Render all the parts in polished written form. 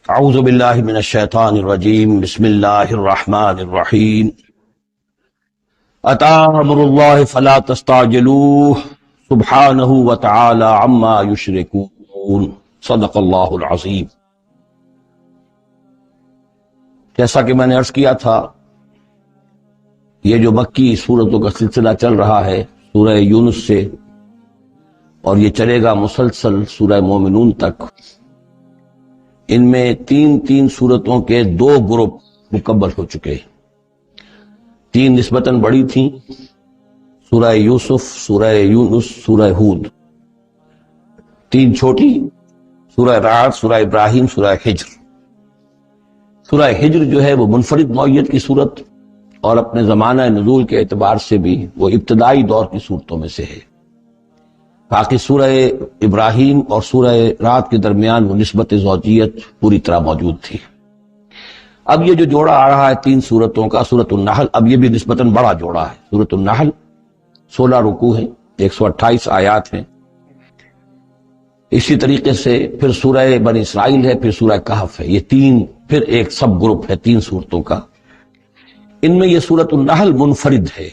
اعوذ باللہ من الشیطان الرجیم بسم اللہ الرحمن الرحیم اتی امر اللہ فلا تستعجلوہ سبحانہ وتعالی عما یشرکون صدق اللہ العظیم۔ جیسا کہ میں نے عرض کیا تھا، یہ جو مکی سورتوں کا سلسلہ چل رہا ہے سورہ یونس سے، اور یہ چلے گا مسلسل سورہ مومنون تک، ان میں تین سورتوں کے 2 گروپ مکمل ہو چکے۔ 3 نسبتاً بڑی تھیں، سورہ یوسف، سورہ یونس، سورہ ہود۔ 3 چھوٹی، سورہ رعد، سورہ ابراہیم، سورہ ہجر۔ سورہ ہجر جو ہے وہ منفرد نوعیت کی صورت اور اپنے زمانہ نزول کے اعتبار سے بھی وہ ابتدائی دور کی صورتوں میں سے ہے۔ باقی سورہ ابراہیم اور سورہ رعد کے درمیان وہ نسبت زوجیت پوری طرح موجود تھی۔ اب یہ جو جوڑا آ رہا ہے 3 سورتوں کا، سورۃ النحل، اب یہ بھی نسبتاً بڑا جوڑا ہے۔ سورۃ النحل 16 رکوع ہیں، 128 آیات ہیں۔ اسی طریقے سے پھر سورہ بنی اسرائیل ہے، پھر سورہ کہف ہے۔ یہ 3 پھر ایک سب گروپ ہے 3 سورتوں کا۔ ان میں یہ سورۃ النحل منفرد ہے،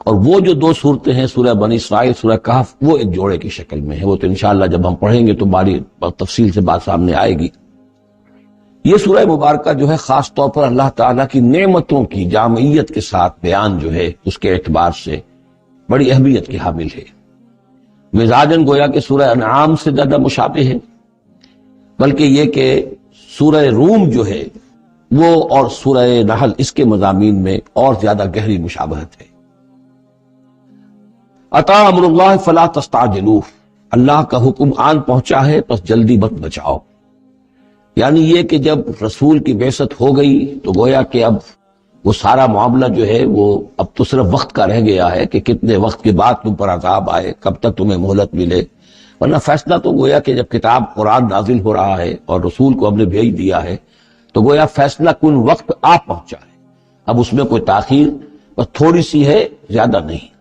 اور وہ جو 2 صورتیں ہیں سورہ بنی اسرائیل، سورہ کہف، وہ ایک جوڑے کی شکل میں ہے۔ وہ تو انشاءاللہ جب ہم پڑھیں گے تو بڑی تفصیل سے بات سامنے آئے گی۔ یہ سورہ مبارکہ جو ہے خاص طور پر اللہ تعالیٰ کی نعمتوں کی جامعیت کے ساتھ بیان جو ہے اس کے اعتبار سے بڑی اہمیت کی حامل ہے۔ مزاجاً گویا کہ سورہ انعام سے زیادہ مشابہ ہے، بلکہ یہ کہ سورہ روم جو ہے وہ اور سورہ نحل اس کے مضامین میں اور زیادہ گہری مشابہت ہے۔ اتی امر اللہ فلا تستعجلوہ، اللہ کا حکم آن پہنچا ہے پس جلدی مت بچاؤ۔ یعنی یہ کہ جب رسول کی بعثت ہو گئی تو گویا کہ اب وہ سارا معاملہ جو ہے وہ اب تو صرف وقت کا رہ گیا ہے کہ کتنے وقت کے بعد تم پر عذاب آئے، کب تک تمہیں مہلت ملے، ورنہ فیصلہ تو گویا کہ جب کتاب قرآن نازل ہو رہا ہے اور رسول کو ہم نے بھیج دیا ہے تو گویا فیصلہ کن وقت آ پہنچا ہے۔ اب اس میں کوئی تاخیر بس تھوڑی سی ہے، زیادہ نہیں۔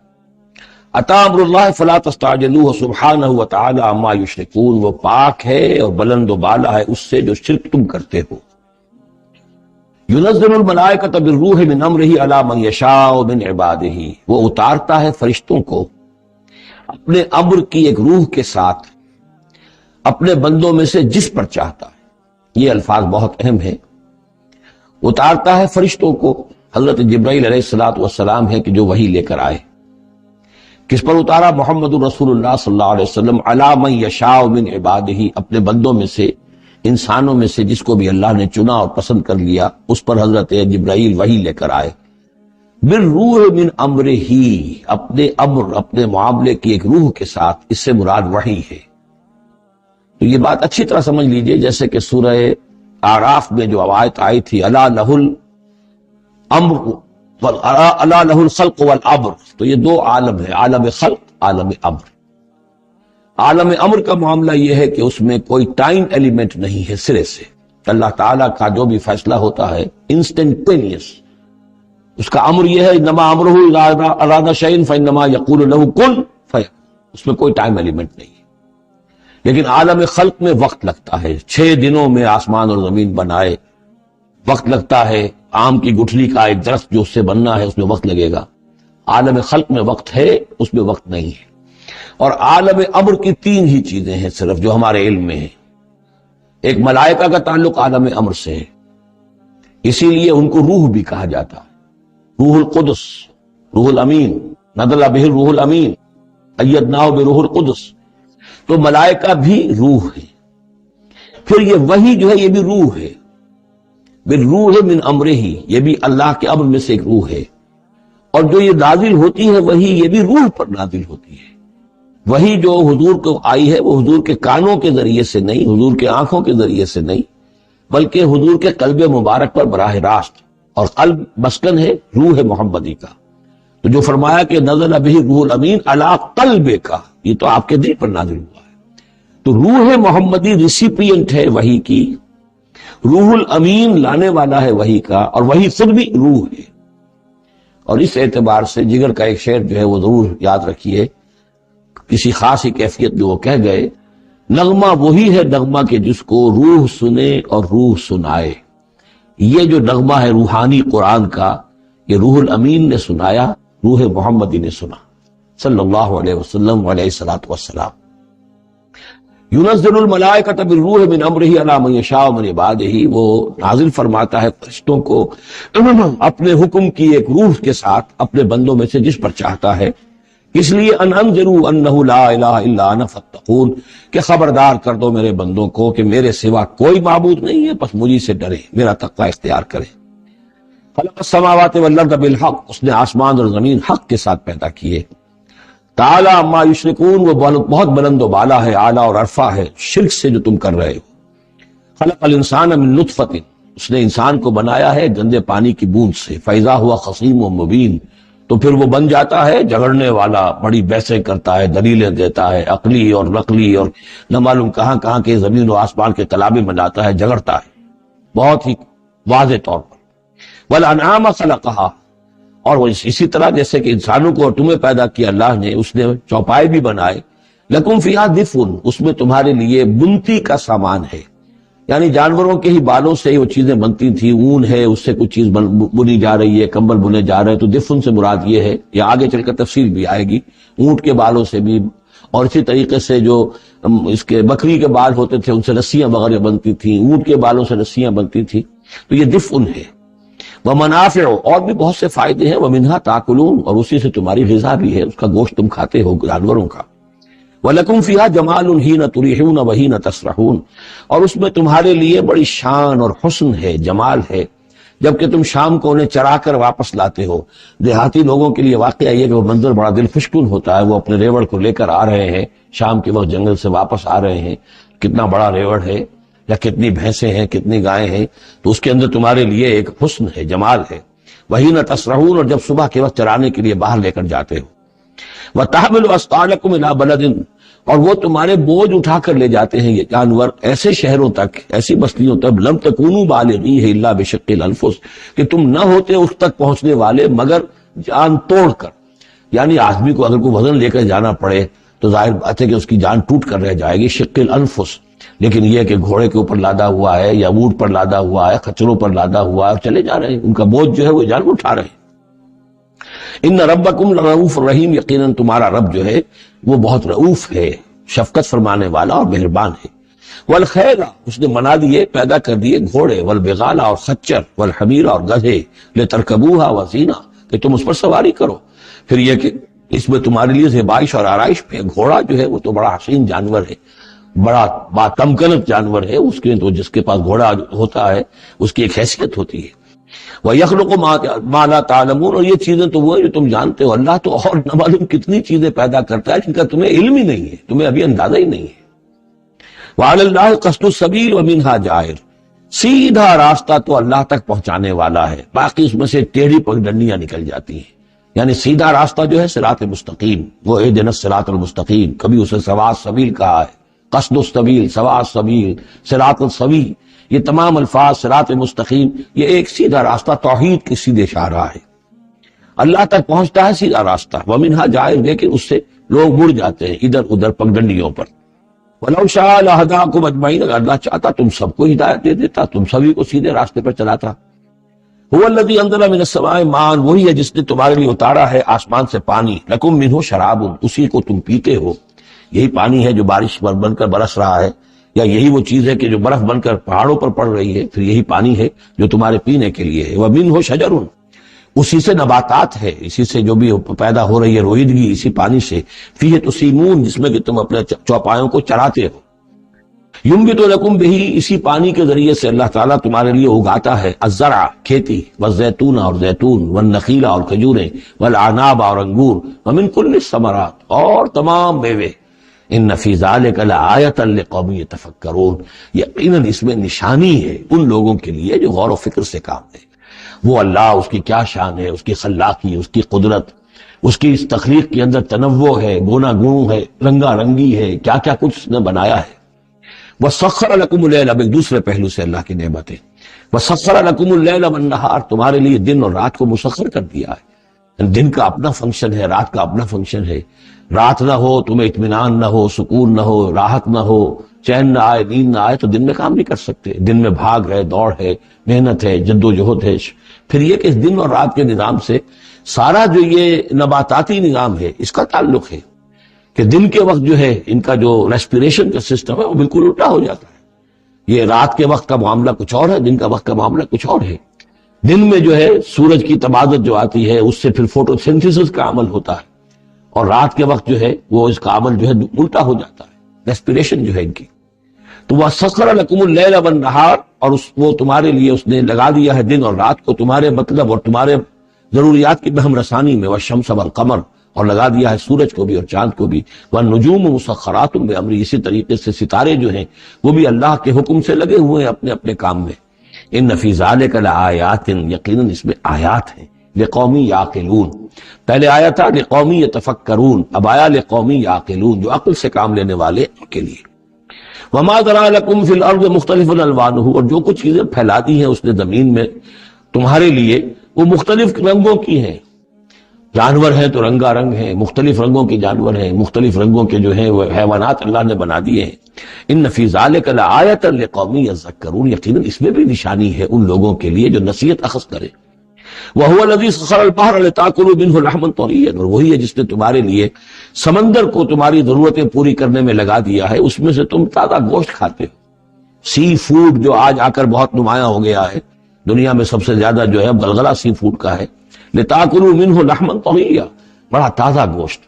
اتی امر اللہ فلا تستعجلوہ سبحانہ وتعالی عما یشرکون، وہ پاک ہے اور بلند و بالا ہے اس سے جو شرک تم کرتے ہو۔ ينزل الملائکۃ بالروح من امرہ علی من یشاء من عبادہ، وہ اتارتا ہے فرشتوں کو اپنے امر کی ایک روح کے ساتھ اپنے بندوں میں سے جس پر چاہتا ہے۔ یہ الفاظ بہت اہم ہیں۔ اتارتا ہے فرشتوں کو، حضرت جبرائیل علیہ السلام ہے کہ جو وحی لے کر آئے۔ کس پر اتارا؟ محمد الرسول اللہ صلی اللہ علیہ وسلم، علی من یشاء من عبادہ، اپنے بندوں میں سے، انسانوں میں سے جس کو بھی اللہ نے چنا اور پسند کر لیا اس پر حضرت جبرائیل وحی لے کر آئے۔ بالروح من امرہ، اپنے امر، اپنے معاملے کی ایک روح کے ساتھ، اس سے مراد وحی ہے۔ تو یہ بات اچھی طرح سمجھ لیجئے، جیسے کہ سورہ اعراف میں جو آیت آئی تھی، الا لہ الامر الا لہ الخلق والامر، تو یہ 2 عالم ہے، عالم خلق، عالم امر۔ عالم امر کا معاملہ یہ ہے کہ اس میں کوئی ٹائم ایلیمنٹ نہیں ہے سرے سے۔ اللہ تعالیٰ کا جو بھی فیصلہ ہوتا ہے انسٹنٹینیس، اس کا امر یہ ہے، انما امرہ اذا اراد شیئا فانما یقول له کن فیکون، اس میں کوئی ٹائم ایلیمنٹ نہیں ہے۔ لیکن عالم خلق میں وقت لگتا ہے، 6 دنوں میں آسمان اور زمین بنائے، وقت لگتا ہے۔ آم کی گٹھلی کا ایک درخت جو اس سے بننا ہے اس میں وقت لگے گا۔ عالم خلق میں وقت ہے، اس میں وقت نہیں ہے۔ اور عالم امر کی 3 ہی چیزیں ہیں صرف جو ہمارے علم میں ہیں۔ ایک ملائکہ کا تعلق عالم امر سے ہے، اسی لیے ان کو روح بھی کہا جاتا ہے، روح القدس، روح الامین، نزل بہ الروح الامین، ایدناہ بروح القدس۔ تو ملائکہ بھی روح ہے۔ پھر یہ وحی جو ہے یہ بھی روح ہے، بالروح من امرہ، یہ بھی اللہ کے امر میں سے ایک روح ہے۔ اور جو یہ نازل ہوتی ہے وحی، یہ بھی روح پر نازل ہوتی ہے۔ وحی جو حضور کو آئی ہے وہ حضور کے کانوں کے ذریعے سے نہیں، حضور کے آنکھوں کے ذریعے سے نہیں، بلکہ حضور کے قلب مبارک پر براہ راست، اور قلب مسکن ہے روح محمدی کا۔ تو جو فرمایا کہ نزل بہ الروح الامین علی قلبک، یہ تو آپ کے دل پر نازل ہوا ہے۔ تو روح محمدی ریسیپینٹ ہے وحی کی، روح الامین لانے والا ہے وحی کا، اور وحی خود بھی روح ہے۔ اور اس اعتبار سے جگر کا ایک شعر جو ہے وہ ضرور یاد رکھیے، کسی خاص ہی کیفیت میں وہ کہہ گئے نغمہ وہی ہے نغمہ کہ جس کو روح سنے اور روح سنائے. یہ جو نغمہ ہے روحانی قرآن کا، یہ روح الامین نے سنایا، روح محمدی نے سنا صلی اللہ علیہ وسلم علیہ الصلوۃ والسلام. ينزل الملائکۃ بالروح من امرہ علی من یشاء من عبادہ، وہ نازل فرماتا ہے فرشتوں کو اپنے حکم کی ایک روح کے ساتھ اپنے بندوں میں سے جس پر چاہتا ہے. اس لیے ان انذروا انہ لا الہ الا انا فاتقون، کہ خبردار کر دو میرے بندوں کو کہ میرے سوا کوئی معبود نہیں ہے، بس مجھے سے ڈرے، میرا تقوی اختیار کرے. خلق السماوات والارض بالحق، اس نے آسمان اور زمین حق کے ساتھ پیدا کیے. تعالی عما یشرکون، وہ بہت بلند و بالا ہے، اعلیٰ اور عرفہ ہے شرک سے جو تم کر رہے ہو. خلق الانسان من نطفۃ، اس نے انسان کو بنایا ہے گندے پانی کی بوند سے. فاذا ہوا خصیم و مبین، تو پھر وہ بن جاتا ہے جھگڑنے والا، بڑی بحثیں کرتا ہے، دلیلیں دیتا ہے، عقلی اور نقلی اور نہ معلوم کہاں کہاں کے زمین و آسمان کے تلابے بناتا ہے، جھگڑتا ہے بہت ہی واضح طور پر. والانعام خلقہا، اور وہ اسی طرح جیسے کہ انسانوں کو اور تمہیں پیدا کیا اللہ نے، اس نے چوپائے بھی بنائے. لکم فیہا دفء، اس میں تمہارے لیے بنتی کا سامان ہے، یعنی جانوروں کے ہی بالوں سے ہی وہ چیزیں بنتی تھی. اون ہے، اس سے کچھ چیز بنی جا رہی ہے، کمبل بنے جا رہے ہیں، تو دفن سے مراد یہ ہے، یا آگے چل کر تفصیل بھی آئے گی. اونٹ کے بالوں سے بھی، اور اسی طریقے سے جو اس کے بکری کے بال ہوتے تھے ان سے رسیاں وغیرہ بنتی تھیں، اونٹ کے بالوں سے رسیاں بنتی تھی. تو یہ دفن ہے. ومنافع، اور بھی بہت سے فائدے ہیں. ومنہا تاکلون، اور اسی سے تمہاری غذا بھی ہے، اس کا گوشت تم کھاتے ہو جانوروں کا. وَلَكُمْ فِيهَا جَمَالٌ حِينَ تُرِيحُونَ وَحِينَ تَسْرَحُونَ، اور اس میں تمہارے لیے بڑی شان اور حسن ہے، جمال ہے، جبکہ تم شام کو انہیں چرا کر واپس لاتے ہو. دیہاتی لوگوں کے لیے واقعہ یہ کہ وہ منظر بڑا دل فشکن ہوتا ہے. وہ اپنے ریوڑ کو لے کر آ رہے ہیں، شام کے وقت جنگل سے واپس آ رہے ہیں، کتنا بڑا ریوڑ ہے، یا کتنی بھینسیں ہیں، کتنی گائیں ہیں، تو اس کے اندر تمہارے لیے ایک حسن ہے، جمال ہے. وَحِينَ تَسْرَحُونَ، اور جب صبح کے وقت چرانے کے لیے باہر لے کر جاتے ہو. وَتَحْمِلُ أَثْقَالَكُمْ إِلَىٰ بَلَدٍ، اور وہ تمہارے بوجھ اٹھا کر لے جاتے ہیں یہ جانور ایسے شہروں تک، ایسی بستیوں تک. لَمْ تَكُونُوا بَالِغِيهِ إِلَّا بِشِقِّ الْأَنفُسِ، کہ تم نہ ہوتے اس تک پہنچنے والے مگر جان توڑ کر. یعنی آدمی کو اگر کوئی وزن لے کر جانا پڑے تو ظاہر بات ہے کہ اس کی جان ٹوٹ کر رہ جائے گی، شق الانفس. لیکن یہ کہ گھوڑے کے اوپر لادا ہوا ہے، یا اونٹ پر لادا ہوا ہے، خچروں پر لادا ہوا ہے، چلے جا رہے ہیں، ان کا بوجھ جو ہے وہ جانور اٹھا رہے ہیں. ان ربکم لرؤوف الرحیم، یقیناً تمہارا رب جو ہے وہ بہت رؤوف ہے، شفقت فرمانے والا اور مہربان ہے. والخیل، اس نے بنا دیے، پیدا کر دیے گھوڑے. والبغال، اور خچر. والحمیر، اور گدھے. لترکبوها وزینہ، کہ تم اس پر سواری کرو. پھر یہ کہ اس میں تمہارے لیے زیبائش اور آرائش بھی ہے. گھوڑا جو ہے وہ تو بڑا حسین جانور ہے، بڑا باتمکنت جانور ہے. اس کے تو جس کے پاس گھوڑا ہوتا ہے اس کی ایک حیثیت ہوتی ہے. وَيَخْلُقُ مَا لَا تَعْلَمُونَ، اور یہ چیزیں تو وہ ہے جو تم جانتے ہو. اللہ تو اور نہ معلوم کتنی چیزیں پیدا کرتا ہے جن کا تمہیں علم ہی نہیں ہے، تمہیں ابھی اندازہ ہی نہیں ہے. وَعَلَى اللَّهِ قَصْدُ السَّبِيلِ وَمِنْهَا جَائِرٌ، سیدھا راستہ تو اللہ تک پہنچانے والا ہے، باقی اس میں سے ٹیڑھی پگڈنڈیاں نکل جاتی ہیں. یعنی سیدھا راستہ جو ہے صراط مستقیم، وہ اہدنا الصراط المستقیم. کبھی اسے سواء السبیل کہا ہے، قصد السبیل، سواء السبیل، صراط السوی. یہ تمام الفاظ صراط مستقیم، یہ ایک سیدھا راستہ توحید کی سیدھے شاہراہ ہے، اللہ تک پہنچتا ہے سیدھا راستہ. وَمِنْهَا جَائِرٌ، لیکن اس سے لوگ مڑ جاتے ہیں ادھر ادھر پگڈنڈیوں پر. وَلَوْ شَاءَ لَهَدَاكُمْ أَجْمَعِينَ، اگر اللہ چاہتا تم سب کو ہدایت دے دیتا، تم سبھی کو سیدھے راستے پر چلاتا. هُوَ الَّذِي أَنزَلَ مِنَ السَّمَاءِ مَاءً، وہی ہے جس نے تمہارے لیے اتارا ہے آسمان سے پانی. لَكُم مِّنْهُ شَرَابٌ، اسی کو تم پیتے ہو. یہی پانی ہے جو بارش بن کر برس رہا ہے، یا یہی وہ چیز ہے کہ جو برف بن کر پہاڑوں پر پڑ رہی ہے، پھر یہی پانی ہے جو تمہارے پینے کے لیے ہے. وَمِنْهُ شَجَرٌ، اسی سے نباتات ہے، اسی سے جو بھی پیدا ہو رہی ہے روئیدگی اسی پانی سے. فِيهِ تُسِيمُونَ، جس میں کہ تم اپنے چوپایوں کو چراتے ہو. يُنبِتُ لَكُم بِهِ، اسی پانی کے ذریعے سے اللہ تعالیٰ تمہارے لیے اگاتا ہے. الزرع، کھیتی. والزیتون، اور زیتون. والنخیل، اور کھجوریں. والعناب، اور انگور. ومن كل الثمرات، اور تمام میوے. ان فی ذلک لآیۃ لقوم یتفکرون، یقیناً اس میں نشانی ہے ان لوگوں کے لیے جو غور و فکر سے کام ہے. وہ اللہ، اس کی کیا شان ہے، اس کی خلاقی، اس کی قدرت، اس کی اس تخلیق کے اندر تنوع ہے، گونا گون ہے، رنگا رنگی ہے، کیا کیا کچھ اس نے بنایا ہے. وَسَخَّرَ لَكُمُ اللَّيْلَ، اب ایک دوسرے پہلو سے اللہ کی نعمتیں. وَسَخَّرَ لَكُمُ اللَّيْلَ وَالنَّهَارَ، تمہارے لیے دن اور رات کو مسخر کر دیا ہے. دن کا اپنا فنکشن ہے، رات کا اپنا فنکشن ہے۔ رات نہ ہو تمہیں اطمینان نہ ہو، سکون نہ ہو، راحت نہ ہو، چین نہ آئے، نیند نہ آئے، تو دن میں کام نہیں کر سکتے۔ دن میں بھاگ ہے، دوڑ ہے، محنت ہے، جد و جہد ہے۔ پھر یہ کہ اس دن اور رات کے نظام سے سارا جو یہ نباتاتی نظام ہے اس کا تعلق ہے کہ دن کے وقت جو ہے ان کا جو ریسپیریشن کا سسٹم ہے وہ بالکل الٹا ہو جاتا ہے۔ یہ رات کے وقت کا معاملہ کچھ اور ہے، دن کا وقت کا معاملہ کچھ اور ہے۔ دن میں جو ہے سورج کی تبادت جو آتی ہے اس سے پھر فوٹو سینتھیسس کا عمل ہوتا ہے، اور رات کے وقت جو ہے وہ اس کا عمل جو ہے الٹا ہو جاتا ہے، ریسپیریشن جو ہے ان کی۔ تو وہ سخر لکم اللیل والنہار، اور وہ تمہارے لیے اس نے لگا دیا ہے دن اور رات کو تمہارے مطلب اور تمہارے ضروریات کی بہم رسانی میں، والشمس والقمر، اور لگا دیا ہے سورج کو بھی اور چاند کو بھی، والنجوم مسخرات بامرہ، اسی طریقے سے ستارے جو ہیں وہ بھی اللہ کے حکم سے لگے ہوئے ہیں اپنے اپنے کام میں۔ ان فی ذلک لآیات، یقیناً اس میں آیات ہیں، لقومی یعقلون۔ پہلے آیا تھا لقومی یتفکرون، اب آیا لقومی یعقلون، جو عقل سے کام لینے والے کے لیے۔ وما ذرا لکم فی الارض مختلف الوانہ، اور جو کچھ چیزیں پھیلا دی ہیں اس نے زمین میں تمہارے لیے وہ مختلف رنگوں کی ہیں۔ جانور ہیں تو رنگا رنگ ہیں، مختلف رنگوں کے جانور ہیں، مختلف رنگوں کے جو ہیں وہ حیوانات اللہ نے بنا دیے ہیں۔ ان فی ذلک لآیۃ لقوم یذکرون، یقیناً اس میں بھی نشانی ہے ان لوگوں کے لیے جو نصیحت اخذ کرے۔ وَهُوَ الَّذِي سَخَّرَ الْبَحْرَ لِتَأْكُلُوا مِنْهُ لَحْمًا طَرِيًّا، اور وہی ہے جس نے تمہارے لیے سمندر کو تمہاری ضرورتیں پوری کرنے میں لگا دیا ہے، اس میں سے تم تازہ گوشت کھاتے ہو۔ سی فوڈ جو آج آ کر بہت نمایاں ہو گیا ہے دنیا میں، سب سے زیادہ جو ہے غلغلہ سی فوڈ کا ہے۔ لِتَأْكُلُوا مِنْهُ لَحْمًا طَرِيًّا، بڑا تازہ گوشت۔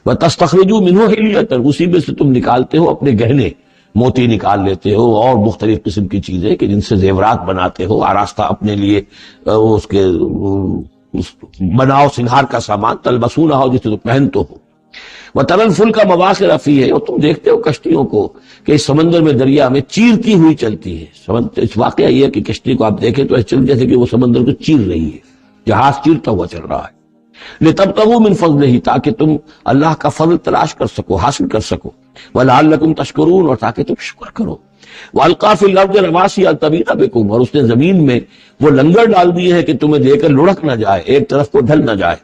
وَتَسْتَخْرِجُوا مِنْهُ حِلْيَةً، اسی میں سے تم نکالتے ہو اپنے گہنے، موتی نکال لیتے ہو اور مختلف قسم کی چیزیں کہ جن سے زیورات بناتے ہو، آراستہ اپنے لیے اس کے بناؤ سنگھار کا سامان، تلبسونہ ہو جسے تو پہنتے ہو۔ وَتَرَى الْفُلْكَ مَوَاخِرَ فِيهِ، اور تم دیکھتے ہو کشتیوں کو کہ اس سمندر میں، دریا میں چیرتی ہوئی چلتی ہے۔ اس واقعہ یہ ہے کہ کشتی کو آپ دیکھیں تو ایسے چل جیسے کہ وہ سمندر کو چیر رہی ہے، جہاز چیرتا ہوا چل رہا ہے۔ لِتَبْتَغُوا مِنْ فَضْلِهِ، تاکہ تم اللہ کا فضل تلاش کر سکو، حاصل کر سکو۔ وَلَعَلَّكُمْ تَشْكُرُونَ، اور تاکہ تم شکر کرو۔ وَأَلْقَىٰ فِي الْأَرْضِ رَوَاسِيَ أَن تَمِيدَ بِكُمْ، اور اس نے زمین میں وہ لنگر ڈال دیے ہیں کہ تمہیں لے کر لڑک نہ جائے، ایک طرف کو ڈھل نہ جائے۔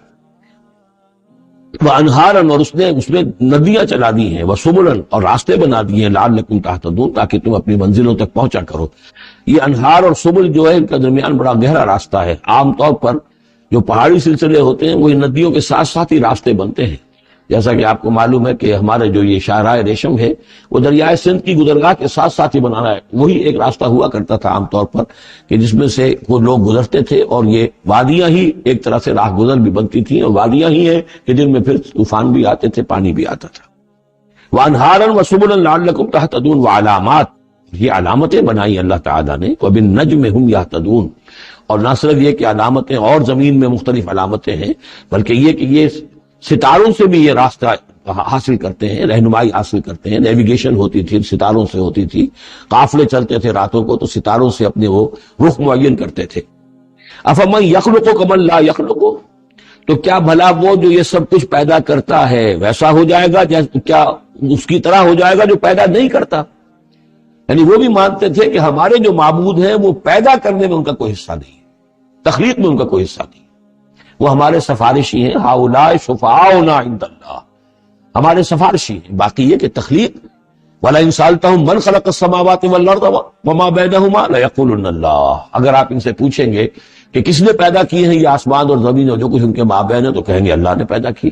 وَأَنْهَارًا، اور اس میں ندیاں چلا دی ہیں۔ وَسُبُلًا، اور راستے بنا دیے ہیں۔ لَعَلَّكُمْ تَهْتَدُونَ، تاکہ تم اپنی منزلوں تک پہنچا کرو۔ یہ انہار اور سبل جو ہے ان کا درمیان بڑا گہرا راستہ ہے۔ عام طور پر جو پہاڑی سلسلے ہوتے ہیں وہ ان ندیوں کے ساتھ ساتھ ہی راستے بنتے ہیں، جیسا کہ آپ کو معلوم ہے کہ ہمارے جو یہ شاہراہ ریشم ہے وہ دریائے سندھ کی گزرگاہ کے ساتھ ساتھ ہی بنانا ہے، وہی ایک راستہ ہوا کرتا تھا عام طور پر کہ جس میں سے وہ لوگ گزرتے تھے، اور یہ وادیاں ہی ایک طرح سے راہ گزر بھی بنتی تھیں، اور وادیاں ہی ہیں کہ جن میں پھر طوفان بھی آتے تھے، پانی بھی آتا تھا۔ وَأَنْهَارًا وَسُبُلًا لَعَلَّكُمْ تَهْتَدُونَ، وَعَلَامَاتٍ، یہ علامتیں بنائی اللہ تعالیٰ نے۔ وَبِالنَّجْمِ هُمْ يَهْتَدُونَ، اور نہ صرف یہ کہ علامتیں اور زمین میں مختلف علامتیں ہیں، بلکہ یہ کہ یہ ستاروں سے بھی یہ راستہ حاصل کرتے ہیں، رہنمائی حاصل کرتے ہیں۔ نیویگیشن ہوتی تھی ستاروں سے ہوتی تھی، قافلے چلتے تھے راتوں کو تو ستاروں سے اپنے وہ رخ معین کرتے تھے۔ افمن یخلق کمن لا یخلق، تو کیا بھلا وہ جو یہ سب کچھ پیدا کرتا ہے ویسا ہو جائے گا، کیا اس کی طرح ہو جائے گا جو پیدا نہیں کرتا؟ یعنی وہ بھی مانتے تھے کہ ہمارے جو معبود ہیں وہ پیدا کرنے میں ان کا کوئی حصہ نہیں ہے، تخلیق میں ان کا کوئی حصہ نہیں، وہ ہمارے سفارشی ہیں۔ ہؤلاء شفعاؤنا عند اللہ، ہمارے سفارشی ہیں۔ باقی یہ کہ تخلیق، وَلَئِن سَأَلْتَهُم مَّنْ خَلَقَ السَّمَاوَاتِ وَالْأَرْضَ وَمَا بَيْنَهُمَا لَيَقُولُنَّ اللَّهُ، اگر آپ ان سے پوچھیں گے کہ کس نے پیدا کی ہیں یہ آسمان اور زمین اور جو کچھ ان کے مابین ہے، تو کہیں گے اللہ نے پیدا کی۔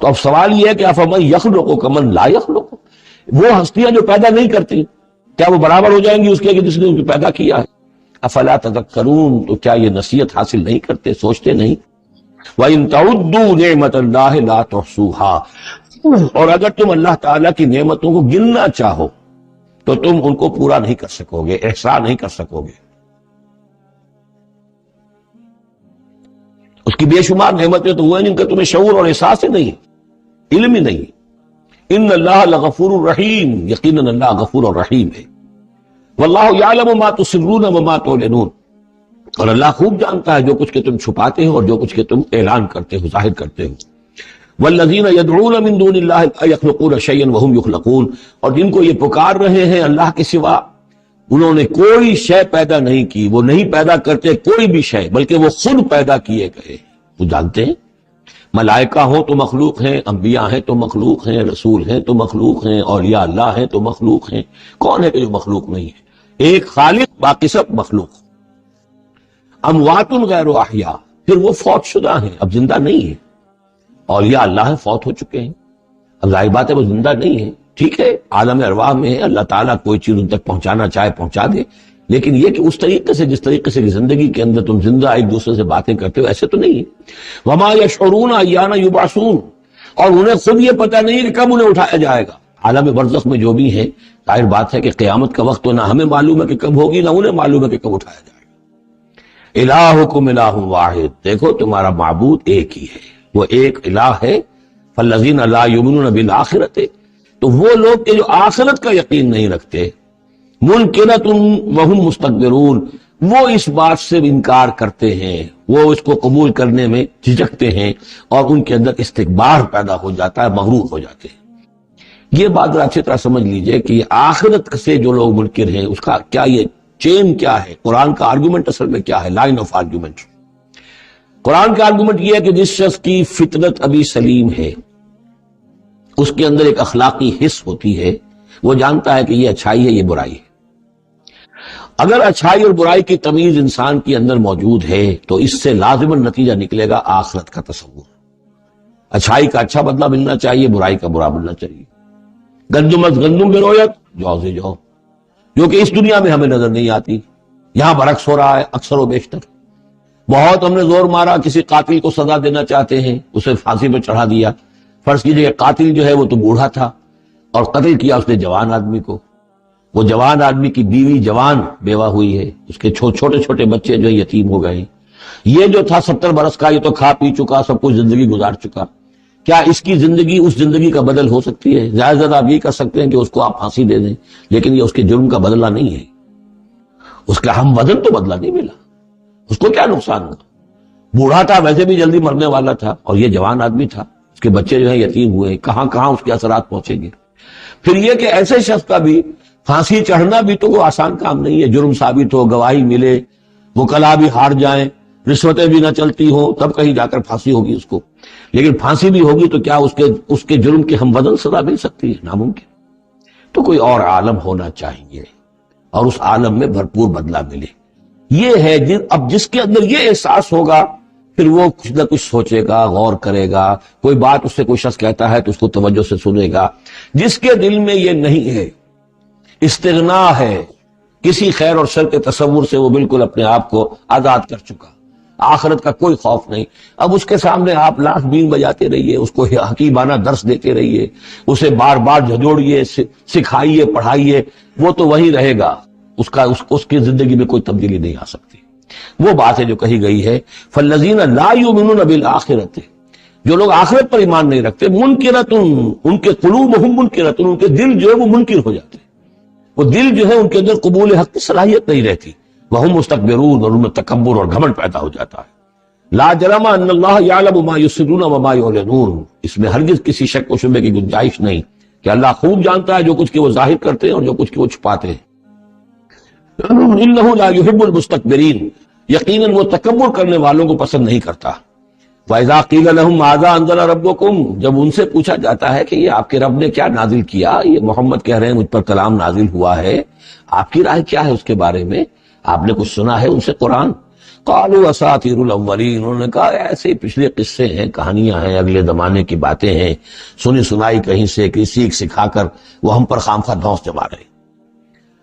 تو اب سوال یہ ہے کہ افمن یخلق کمن لا یخلق، وہ ہستیاں جو پیدا نہیں کرتی کیا وہ برابر ہو جائیں گی اس کے کہ جس نے ان کو پیدا کیا ہے؟ افلا تذکرون، تو کیا یہ نصیحت حاصل نہیں کرتے، سوچتے نہیں؟ وَإِن تَعُدُّوا نِعْمَةَ اللَّهِ لَا تُحْصُوهَا، اور اگر تم اللہ تعالیٰ کی نعمتوں کو گننا چاہو تو تم ان کو پورا نہیں کر سکو گے، احصاء نہیں کر سکو گے۔ اس کی بے شمار نعمتیں تو وہ ہیں جن کا تمہیں شعور اور احساس ہی نہیں، علم ہی نہیں۔ ان اللہ لغفور الرحیم، یقیناً اللہ غفور اور رحیم ہے۔ واللہ یعلم ما تسرون وما تعلنون، اور اللہ خوب جانتا ہے جو کچھ کہ تم چھپاتے ہو اور جو کچھ کہ تم اعلان کرتے ہو، ظاہر کرتے ہو۔ والذین یدعون من دون اللہ لا یخلقون شیئا وهم یخلقون، اور جن کو یہ پکار رہے ہیں اللہ کے سوا، انہوں نے کوئی شے پیدا نہیں کی، وہ نہیں پیدا کرتے کوئی بھی شے، بلکہ وہ خود پیدا کیے گئے، وہ جانتے ہیں ملائکہ ہوں تو مخلوق ہیں، انبیاء ہیں تو مخلوق ہیں، رسول ہیں تو مخلوق ہیں، اولیاء اللہ ہیں تو مخلوق ہیں۔ کون ہے کہ جو مخلوق نہیں ہے؟ ایک خالق، باقی سب مخلوق۔ اموات غیر احیاء، پھر وہ فوت شدہ ہیں، اب زندہ نہیں ہیں۔ اولیاء اللہ فوت ہو چکے ہیں، اب ظاہر بات ہے وہ زندہ نہیں ہے۔ ٹھیک ہے، عالم ارواح میں ہے، اللہ تعالیٰ کوئی چیز ان تک پہنچانا چاہے پہنچا دے، لیکن یہ کہ اس طریقے سے جس طریقے سے زندگی کے اندر تم زندہ ایک دوسرے سے باتیں کرتے ہو، ایسے تو نہیں ہے۔ وما یشعرون ایان یبعثون، اور انہیں خود یہ پتہ نہیں کہ کب انہیں اٹھایا جائے گا۔ عالم برزخ میں جو بھی ہے، ظاہر بات ہے کہ قیامت کا وقت تو نہ ہمیں معلوم ہے کہ کب ہوگی، نہ انہیں معلوم ہے کہ کب اٹھایا جائے گا۔ الہکم الہ واحد، دیکھو تمہارا معبود ایک ہی ہے، وہ ایک الہ ہے۔ فالذین لا یؤمنون بالآخرۃ، تو وہ لوگ کہ جو آخرت کا یقین نہیں رکھتے، منکرۃ وہم مستکبرون، وہ اس بات سے انکار کرتے ہیں، وہ اس کو قبول کرنے میں جھجکتے ہیں، اور ان کے اندر استکبار پیدا ہو جاتا ہے، مغرور ہو جاتے ہیں۔ یہ بات اچھی طرح سمجھ لیجئے کہ آخرت سے جو لوگ منکر ہیں، اس کا کیا یہ چین کیا ہے، قرآن کا آرگومنٹ اصل میں کیا ہے، لائن آف آرگومنٹ۔ قرآن کا آرگومنٹ یہ ہے کہ جس شخص کی فطرت ابھی سلیم ہے، اس کے اندر ایک اخلاقی حس ہوتی ہے، وہ جانتا ہے کہ یہ اچھائی ہے، یہ برائی ہے۔ اگر اچھائی اور برائی کی تمیز انسان کے اندر موجود ہے تو اس سے لازماً نتیجہ نکلے گا آخرت کا تصور۔ اچھائی کا اچھا بدلہ ملنا چاہیے، برائی کا برا ملنا چاہیے۔ گندم از گندم کی رویت، جو سے جو، جو کہ اس دنیا میں ہمیں نظر نہیں آتی، یہاں برعکس ہو رہا ہے اکثر و بیشتر۔ بہت ہم نے زور مارا، کسی قاتل کو سزا دینا چاہتے ہیں، اسے پھانسی پہ چڑھا دیا۔ فرض کیجئے کہ قاتل جو ہے وہ تو بوڑھا تھا اور قتل کیا اس نے جوان آدمی کو، وہ جوان آدمی کی بیوی جوان بیوہ ہوئی ہے، اس کے چھوٹے چھوٹے بچے جو یتیم ہو گئے۔ یہ جو تھا 70 برس کا، یہ تو کھا پی چکا، سب کچھ زندگی گزار چکا، کیا اس کی زندگی اس زندگی کا بدل ہو سکتی ہے؟ زیادہ زیادہ آپ یہ کر سکتے ہیں کہ اس کو آپ پھانسی دے دیں، لیکن یہ اس کے جرم کا بدلہ نہیں ہے، اس کا ہم وزن تو بدلہ نہیں ملا، اس کو کیا نقصان ہوا؟ بوڑھا تھا، ویسے بھی جلدی مرنے والا تھا، اور یہ جوان آدمی تھا، اس کے بچے جو ہیں یتیم ہوئے، کہاں کہاں اس کے اثرات پہنچیں گے۔ پھر یہ کہ ایسے شخص کا بھی پھانسی چڑھنا بھی تو کوئی آسان کام نہیں ہے، جرم ثابت ہو، گواہی ملے، وکلا بھی ہار جائیں، رشوتیں بھی نہ چلتی ہوں، تب کہیں جا کر پھانسی ہوگی اس کو۔ لیکن پھانسی بھی ہوگی تو کیا اس کے جرم کے ہم وزن سزا مل سکتی ہے؟ ناممکن۔ تو کوئی اور عالم ہونا چاہیے اور اس عالم میں بھرپور بدلہ ملے۔ یہ ہے اب جس کے اندر یہ احساس ہوگا، پھر وہ کچھ نہ کچھ سوچے گا، غور کرے گا، کوئی بات اس سے کوئی شخص کہتا ہے تو اس کو توجہ سے سنے گا۔ جس کے دل میں یہ نہیں ہے، استغنا ہے، کسی خیر اور شر کے تصور سے وہ بالکل اپنے آپ کو آزاد کر چکا، آخرت کا کوئی خوف نہیں، اب اس کے سامنے آپ لاکھ بین بجاتے رہیے، اس کو حکیمانہ درس دیتے رہیے، اسے بار بار جھنجھوڑیے، سکھائیے، پڑھائیے، وہ تو وہی رہے گا، اس کی زندگی میں کوئی تبدیلی نہیں آ سکتی۔ وہ بات ہے جو کہی گئی ہے، فالذین لا یؤمنون بالآخرۃ، جو لوگ آخرت پر ایمان نہیں رکھتے، منکرۃ، ان کے قلوبہم منکرۃ، ان کے دل جو ہے وہ منکر ہو جاتے ہیں، وہ دل جو ہے ان کے اندر قبول حق کی صلاحیت نہیں رہتی، وہم مستکبرون، اور ان میں تکبر اور گھمنڈ پیدا ہو جاتا ہے۔ لا جرم ان اللہ یعلم ما یسرون وما یعلنون، اس میں ہرگز کسی شک و شبہ کی گنجائش نہیں کہ اللہ خوب جانتا ہے جو کچھ کہ وہ ظاہر کرتے ہیں اور جو کچھ کہ وہ چھپاتے ہیں۔ انہ لا یحب المستکبرین، یقیناً وہ تکبر کرنے والوں کو پسند نہیں کرتا۔ وَإِذَا قِيلَ لَهُمْ مَاذَا أَنزَلَ رَبُّكُمْ، جب ان سے پوچھا جاتا ہے کہ یہ آپ کے رب نے کیا نازل کیا، یہ محمد کہہ رہے ہیں مجھ پر کلام نازل ہوا ہے، آپ کی رائے کیا ہے اس کے بارے میں، آپ نے کچھ سنا ہے ان سے قرآن؟ قالوا اساطیر الاولین، انہوں نے کہا ایسے پچھلے قصے ہیں، کہانیاں ہیں، اگلے زمانے کی باتیں ہیں، سنی سنائی کہیں سے، کسی سیکھ سکھا کر وہ ہم پر خامخواہ دھونس جما رہے ہیں۔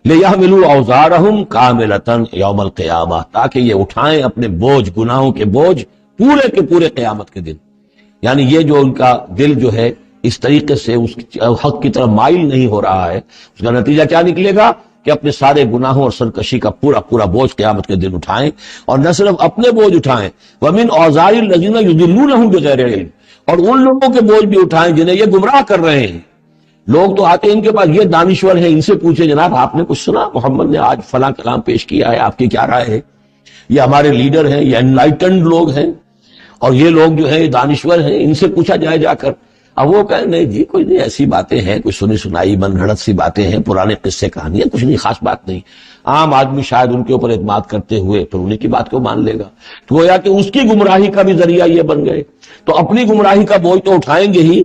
لِيَحْمِلُوا أَوْزَارَهُمْ كَامِلَةً يَوْمَ الْقِيَامَةِ، تاکہ یہ اٹھائیں اپنے بوجھ، گناہوں کے بوجھ پورے کے پورے قیامت کے دن۔ یعنی یہ جو ان کا دل جو ہے اس طریقے سے اس حق کی طرف مائل نہیں ہو رہا ہے، اس کا نتیجہ کیا نکلے گا کہ اپنے سارے گناہوں اور سرکشی کا پورا پورا بوجھ قیامت کے دن اٹھائیں، اور نہ صرف اپنے بوجھ اٹھائیں، وَمِنْ أَوْزَارِ الَّذِينَ يُضِلُّونَهُمْ بِغَيْرِ عِلْمٍ، اور ان لوگوں کے بوجھ بھی اٹھائیں جنہیں یہ گمراہ کر رہے ہیں۔ لوگ تو آتے ہیں ان کے پاس، یہ دانشور ہیں، ان سے پوچھیں جناب آپ نے کچھ سنا، محمد نے آج فلاں کلام پیش کیا ہے، آپ کی کیا رائے ہے؟ یہ ہمارے لیڈر ہیں، یہ انلائٹنڈ لوگ ہیں، اور یہ لوگ جو ہیں یہ دانشور ہیں، ان سے پوچھا جائے جا کر۔ اب وہ کہیں نہیں جی کوئی نہیں، ایسی باتیں ہیں، کچھ سنی سنائی من گھڑت سی باتیں ہیں، پرانے قصے کہانیاں، کچھ نہیں، خاص بات نہیں۔ عام آدمی شاید ان کے اوپر اعتماد کرتے ہوئے پھر انہیں کی بات کو مان لے گا، تو گویا کہ اس کی گمراہی کا بھی ذریعہ یہ بن گئے، تو اپنی گمراہی کا بوجھ تو اٹھائیں گے ہی،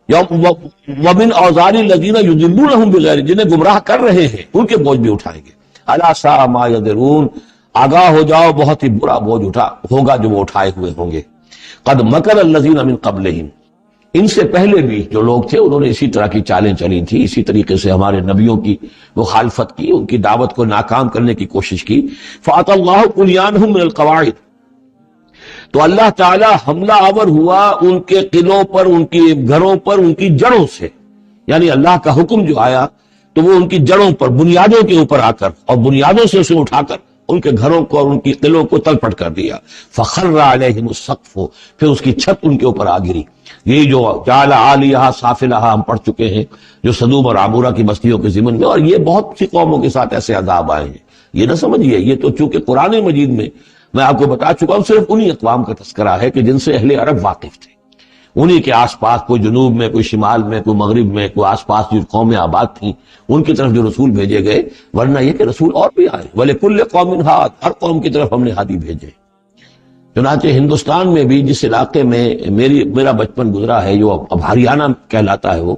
وَمِنْ أَوْزَارِ الَّذِينَ يُضِلُّونَهُم بِغَيْرِ، جنہیں گمراہ کر رہے ہیں ان کے بوجھ بھی اٹھائیں گے۔ أَلَا سَاءَ مَا يَذِرُونَ، آگاہ ہو جاؤ بہت ہی برا بوجھ ہوگا جو وہ اٹھائے ہوئے ہوں گے۔ قَدْ مَكَرَ الَّذِينَ مِنْ قَبْلِهِمْ، ان سے پہلے بھی جو لوگ تھے انہوں نے اسی طرح کی چالیں چلی تھی، اسی طریقے سے ہمارے نبیوں کی مخالفت کی، ان کی دعوت کو ناکام کرنے کی کوشش کی۔ فَأَتَى اللَّهُ بُنْيَانَهُم مِنَ الْقَوَاعِدِ، تو اللہ تعالی حملہ آور ہوا ان کے قلعوں پر، ان کے گھروں پر، ان کی جڑوں سے، یعنی اللہ کا حکم جو آیا تو وہ ان کی جڑوں پر، بنیادوں کے اوپر آ کر، اور بنیادوں سے اسے اٹھا کر ان کے گھروں کو اور ان کی قلعوں کو تلپٹ کر دیا۔ فخر علیہم السقف، پھر اس کی چھت ان کے اوپر آ گری۔ یہ جو جعل عالیہا سافلہا ہم پڑھ چکے ہیں، جو سدوم اور عمورہ کی بستیوں کے ضمن میں، اور یہ بہت سی قوموں کے ساتھ ایسے عذاب آئے ہیں، یہ نہ سمجھیے، یہ تو چونکہ قرآن مجید میں میں آپ کو بتا چکا ہوں صرف انہی اقوام کا تذکرہ ہے کہ جن سے اہل عرب واقف تھے، انہی کے آس پاس، کوئی جنوب میں، کوئی شمال میں، کوئی مغرب میں، کوئی آس پاس جو قومیں آباد تھیں ان کی طرف جو رسول بھیجے گئے، ورنہ یہ کہ رسول اور بھی آئے، وَلِكُلِّ قَوْمٍ ہَادٍ، ہر قوم کی طرف ہم نے ہادی بھیجے۔ چنانچہ ہندوستان میں بھی جس علاقے میں میرا بچپن گزرا ہے، جو اب ہریانہ کہلاتا ہے، وہ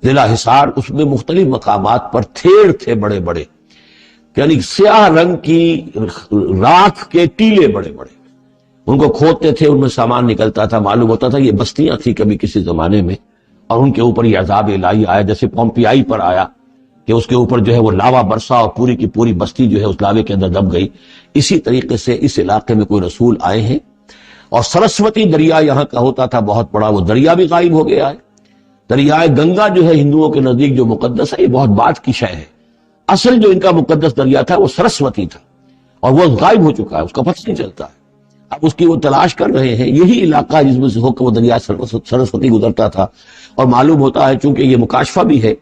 ضلع حصار، اس میں مختلف مقامات پر تھیڑ تھے بڑے بڑے، یعنی سیاہ رنگ کی راکھ کے ٹیلے بڑے بڑے، ان کو کھودتے تھے، ان میں سامان نکلتا تھا، معلوم ہوتا تھا یہ بستیاں تھیں کبھی کسی زمانے میں، اور ان کے اوپر یہ عذاب الہی آیا، جیسے پومپیائی پر آیا کہ اس کے اوپر جو ہے وہ لاوا برسا اور پوری کی پوری بستی جو ہے اس لاوے کے اندر دب گئی۔ اسی طریقے سے اس علاقے میں کوئی رسول آئے ہیں، اور سرسوتی دریا یہاں کا ہوتا تھا بہت بڑا، وہ دریا بھی غائب ہو گیا ہے۔ دریائے گنگا جو ہے ہندوؤں کے نزدیک جو مقدس ہے، یہ بہت بعد کی شے ہے، اصل جو ان کا مقدس دریا تھا وہ سرسوتی تھا، اور وہ غائب ہو چکا ہے، اس کا پتہ نہیں چلتا ہے، اب اس کی وہ تلاش کر رہے ہیں۔ یہی علاقہ جس میں سے ہو کر وہ دریا سرسوتی گزرتا تھا، اور معلوم ہوتا ہے چونکہ یہ مکاشفہ بھی ہے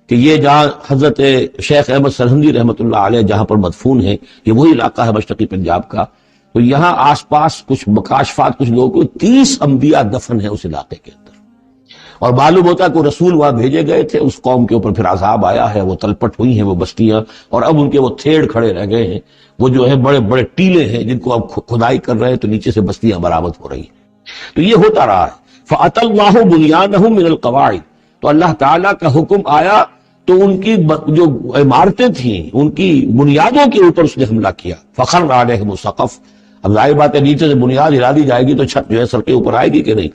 کہ یہ جہاں حضرت شیخ احمد سرہندی رحمۃ اللہ علیہ جہاں پر مدفون ہیں، یہ وہی علاقہ ہے مشرقی پنجاب کا، تو یہاں آس پاس کچھ مکاشفات، کچھ لوگوں کو 30 انبیاء دفن ہیں اس علاقے کے اندر، اور معلوم ہوتا ہے کہ رسول وہاں بھیجے گئے تھے، اس قوم کے اوپر پھر عذاب آیا ہے، وہ تلپٹ ہوئی ہیں وہ بستیاں، اور اب ان کے وہ تھیڑ کھڑے رہ گئے ہیں، وہ جو ہے بڑے بڑے ٹیلے ہیں جن کو اب کھدائی کر رہے ہیں تو نیچے سے بستیاں برآمد ہو رہی ہیں، تو یہ ہوتا رہا ہے۔ فَأَتَى اللَّهُ بُنْيَانَهُم مِنَ الْقَوَاعِدِ، تو اللہ تعالیٰ کا حکم آیا تو ان کی جو عمارتیں تھیں ان کی بنیادوں کے اوپر اس نے حملہ کیا۔ فَخَرَّ عَلَيْهِمُ السَّقْفُ، اب ظاہر بات ہے نیچے سے بنیاد ہلا دی جائے گی تو چھت جو ہے سر کے اوپر آئے گی کہ نہیں۔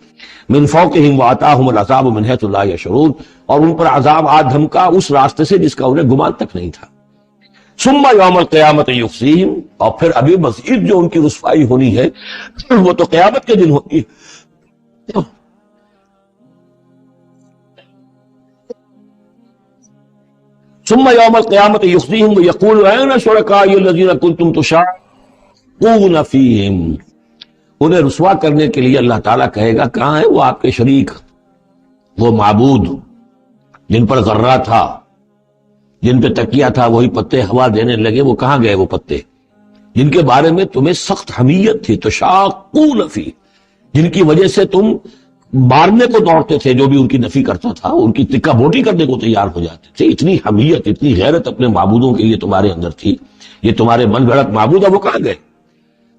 مِنْ فَوْقِهِمْ وَأَتَاهُمُ الْعَذَابُ مِنْ حَيْثُ لَا يَشْعُرُونَ، اور ان پر عذاب آ دھمکا اس راستے سے جس کا انہیں گمان تک نہیں تھا۔ ثُمَّ يَوْمَ الْقِيَامَةِ يُخْزِيهِمْ، اور پھر ابھی مزید جو ان کی رسوائی ہونی ہے وہ تو قیامت کے دن ہوگی۔ ثم يوم القيامة يخزيهم ويقول أين شركائي الذين كنتم تشاقون فيهم، انہیں رسوا کرنے کے لیے اللہ تعالیٰ کہے گا کہاں ہے وہ آپ کے شریک، وہ معبود جن پر غرہ تھا، جن پہ تکیہ تھا، وہی پتے ہوا دینے لگے، وہ کہاں گئے وہ پتے جن کے بارے میں تمہیں سخت حمیت تھی، تشاقون فی، جن کی وجہ سے تم مارنے کو دوڑتے تھے، جو بھی ان کی نفی کرتا تھا ان کی تکہ بوٹی کرنے کو تیار ہو جاتے تھے، اتنی حمیت، اتنی غیرت اپنے معبودوں کے لیے تمہارے اندر تھی، یہ تمہارے من گھڑت معبود، اب وہ کہاں گئے؟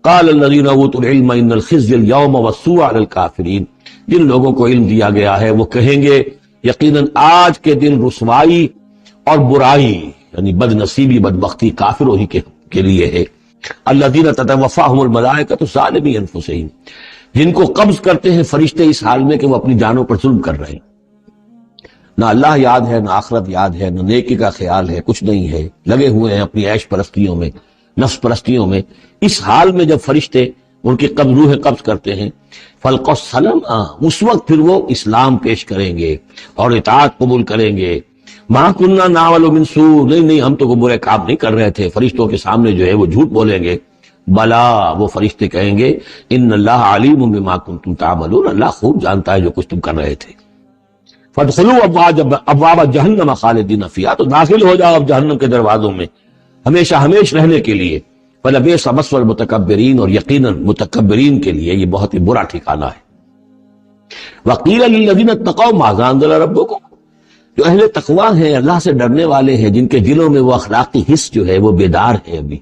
قال الذین اوتوا العلم ان الخزي اليوم والسوء على الكافرین، جن لوگوں کو علم دیا گیا ہے وہ کہیں گے یقیناً آج کے دن رسوائی اور برائی یعنی بد نصیبی بدبختی کافروں ہی کے لیے ہے۔ الذین تتوفاہم الملائکۃ ظالمی انفسہم، جن کو قبض کرتے ہیں فرشتے اس حال میں کہ وہ اپنی جانوں پر ظلم کر رہے ہیں، نہ اللہ یاد ہے، نہ آخرت یاد ہے، نہ نیکی کا خیال ہے، کچھ نہیں ہے، لگے ہوئے ہیں اپنی عیش پرستیوں میں، نفس پرستیوں میں۔ اس حال میں جب فرشتے ان کی روح قبض کرتے ہیں، فَالْقَوْ السَّلَامَ، اس وقت پھر وہ اسلام پیش کریں گے اور اطاعت قبول کریں گے۔ مَا كُنَّا نَعْمَلُ مِن سُوءٍ، نہیں ہم تو کوئی برے کام نہیں کر رہے تھے، فرشتوں کے سامنے جو ہے وہ جھوٹ بولیں گے۔ بلا، وہ فرشتے کہیں گے ان اللہ علیم بما کنتم تعملون، اللہ خوب جانتا ہے جو کچھ تم کر رہے تھے۔ فادخلوا ابواب جہنم خالدین فیہا، تو داخل ہو جاؤ اب جہنم کے دروازوں میں ہمیشہ ہمیش رہنے کے لیے۔ فلبئس مثوى المتکبرین، اور یقیناً متکبرین کے لیے یہ بہت ہی برا ٹھکانہ ہے۔ وقیل للذین اتقوا ماذا انزل ربکم، جو اہل تقویٰ ہیں، اللہ سے ڈرنے والے ہیں، جن کے دلوں میں وہ اخلاقی حس جو ہے وہ بیدار ہے، ابھی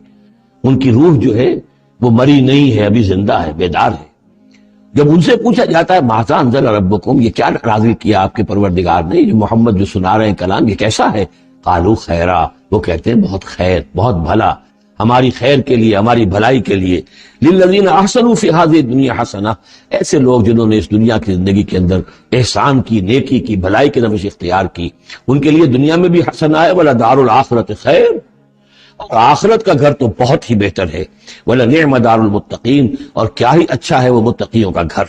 ان کی روح جو ہے وہ مری نہیں ہے، ابھی زندہ ہے، بیدار ہے. جب ان سے پوچھا جاتا ہے ماذا انزل ربکم، یہ کیا نازل کیا آپ کے پروردگار نے، جو محمد جو سنا رہے ہیں کلام، یہ کیسا ہے؟ قالوا خیرا، وہ کہتے ہیں بہت خیر، بہت بھلا، ہماری خیر کے لیے، ہماری بھلائی کے لیے. للذین احسنوا فی ھذہ الدنیا حسنہ، ایسے لوگ جنہوں نے اس دنیا کی زندگی کے اندر احسان کی، نیکی کی، بھلائی کی روش اختیار کی، ان کے لیے دنیا میں بھی حسنہ ہے. ولدار الآخرۃ خیر، اور آخرت کا گھر تو بہت ہی بہتر ہے. وَلَنِعْمَ دَارُ الْمُتَّقِينَ، اور کیا ہی اچھا ہے وہ متقیوں کا گھر.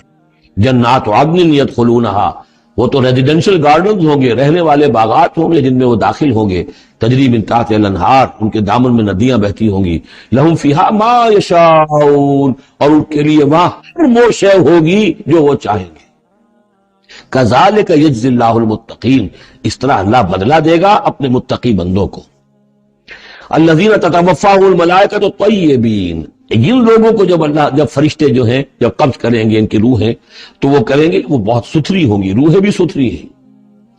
جنات عدن يدخلونها، وہ تو ریزیڈینشل گارڈنز ہوں گے، رہنے والے باغات ہوں گے جن میں وہ داخل ہوں گے. تجری من تحتها الانہار، ان کے دامن میں ندیاں بہتی ہوں گی. لہم فیہا ما یشاءون، اور ان کے لیے وہاں ہر وہ شے ہوگی جو وہ چاہیں گے. کذالک یجزی اللہ المتقین، اس طرح اللہ بدلہ دے گا اپنے متقی بندوں کو. الذین تتوفاهم الملائکۃ الطیبین، جن لوگوں کو جب فرشتے جو ہیں جب قبض کریں گے ان کی روحیں، تو وہ کریں گے، وہ بہت ستھری ہوں گی، روحیں بھی ستھری ہیں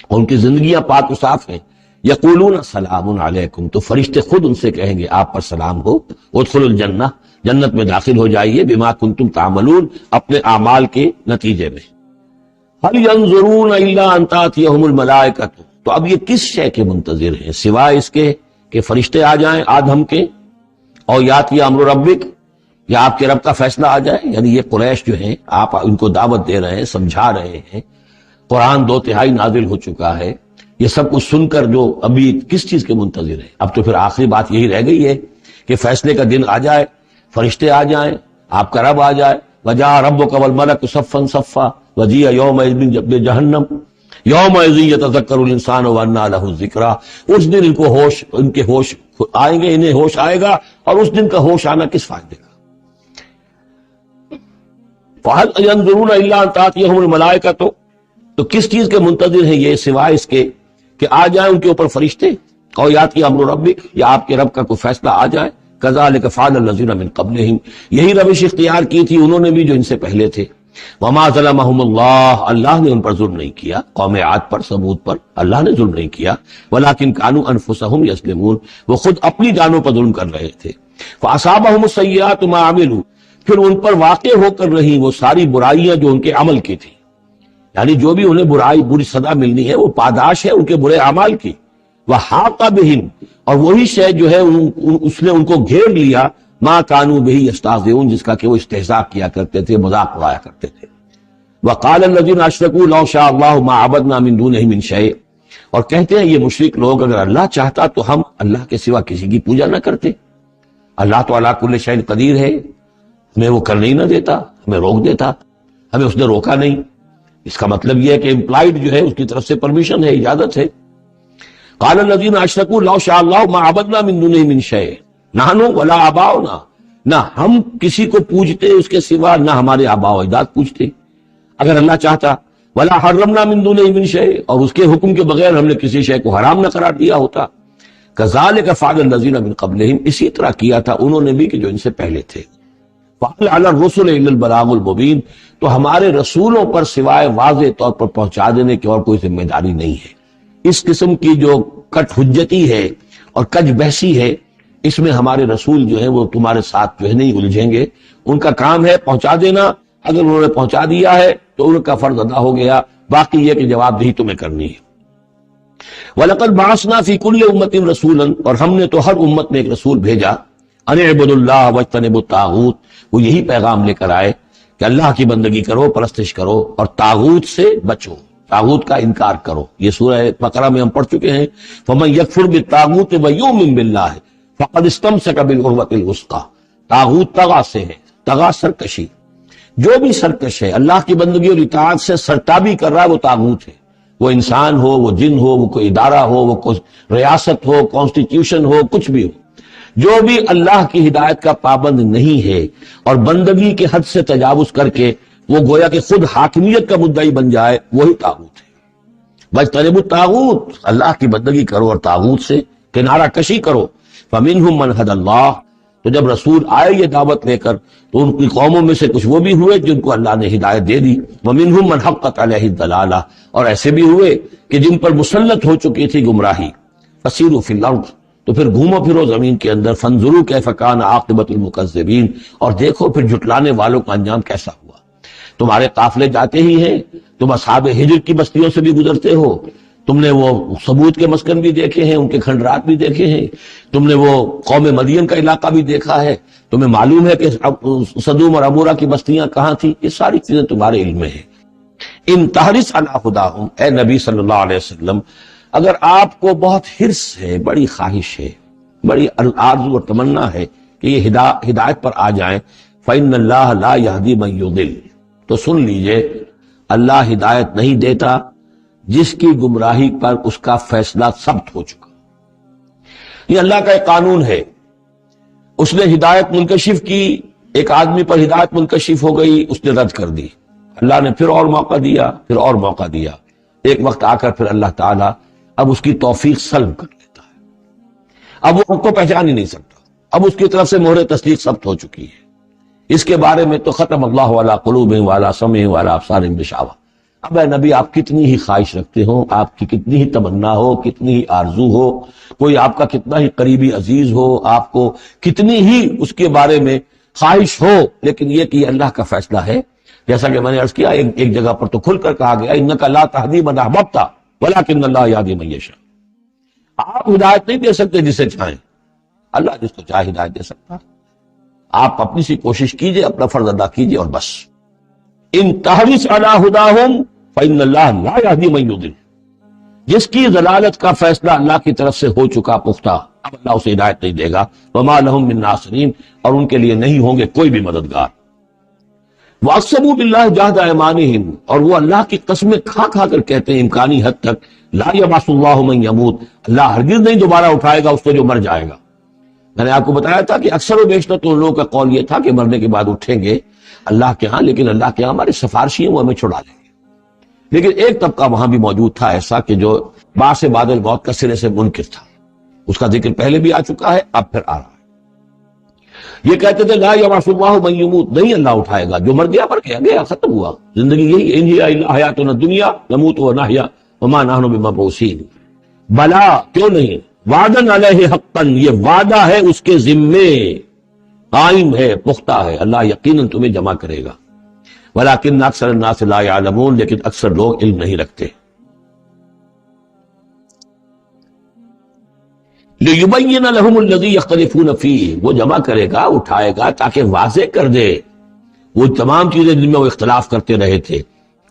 اور ان کی زندگیاں پاک و صاف ہیں. یقولون سلام علیکم، تو فرشتے خود ان سے کہیں گے آپ پر سلام ہو. ادخلوا الجنہ، جنت میں داخل ہو جائیے. بما کنتم تعملون، اپنے اعمال کے نتیجے میں. هل ينظرون الا ان تاتيهم الملائکۃ، تو اب یہ کس شے کے منتظر ہیں سوائے اس کے کہ فرشتے آ جائیں آدم کے، اور یاتی امر ربک، یا آپ کے رب کا فیصلہ آ جائے. یعنی یہ قریش جو ہیں، آپ ان کو دعوت دے رہے ہیں، سمجھا رہے ہیں، قرآن 2/3 نازل ہو چکا ہے، یہ سب کچھ سن کر جو ابھی کس چیز کے منتظر ہے؟ اب تو پھر آخری بات یہی رہ گئی ہے کہ فیصلے کا دن آ جائے، فرشتے آ جائیں، آپ کا رب آ جائے. وجاء ربک والملک صفا صفا وجیء یومئذ بجہنم یومئذ یتذکر الانسان وانى له الذکریٰ، اس دن ان کو ہوش، ان کے ہوش آئیں گے، انہیں ہوش آئے گا، اور اس دن کا ہوش آنا کس فائدے کا. فَهَلْ يَنظُرُونَ إِلَّا أَن تَأْتِيَهُمُ الْمَلَائِكَةُ، تو کس چیز کے منتظر ہیں یہ سوائے اس کے کہ آ جائیں ان کے اوپر فرشتے، اور یاتی امر ربک، یا آپ کے رب کا کوئی فیصلہ آ جائے. کذالک فعل الذین من قبلہم، یہی روش اختیار کی تھی انہوں نے بھی جو ان سے پہلے تھے. وما ظلمہم اللہ، اللہ نے ان پر ظلم نہیں کیا، قوم عاد پر، ثمود پر اللہ نے ظلم نہیں کیا. ولکن کانوا انفسہم یظلمون، وہ خود اپنی جانوں پر ظلم کر رہے تھے. فاصابہم السیئات ما عملوا، پھر ان پر واقع ہو کر رہی وہ ساری برائیاں جو ان کے عمل کی تھی. یعنی جو بھی انہیں بری سزا ملنی ہے وہ پاداش ہے ان کے برے اعمال کی. وحاق بہم، اور وہی شے جو ہے اس نے ان کو گھیر لیا، ما کانوا بہ یستہزئون، جس کا کہ وہ استہزاء کیا کرتے تھے، مذاق اڑایا کرتے تھے. وقال الذین اشرکوا لو شاء اللہ ما عبدنا من دونہ من شیء، اور کہتے ہیں یہ مشرک لوگ اگر اللہ چاہتا تو ہم اللہ کے سوا کسی کی پوجا نہ کرتے. اللہ تو علی کل شیء قدیر ہے، ہمیں وہ کرنے ہی نہ دیتا، ہمیں روک دیتا، ہمیں اس نے روکا نہیں. اس کا مطلب یہ ہے کہ امپلائڈ جو ہے اس کی طرف سے پرمیشن ہے، اجازت ہے. قال الذین اشرکوا لو شاء اللہ ما عبدنا من دونہ من شیء نحن ولا آباؤنا، نہ ہم کسی کو پوجتے اس کے سوا، نہ ہمارے آباء و اجداد پوجتے اگر اللہ چاہتا. ولا حرمنا من دونہ من شیء، اور اس کے حکم کے بغیر ہم نے کسی شے کو حرام نہ قرار دیا ہوتا. کذالک فعل الذین من قبلہم، اسی طرح کیا تھا انہوں نے بھی کہ جو ان سے پہلے تھے. فَهَلْ عَلَى الرُّسُلِ إِلَّا الْبَلَاغُ الْمُبِينُ، تو ہمارے رسولوں پر سوائے واضح طور پر پہنچا دینے کی اور کوئی ذمہ داری نہیں ہے. اس قسم کی جو کٹ حجتی ہے اور کج بحثی ہے، اس میں ہمارے رسول جو ہیں وہ تمہارے ساتھ جو ہے نہیں الجھیں گے. ان کا کام ہے پہنچا دینا، اگر انہوں نے پہنچا دیا ہے تو ان کا فرض ادا ہو گیا، باقی یہ کہ جواب دہی تمہیں کرنی ہے. وَلَقَدْ بَعَثْنَا فِي كُلِّ أُمَّةٍ رَسُولًا، اور ہم نے تو ہر امت میں ایک رسول بھیجا. ان اعبدوا اللہ واجتنبوا الطاغوت، وہ یہی پیغام لے کر آئے کہ اللہ کی بندگی کرو، پرستش کرو، اور طاغوت سے بچو، طاغوت کا انکار کرو. یہ سورہ بقرہ میں ہم پڑھ چکے ہیں. فَمَن يَكْفُرْ بِالطَّاغُوتِ وَيُؤْمِن بِاللَّهِ فَقَدِ اسْتَمْسَكَ بِالْعُرْوَةِ الْوُثْقَىٰ. طاغوت طغا سے ہے، طغا سرکشی. جو بھی سرکش ہے، اللہ کی بندگی اور اطاعت سے سرتابی کر رہا ہے، وہ طاغوت ہے. وہ انسان ہو، وہ جن ہو، وہ کوئی ادارہ ہو، وہ کوئی ریاست ہو، کانسٹیٹیوشن ہو، کچھ بھی ہو. جو بھی اللہ کی ہدایت کا پابند نہیں ہے اور بندگی کے حد سے تجاوز کر کے وہ گویا کہ خود حاکمیت کا مدعی بن جائے، وہی طاغوت ہے. واجتنبوا الطاغوت، اللہ کی بندگی کرو اور طاغوت سے کنارہ کشی کرو. فمنہم من ھدی اللہ، تو جب رسول آئے یہ دعوت لے کر تو ان کی قوموں میں سے کچھ وہ بھی ہوئے جن کو اللہ نے ہدایت دے دی، وَمِنْهُمْ مَنْ حَقَّتْ عَلَيْهِ الضَّلَالَةُ، اور ایسے بھی ہوئے کہ جن پر مسلط ہو چکی تھی گمراہی۔ فَسِيرُوا فِي الْأَرْضِ، تو پھر گھومو پھرو زمین کے اندر، فَانظُرُوا كَيْفَ كَانَ عَاقِبَةُ الْمُكَذِّبِينَ، اور دیکھو پھر جھٹلانے والوں کا انجام کیسا ہوا۔ تمہارے قافلے جاتے ہی ہیں، تم اصحاب ہجر کی بستیوں سے بھی گزرتے ہو، تم نے وہ ثمود کے مسکن بھی دیکھے ہیں، ان کے کھنڈرات بھی دیکھے ہیں، تم نے وہ قوم مدین کا علاقہ بھی دیکھا ہے، تمہیں معلوم ہے کہ سدوم اور عمورہ کی بستیاں کہاں تھیں، یہ ساری چیزیں تمہارے علم میں ہیں۔ ان تحرص علی ہداہم، اے نبی صلی اللہ علیہ وسلم، اگر آپ کو بہت حرص ہے، بڑی خواہش ہے، بڑی آرزو اور تمنا ہے کہ یہ ہدایت پر آ جائیں، فإن اللہ لا یہدی من یضل، تو سن لیجئے اللہ ہدایت نہیں دیتا جس کی گمراہی پر اس کا فیصلہ ثبت ہو چکا۔ یہ اللہ کا ایک قانون ہے، اس نے ہدایت منکشف کی، ایک آدمی پر ہدایت منکشف ہو گئی، اس نے رد کر دی، اللہ نے پھر اور موقع دیا، پھر اور موقع دیا، ایک وقت آ کر پھر اللہ تعالیٰ اب اس کی توفیق سلب کر لیتا ہے، اب وہ حق کو پہچان ہی نہیں سکتا، اب اس کی طرف سے مہر تصدیق ثبت ہو چکی ہے۔ اس کے بارے میں تو ختم اللہ علی قلوبہم وعلی سمعہم وعلی ابصارہم غشاوہ۔ اب اے نبی آپ کتنی ہی خواہش رکھتے ہو، آپ کی کتنی ہی تمنا ہو، کتنی ہی آرزو ہو، کوئی آپ کا کتنا ہی قریبی عزیز ہو، آپ کو کتنی ہی اس کے بارے میں خواہش ہو، لیکن یہ کہ یہ اللہ کا فیصلہ ہے، جیسا کہ میں نے عرض کیا ایک جگہ پر تو کھل کر کہا گیا انک لا تہدی من احببت ولکن اللہ یہدی من یشاء، آپ ہدایت نہیں دے سکتے جسے چاہیں، اللہ جس کو چاہے ہدایت دے سکتا، آپ اپنی سی کوشش کیجئے، اپنا فرض ادا کیجئے اور بس۔ ان تحرص علی ہداہم فإن اللہ لا یہدی من یضل، جس کی ضلالت کا فیصلہ اللہ کی طرف سے ہو چکا پختہ، اب اللہ اسے ہدایت نہیں دے گا، وما لہم من ناصرین، اور ان کے لیے نہیں ہوں گے کوئی بھی مددگار۔ وَأَقْسَمُوا بِاللَّهِ جَهْدَ أَيْمَانِهِمْ، اور وہ اللہ کی قسمیں کھا کھا کر کہتے ہیں امکانی حد تک، لا يبعث اللہ من يموت، اللہ ہرگز نہیں دوبارہ اٹھائے گا اس کو جو مر جائے گا۔ میں نے آپ کو بتایا تھا کہ اکثر و بیشتر تو ان لوگوں کا قول یہ تھا کہ مرنے کے بعد اٹھیں گے اللہ کے ہاں، لیکن اللہ کے ہاں ہمارے سفارشی ہیں، وہ ہمیں چھڑا لیں گے۔ لیکن ایک طبقہ وہاں بھی موجود تھا ایسا کہ جو بعث بعد الموت کا سرے سے منکر تھا، اس کا ذکر پہلے بھی آ چکا ہے، اب پھر آ رہا ہے۔ یہ کہتے تھے لا یبعث اللہ من یموت، نہیں اللہ اٹھائے گا، جو مر گیا مر گیا، گیا ختم ہوا، زندگی یہی، ان ہی الا حیاتنا الدنیا نموت ونحیا وما نحن بمبعوثین۔ بلا، کیوں نہیں، وعدن علیہ حقا، یہ وعدہ ہے اس کے ذمے، قائم ہے، پختہ ہے، اللہ یقیناً تمہیں جمع کرے گا، ولیکن اکثر الناس لا یعلمون، لیکن اکثر لوگ علم نہیں رکھتے۔ لِيُبَيِّنَ لَهُمُ الَّذِي يَخْتَلِفُونَ فِيهِ، وہ جمع کرے گا، اٹھائے گا تاکہ واضح کر دے وہ تمام چیزیں جن میں وہ اختلاف کرتے رہے تھے،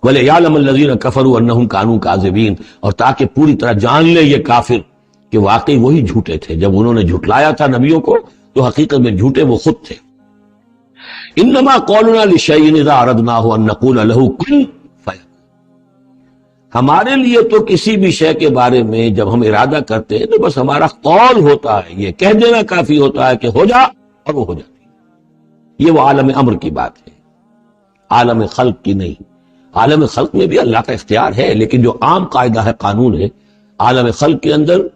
وَلِيَعْلَمَ الَّذِينَ كَفَرُوا أَنَّهُمْ كَانُوا كَاذِبِينَ، اور تاکہ پوری طرح جان لے یہ کافر کہ واقعی وہی جھوٹے تھے، جب انہوں نے جھٹلایا تھا نبیوں کو تو حقیقت میں جھوٹے وہ خود تھے۔ انما قولنا لشیء اذا اردناه ان نقول له کن فیکون، ہمارے لیے تو کسی بھی شے کے بارے میں جب ہم ارادہ کرتے ہیں تو بس ہمارا قول ہوتا ہے، یہ کہہ دینا کافی ہوتا ہے کہ ہو جا، اور وہ ہو جاتی ہے۔ یہ وہ عالم امر کی بات ہے، عالم خلق کی نہیں۔ عالم خلق میں بھی اللہ کا اختیار ہے، لیکن جو عام قاعدہ ہے، قانون ہے، عالم خلق کے اندر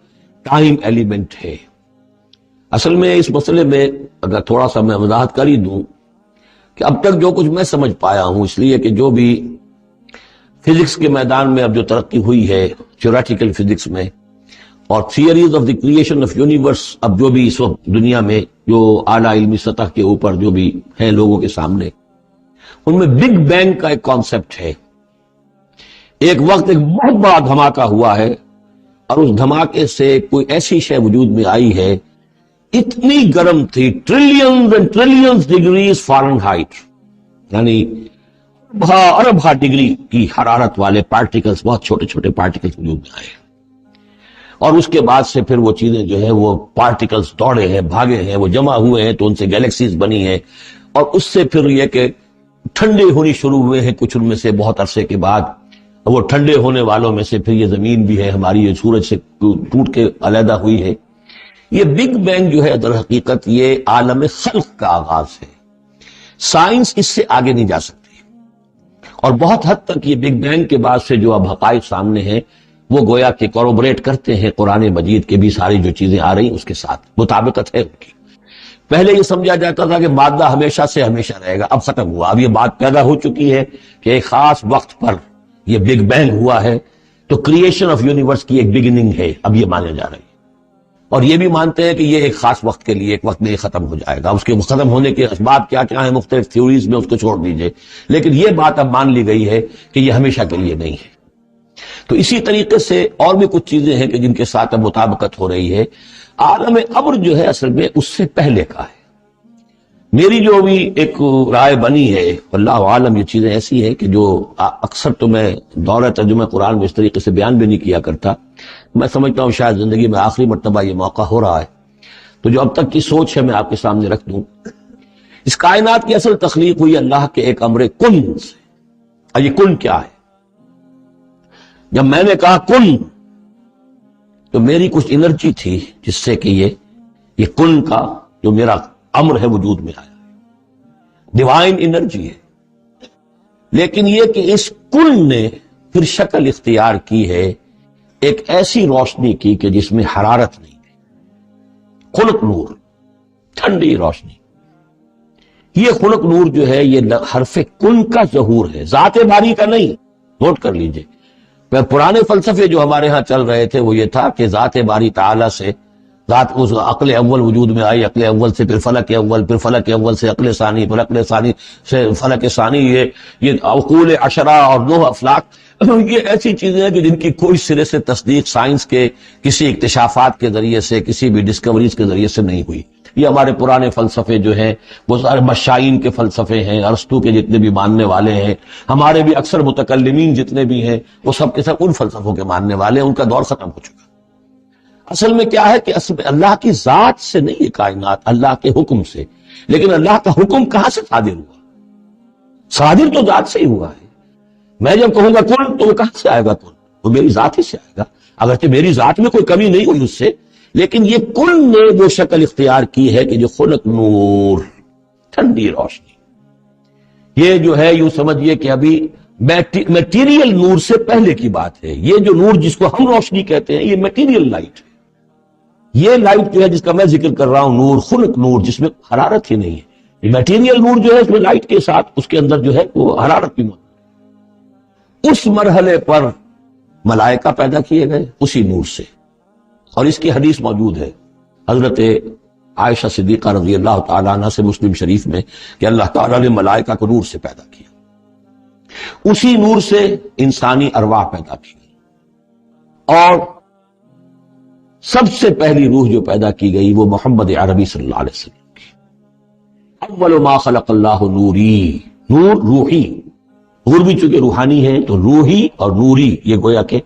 ٹائم ایلیمنٹ ہے۔ اصل میں اس مسئلے میں اگر تھوڑا سا میں وضاحت کر ہی دوں کہ اب تک جو کچھ میں سمجھ پایا ہوں، اس لیے کہ جو بھی فزکس کے میدان میں اب جو ترقی ہوئی ہے، تھیوریٹیکل فزکس میں، اور theories of the creation of universe, اب جو بھی اس وقت دنیا میں جو اعلیٰ علمی سطح کے اوپر جو بھی ہیں لوگوں کے سامنے، ان میں بگ بینگ کا ایک کانسیپٹ ہے۔ ایک وقت ایک بہت بڑا دھماکہ ہوا ہے، اور اس دھماکے سے کوئی ایسی شے وجود میں آئی ہے، اتنی گرم تھی، trillions and trillions degrees foreign height, یعنی ارب ہا ڈگری کی حرارت والے پارٹیکلز، بہت چھوٹے چھوٹے پارٹیکلز وجود میں آئے، اور اس کے بعد سے پھر وہ چیزیں جو ہے وہ پارٹیکلز دوڑے ہیں، بھاگے ہیں، وہ جمع ہوئے ہیں تو ان سے گیلیکسیز بنی ہیں، اور اس سے پھر یہ کہ ٹھنڈے ہونی شروع ہوئے ہیں کچھ ان میں سے بہت عرصے کے بعد۔ وہ ٹھنڈے ہونے والوں میں سے پھر یہ زمین بھی ہے ہماری، یہ سورج سے ٹوٹ کے علیحدہ ہوئی ہے۔ یہ بگ بینگ جو ہے در حقیقت یہ عالم خلق کا آغاز ہے، سائنس اس سے آگے نہیں جا سکتی، اور بہت حد تک یہ بگ بینگ کے بعد سے جو اب حقائق سامنے ہیں وہ گویا کہ کوروبریٹ کرتے ہیں قرآن مجید کے بھی ساری جو چیزیں آ رہی ہیں اس کے ساتھ مطابقت ہے ان کی۔ پہلے یہ سمجھا جاتا تھا کہ مادہ ہمیشہ سے ہمیشہ رہے گا، اب ختم ہوا، اب یہ بات پیدا ہو چکی ہے کہ ایک خاص وقت پر یہ بگ بینگ ہوا ہے، تو کریشن آف یونیورس کی ایک بگننگ ہے، اب یہ مانے جا رہی ہے، اور یہ بھی مانتے ہیں کہ یہ ایک خاص وقت کے لیے، ایک وقت میں یہ ختم ہو جائے گا۔ اس کے ختم ہونے کے اسباب کیا کیا ہیں مختلف تھیوریز میں، اس کو چھوڑ دیجئے، لیکن یہ بات اب مان لی گئی ہے کہ یہ ہمیشہ کے لیے نہیں ہے۔ تو اسی طریقے سے اور بھی کچھ چیزیں ہیں کہ جن کے ساتھ اب مطابقت ہو رہی ہے۔ عالم ابر جو ہے اصل میں اس سے پہلے کا ہے۔ میری جو بھی ایک رائے بنی ہے، اللہ عالم، یہ چیزیں ایسی ہیں کہ جو اکثر تو میں دورہ ترجمہ قرآن میں اس طریقے سے بیان بھی نہیں کیا کرتا، میں سمجھتا ہوں شاید زندگی میں آخری مرتبہ یہ موقع ہو رہا ہے، تو جو اب تک کی سوچ ہے میں آپ کے سامنے رکھ دوں۔ اس کائنات کی اصل تخلیق ہوئی اللہ کے ایک امر کن سے۔ اور یہ کن کیا ہے؟ جب میں نے کہا کن، تو میری کچھ انرجی تھی جس سے کہ یہ کن کا جو میرا امر ہے وجود میں آیا، ڈیوائن انرجی ہے۔ لیکن یہ کہ اس کن نے پھر شکل اختیار کی ہے ایک ایسی روشنی کی کہ جس میں حرارت نہیں ہے، خنک نور، ٹھنڈی روشنی۔ یہ خنک نور جو ہے یہ حرف کن کا ظہور ہے، ذات باری کا نہیں۔ نوٹ کر لیجئے، پرانے فلسفے جو ہمارے ہاں چل رہے تھے وہ یہ تھا کہ ذات باری تعالی سے ذات اس عقل اول وجود میں آئی، عقل اول سے پھر فلک اول، پھر فلک اول سے عقل ثانی، پھر عقل ثانی سے فلک ثانی، یہ عقول عشرہ اور 9 افلاک، یہ ایسی چیزیں ہیں کہ جن کی کوئی سرے سے تصدیق سائنس کے کسی اکتشافات کے ذریعے سے، کسی بھی ڈسکوریز کے ذریعے سے نہیں ہوئی۔ یہ ہمارے پرانے فلسفے جو ہیں وہ سارے مشائین کے فلسفے ہیں، ارسطو کے جتنے بھی ماننے والے ہیں، ہمارے بھی اکثر متکلمین جتنے بھی ہیں وہ سب کے سب ان فلسفوں کے ماننے والے ہیں، ان کا دور ختم ہو چکا۔ اصل میں کیا ہے کہ اصل میں اللہ کی ذات سے نہیں یہ کائنات، اللہ کے حکم سے۔ لیکن اللہ کا حکم کہاں سے صادر ہوا؟ صادر تو ذات سے ہی ہوا ہے۔ میں جب کہوں گا کن تو وہ کہاں سے آئے گا؟ کن وہ میری ذات ہی سے آئے گا، اگرچہ میری ذات میں کوئی کمی نہیں ہوئی اس سے، لیکن یہ کن نے وہ شکل اختیار کی ہے کہ جو خلق نور، ٹھنڈی روشنی۔ یہ جو ہے یوں سمجھیے کہ ابھی میٹیریل نور سے پہلے کی بات ہے۔ یہ جو نور جس کو ہم روشنی کہتے ہیں یہ میٹیریل لائٹ ہے۔ یہ لائٹ جو ہے جس کا میں ذکر کر رہا ہوں، نور، خلق نور، جس میں حرارت ہی نہیں ہے۔ میٹیریل نور جو ہے اس میں لائٹ کے ساتھ اس کے اندر جو ہے وہ حرارت بھی موجود ہے۔ اس مرحلے پر ملائکہ پیدا کیے گئے اسی نور سے، اور اس کی حدیث موجود ہے حضرت عائشہ صدیقہ رضی اللہ تعالیٰ عنہ سے مسلم شریف میں کہ اللہ تعالیٰ نے ملائکہ کو نور سے پیدا کیا، اسی نور سے انسانی ارواح پیدا کی گئی، اور سب سے پہلی روح جو پیدا کی گئی وہ محمد عربی صلی اللہ علیہ وسلم کی۔ اول ما خلق اللہ نوری، نور روحی، نور بھی چونکہ روحانی ہے تو روحی اور نوری یہ گویا کہ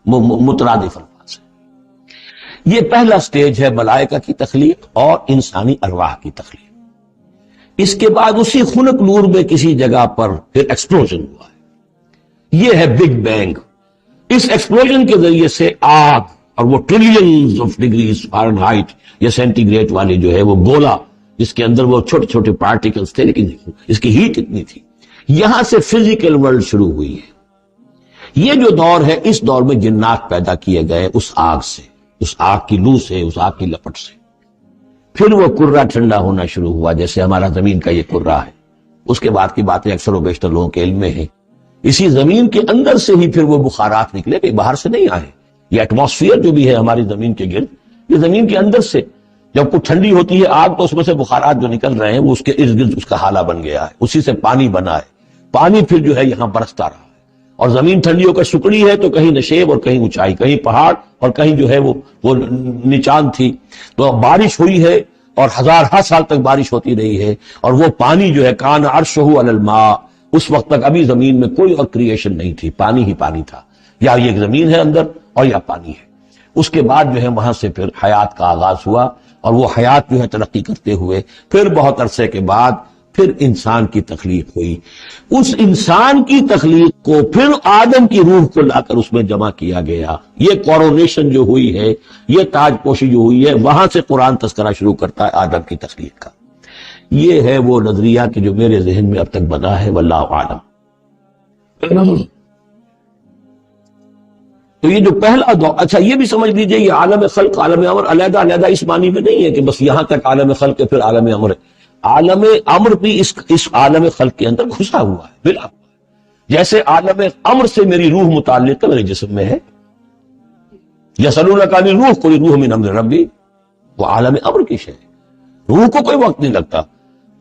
مترادف الفاظ ہے۔ یہ پہلا سٹیج ہے ملائکہ کی تخلیق اور انسانی ارواح کی تخلیق۔ اس کے بعد اسی خنک نور میں کسی جگہ پر پھر ایکسپلوژن ہوا ہے، یہ ہے بگ بینگ۔ اس ایکسپلوژن کے ذریعے سے آگ، اور وہ trillions of degrees foreign height یا سینٹی گریڈ والی جو ہے وہ گولا جس کے اندر وہ چھوٹے چھوٹے پارٹیکلز تھے، لیکن اس کی ہیٹ اتنی تھی، یہاں سے فزیکل ورلڈ شروع ہوئی ہے۔ یہ جو دور ہے، اس دور میں جنات پیدا کیے گئے اس آگ سے، اس آگ کی لو سے، اس آگ کی لپٹ سے۔ پھر وہ کرہ ٹھنڈا ہونا شروع ہوا، جیسے ہمارا زمین کا یہ کرہ ہے۔ اس کے بعد کی باتیں اکثر و بیشتر لوگوں کے علم میں ہیں۔ اسی زمین کے اندر سے ہی پھر وہ بخارات نکلے، کہ باہر سے نہیں آئے۔ یہ ایٹماسفیئر جو بھی ہے ہماری زمین کے گرد، یہ زمین کے اندر سے جب کچھ ٹھنڈی ہوتی ہے آگ تو اس میں سے بخارات جو نکل رہے ہیں وہ اس کے ارد گرد اس کا حالہ بن گیا ہے، اسی سے پانی بنا ہے۔ پانی پھر جو ہے یہاں برستا رہا ہے، اور زمین ٹھنڈی ہو کر سکڑی ہے تو کہیں نشیب اور کہیں اونچائی، کہیں پہاڑ اور کہیں جو ہے وہ نچان تھی، تو بارش ہوئی ہے اور ہزارہ سال تک بارش ہوتی رہی ہے، اور وہ پانی جو ہے کان عرشہ علی الماء، اس وقت تک ابھی زمین میں کوئی اور کریشن نہیں تھی، پانی ہی پانی تھا، یا یہ زمین ہے اندر اور یا پانی ہے۔ اس کے بعد جو ہے وہاں سے پھر حیات کا آغاز ہوا، اور وہ حیات جو ہے ترقی کرتے ہوئے پھر بہت عرصے کے بعد پھر انسان کی تخلیق ہوئی۔ اس انسان کی تخلیق کو پھر آدم کی روح کو لا کر اس میں جمع کیا گیا۔ یہ کورونیشن جو ہوئی ہے، یہ تاج پوشی جو ہوئی ہے، وہاں سے قرآن تذکرہ شروع کرتا ہے آدم کی تخلیق کا۔ یہ ہے وہ نظریہ کہ جو میرے ذہن میں اب تک بنا ہے، واللہ اعلم۔ تو یہ جو پہلا دور، اچھا یہ بھی سمجھ لیجئے یہ عالم خلق عالم امر علیحدہ علیحدہ اس معنی میں نہیں ہے کہ بس یہاں تک عالم خلق ہے پھر عالم امر ہے. عالم امر بھی اس عالم خلق کے اندر گھسا ہوا ہے بلا. جیسے عالم امر سے میری روح متعلق ہے میرے جسم میں ہے، یسألونک عن الروح قل الروح من امر ربی، وہ عالم امر کی شے ہے، روح کو کوئی وقت نہیں لگتا.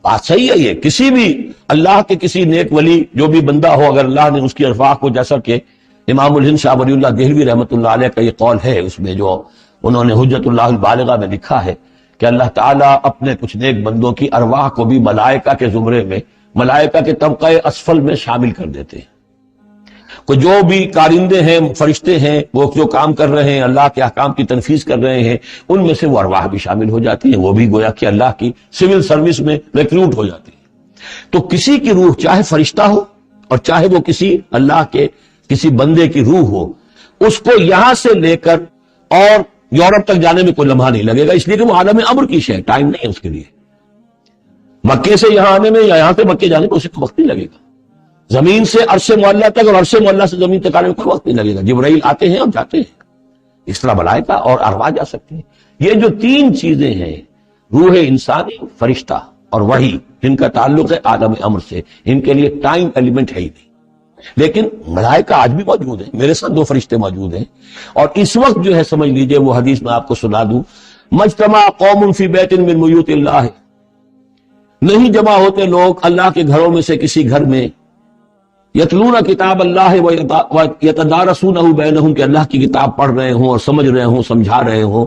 بات صحیح ہے. یہ کسی بھی اللہ کے کسی نیک ولی جو بھی بندہ ہو، اگر اللہ نے اس کی ارواح کو، جیسا کہ امام الہند شاہ ولی اللہ دہلوی رحمۃ اللہ علیہ کا یہ قول ہے، اس میں جو انہوں نے حجت اللہ البالغہ میں لکھا ہے کہ اللہ تعالیٰ اپنے کچھ نیک بندوں کی ارواح کو بھی ملائکہ کے زمرے میں، ملائکہ کے طبقہ اسفل میں شامل کر دیتے ہیں. کہ جو بھی کارندے ہیں، فرشتے ہیں، وہ جو کام کر رہے ہیں، اللہ کے احکام کی تنفیذ کر رہے ہیں، ان میں سے وہ ارواح بھی شامل ہو جاتی ہیں، وہ بھی گویا کہ اللہ کی سول سروس میں ریکروٹ ہو جاتی ہیں. تو کسی کی روح چاہے فرشتہ ہو اور چاہے وہ کسی اللہ کے کسی بندے کی روح ہو، اس کو یہاں سے لے کر اور یورپ تک جانے میں کوئی لمحہ نہیں لگے گا، اس لیے کہ وہ عالم امر کی شے، ٹائم نہیں ہے اس کے لیے. مکے سے یہاں آنے میں یا یہاں سے مکے جانے میں اسے کوئی وقت نہیں لگے گا. زمین سے عرش معلیٰ تک اور عرش معلیٰ سے زمین تک آنے میں کوئی وقت نہیں لگے گا. جبرائیل آتے ہیں اور جاتے ہیں، اس طرح ملائکہ اور ارواح جا سکتے ہیں. یہ جو تین چیزیں ہیں، روح انسانی، فرشتہ اور وحی، جن کا تعلق ہے عالم امر سے، ان کے لیے ٹائم ایلیمنٹ ہے ہی نہیں. لیکن ملائکہ آج بھی موجود ہیں، میرے ساتھ 2 فرشتے موجود ہیں. اور اس وقت جو ہے سمجھ لیجئے، وہ حدیث میں آپ کو سنا دوں، مجتمع قوم فی بیت من بیوت اللہ، نہیں جمع ہوتے لوگ اللہ کے گھروں میں سے کسی گھر میں، یتلون کتاب اللہ ویتدارسونہ بینہم، کہ اللہ کی کتاب پڑھ رہے ہوں اور سمجھ رہے ہوں، سمجھا رہے ہوں،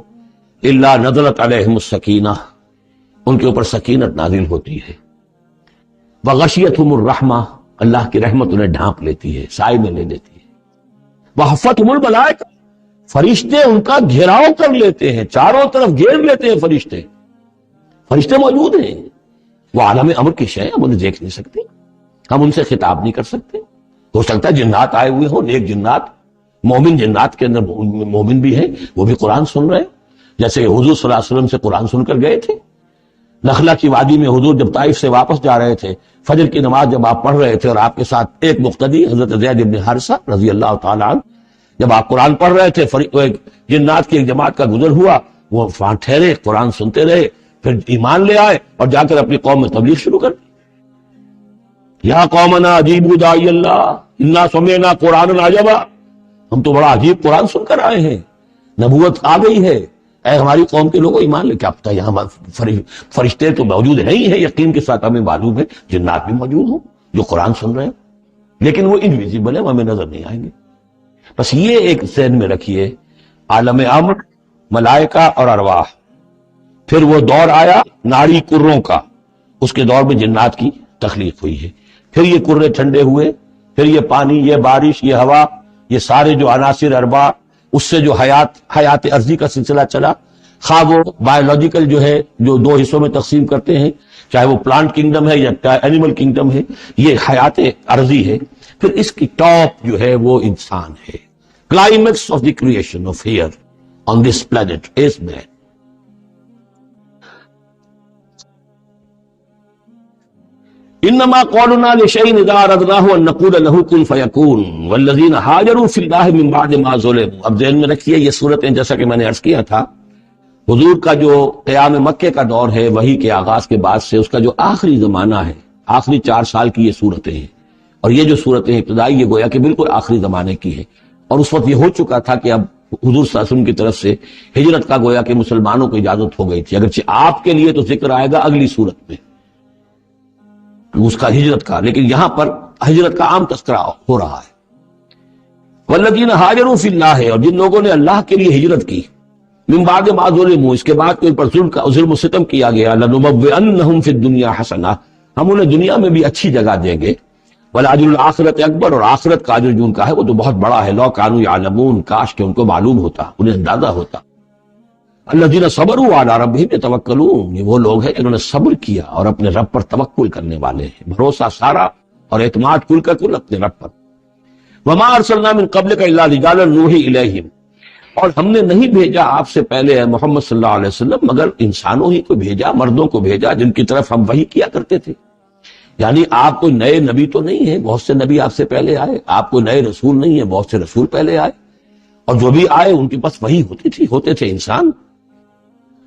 الا نزلت علیہم السکینہ، ان کے اوپر سکینت نازل ہوتی ہے، وغشیتہم الرحمہ، اللہ کی رحمت انہیں ڈھانپ لیتی ہے، سائے میں لے لیتی ہے، وحفتہم الملائکہ، فرشتے ان کا گھیراؤ کر لیتے ہیں، چاروں طرف گھیر لیتے ہیں فرشتے. فرشتے موجود ہیں، وہ عالم امر کی شے، ہم انہیں دیکھ نہیں سکتے، ہم ان سے خطاب نہیں کر سکتے. ہو سکتا ہے جنات آئے ہوئے ہوں، نیک جنات، مومن جنات کے اندر مومن بھی ہیں، وہ بھی قرآن سن رہے ہیں، جیسے حضور صلی اللہ علیہ وسلم سے قرآن سن کر گئے تھے. نخلا کی وادی میں حضور جب طائف سے واپس جا رہے تھے، فجر کی نماز جب آپ پڑھ رہے تھے اور آپ کے ساتھ ایک مقتدی حضرت زید بن حارثہ رضی اللہ تعالیٰ عنہ، جب آپ قرآن پڑھ رہے تھے، جنات کی ایک جماعت کا گزر ہوا، وہ وہاں ٹھہرے، قرآن سنتے رہے، پھر ایمان لے آئے اور جا کر اپنی قوم میں تبلیغ شروع کر دی. یا قومنا اجیبوا داعی اللہ انا سمعنا قرآنا عجبا، ہم تو بڑا عجیب قرآن سن کر آئے ہیں، نبوت آ گئی ہے، اے ہماری قوم کے لوگوں ایمان لے. کیا پتہ یہاں فرشتے تو موجود نہیں ہیں، یقین کے ساتھ ہمیں معلوم ہے جنات بھی موجود ہوں جو قرآن سن رہے ہیں، لیکن وہ انویزیبل ہے، وہ ہمیں نظر نہیں آئیں گے. بس یہ ایک ذہن میں رکھیے، عالم امر، ملائکہ اور ارواح. پھر وہ دور آیا ناری کروں کا، اس کے دور میں جنات کی تخلیق ہوئی ہے. پھر یہ کرے ٹھنڈے ہوئے، پھر یہ پانی، یہ بارش، یہ ہوا، یہ سارے جو عناصر اربع، اس سے جو حیات ارضی کا سلسلہ چلا، خواہ وہ بایولوجیکل جو ہے، جو 2 حصوں میں تقسیم کرتے ہیں، چاہے وہ پلانٹ کنگڈم ہے یا اینیمل کنگڈم ہے، یہ حیات ارضی ہے. پھر اس کی ٹاپ جو ہے وہ انسان ہے. Climax of the creation of here on this planet is man. انما قولنا لشيء اذا اردناه ان نقول له كن فيكون والذين هاجروا في الله من بعد ما ظلموا. اب ذہن میں رکھیے یہ صورتیں، جیسا کہ میں نے عرض کیا تھا، حضور کا جو قیام مکے کا دور ہے، وحی کے آغاز کے بعد سے اس کا جو آخری زمانہ ہے، آخری 4 سال کی یہ صورتیں ہیں. اور یہ جو صورتیں ابتدائی، یہ گویا کہ بالکل آخری زمانے کی ہے. اور اس وقت یہ ہو چکا تھا کہ اب حضور صلی اللہ علیہ وسلم کی طرف سے ہجرت کا گویا کہ مسلمانوں کو اجازت ہو گئی تھی. اگرچہ آپ کے لیے تو ذکر آئے گا اگلی صورت میں اس کا ہجرت کا، لیکن یہاں پر ہجرت کا عام تذکرہ ہو رہا ہے. والذین ہاجروا فی اللہ، اور جن لوگوں نے اللہ کے لیے ہجرت کی، من بعد ما ظلموا، اس کے بعد کہ ان پر ظلم و ستم کیا گیا، لنبوئنہم فی الدنیا حسنہ، ہم انہیں دنیا میں بھی اچھی جگہ دیں گے، ولاجر الآخرۃ اکبر، اور آخرت کا اجر جو ان کا ہے وہ تو بہت بڑا ہے. لو کانوا یعلمون، کاش کہ ان کو معلوم ہوتا، انہیں اندازہ ہوتا. الذین صبروا علی ربہم یتوکلون، یہ وہ لوگ ہیں جنہوں نے صبر کیا اور اپنے رب پر توکل کرنے والے ہیں، بھروسہ سارا اور اعتماد کل کا کل اپنے رب پر. وما ارسلنا من قبلک الا رجالا نوحی الیہم، اور ہم نے نہیں بھیجا آپ سے پہلے اے محمد صلی اللہ علیہ وسلم مگر انسانوں ہی کو بھیجا، مردوں کو بھیجا جن کی طرف ہم وحی کیا کرتے تھے. یعنی آپ کوئی نئے نبی تو نہیں ہیں، بہت سے نبی آپ سے پہلے آئے، آپ کوئی نئے رسول نہیں ہیں، بہت سے رسول پہلے آئے. اور جو بھی آئے ان کے پاس وہی ہوتے تھے انسان.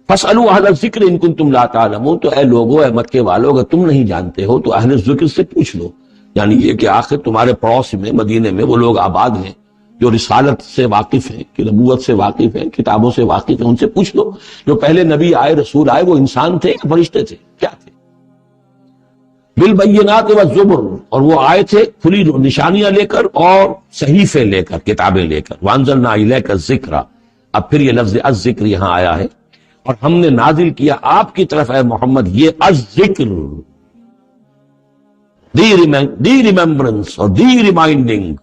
فاسألوا اہل الذکر ان کنتم لا تعلمون، تو اے لوگو، اے مکے والو، اگر تم نہیں جانتے ہو تو اہل ذکر سے پوچھ لو. یعنی یہ کہ آخر تمہارے پڑوس میں مدینے میں وہ لوگ آباد ہیں جو رسالت سے واقف ہیں، کہ نبوت سے واقف ہیں، کتابوں سے واقف ہیں، ان سے پوچھ لو. جو پہلے نبی آئے، رسول آئے، وہ انسان تھے یا فرشتے تھے، کیا تھے؟ بالبینات والزبر، اور وہ آئے تھے کھلی نشانیاں لے کر اور صحیفے لے کر، کتابیں لے کر. وانزلنا الیک الذکر، اب پھر یہ لفظ الذکر یہاں آیا ہے، اور ہم نے نازل کیا آپ کی طرف اے محمد یہ الذکر، دی ریممبرنس اور دی ریمائنڈنگ،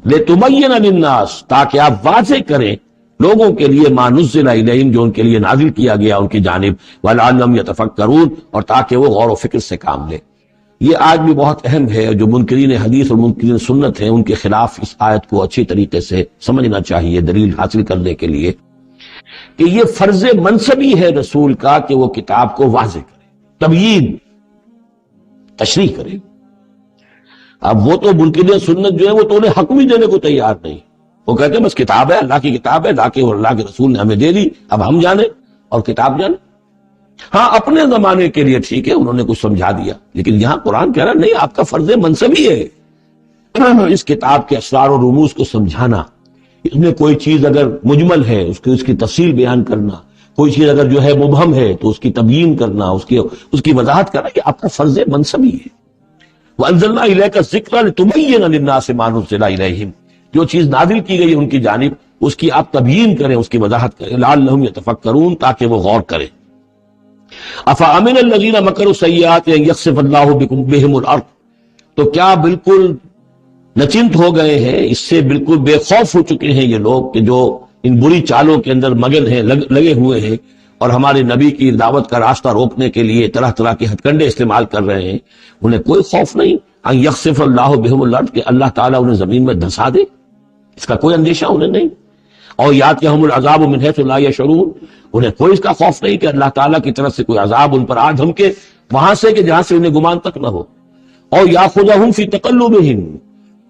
لِتُبَيِّنَ لِلنَّاسِ، تاکہ آپ واضح کریں لوگوں کے لیے ما نزل الیہم، جو ان کے لیے نازل کیا گیا ان کی جانب، وَلَعَلَّهُمْ يَتَفَكَّرُونَ، اور تاکہ وہ غور و فکر سے کام لیں. یہ آج بھی بہت اہم ہے. جو منکرین حدیث اور منکرین سنت ہیں ان کے خلاف اس آیت کو اچھی طریقے سے سمجھنا چاہیے دلیل حاصل کرنے کے لیے، کہ یہ فرض منصبی ہے رسول کا کہ وہ کتاب کو واضح کرے، تبیین، تشریح کرے. اب وہ تو منکرین سنت جو ہے وہ تو انہیں حق بھی دینے کو تیار نہیں. وہ کہتے ہیں بس کتاب ہے، اللہ کی کتاب ہے، اللہ کے رسول نے ہمیں دے دی، اب ہم جانیں اور کتاب جانیں. ہاں اپنے زمانے کے لیے ٹھیک ہے، انہوں نے کچھ سمجھا دیا، لیکن یہاں قرآن کہہ رہا نہیں، آپ کا فرض منصبی ہے اس کتاب کے اسرار و رموز کو سمجھانا. اس میں کوئی چیز اگر مجمل ہے اس کی تفصیل بیان کرنا، کوئی چیز اگر جو ہے مبہم ہے تو اس کی تبیین کرنا، اس کی وضاحت کرنا، یہ آپ کا فرض منصبی ہے. وَأَنزَلْنَا إِلَيْكَ الذِّكْرَ لِتُبَيِّنَ لِلنَّاسِ مَا نُزِّلَ إِلَيْهِمْ، جو چیز نازل کی گئی ان کی جانب اس کی آپ تبیین کریں، اس کی وضاحت کریں. لَعَلَّهُمْ يَتَفَكَّرُونَ، تاکہ وہ غور کریں. أَفَأَمِنَ الَّذِينَ مَكَرُوا السَّيِّئَاتِ أَن يَخْسِفَ اللَّهُ بِهِمُ الْأَرْضَ، تو کیا بالکل نچنت ہو گئے ہیں، اس سے بالکل بے خوف ہو چکے ہیں یہ لوگ کہ جو ان بری چالوں کے اندر مگن ہیں، لگے ہوئے ہیں، اور ہمارے نبی کی دعوت کا راستہ روکنے کے لیے طرح طرح کے ہتھ کنڈے استعمال کر رہے ہیں. انہیں کوئی خوف نہیں ان یخسف اللہ بہم الارض، کہ اللہ تعالیٰ انہیں زمین میں دھسا دے، اس کا کوئی اندیشہ انہیں نہیں. اور یاتیہم العذاب من حیث لا یشعرون، انہیں کوئی اس کا خوف نہیں کہ اللہ تعالیٰ کی طرف سے کوئی عذاب ان پر آ دھمکے وہاں سے کہ جہاں سے انہیں گمان تک نہ ہو. اور یاخذہم فی تقلبہم،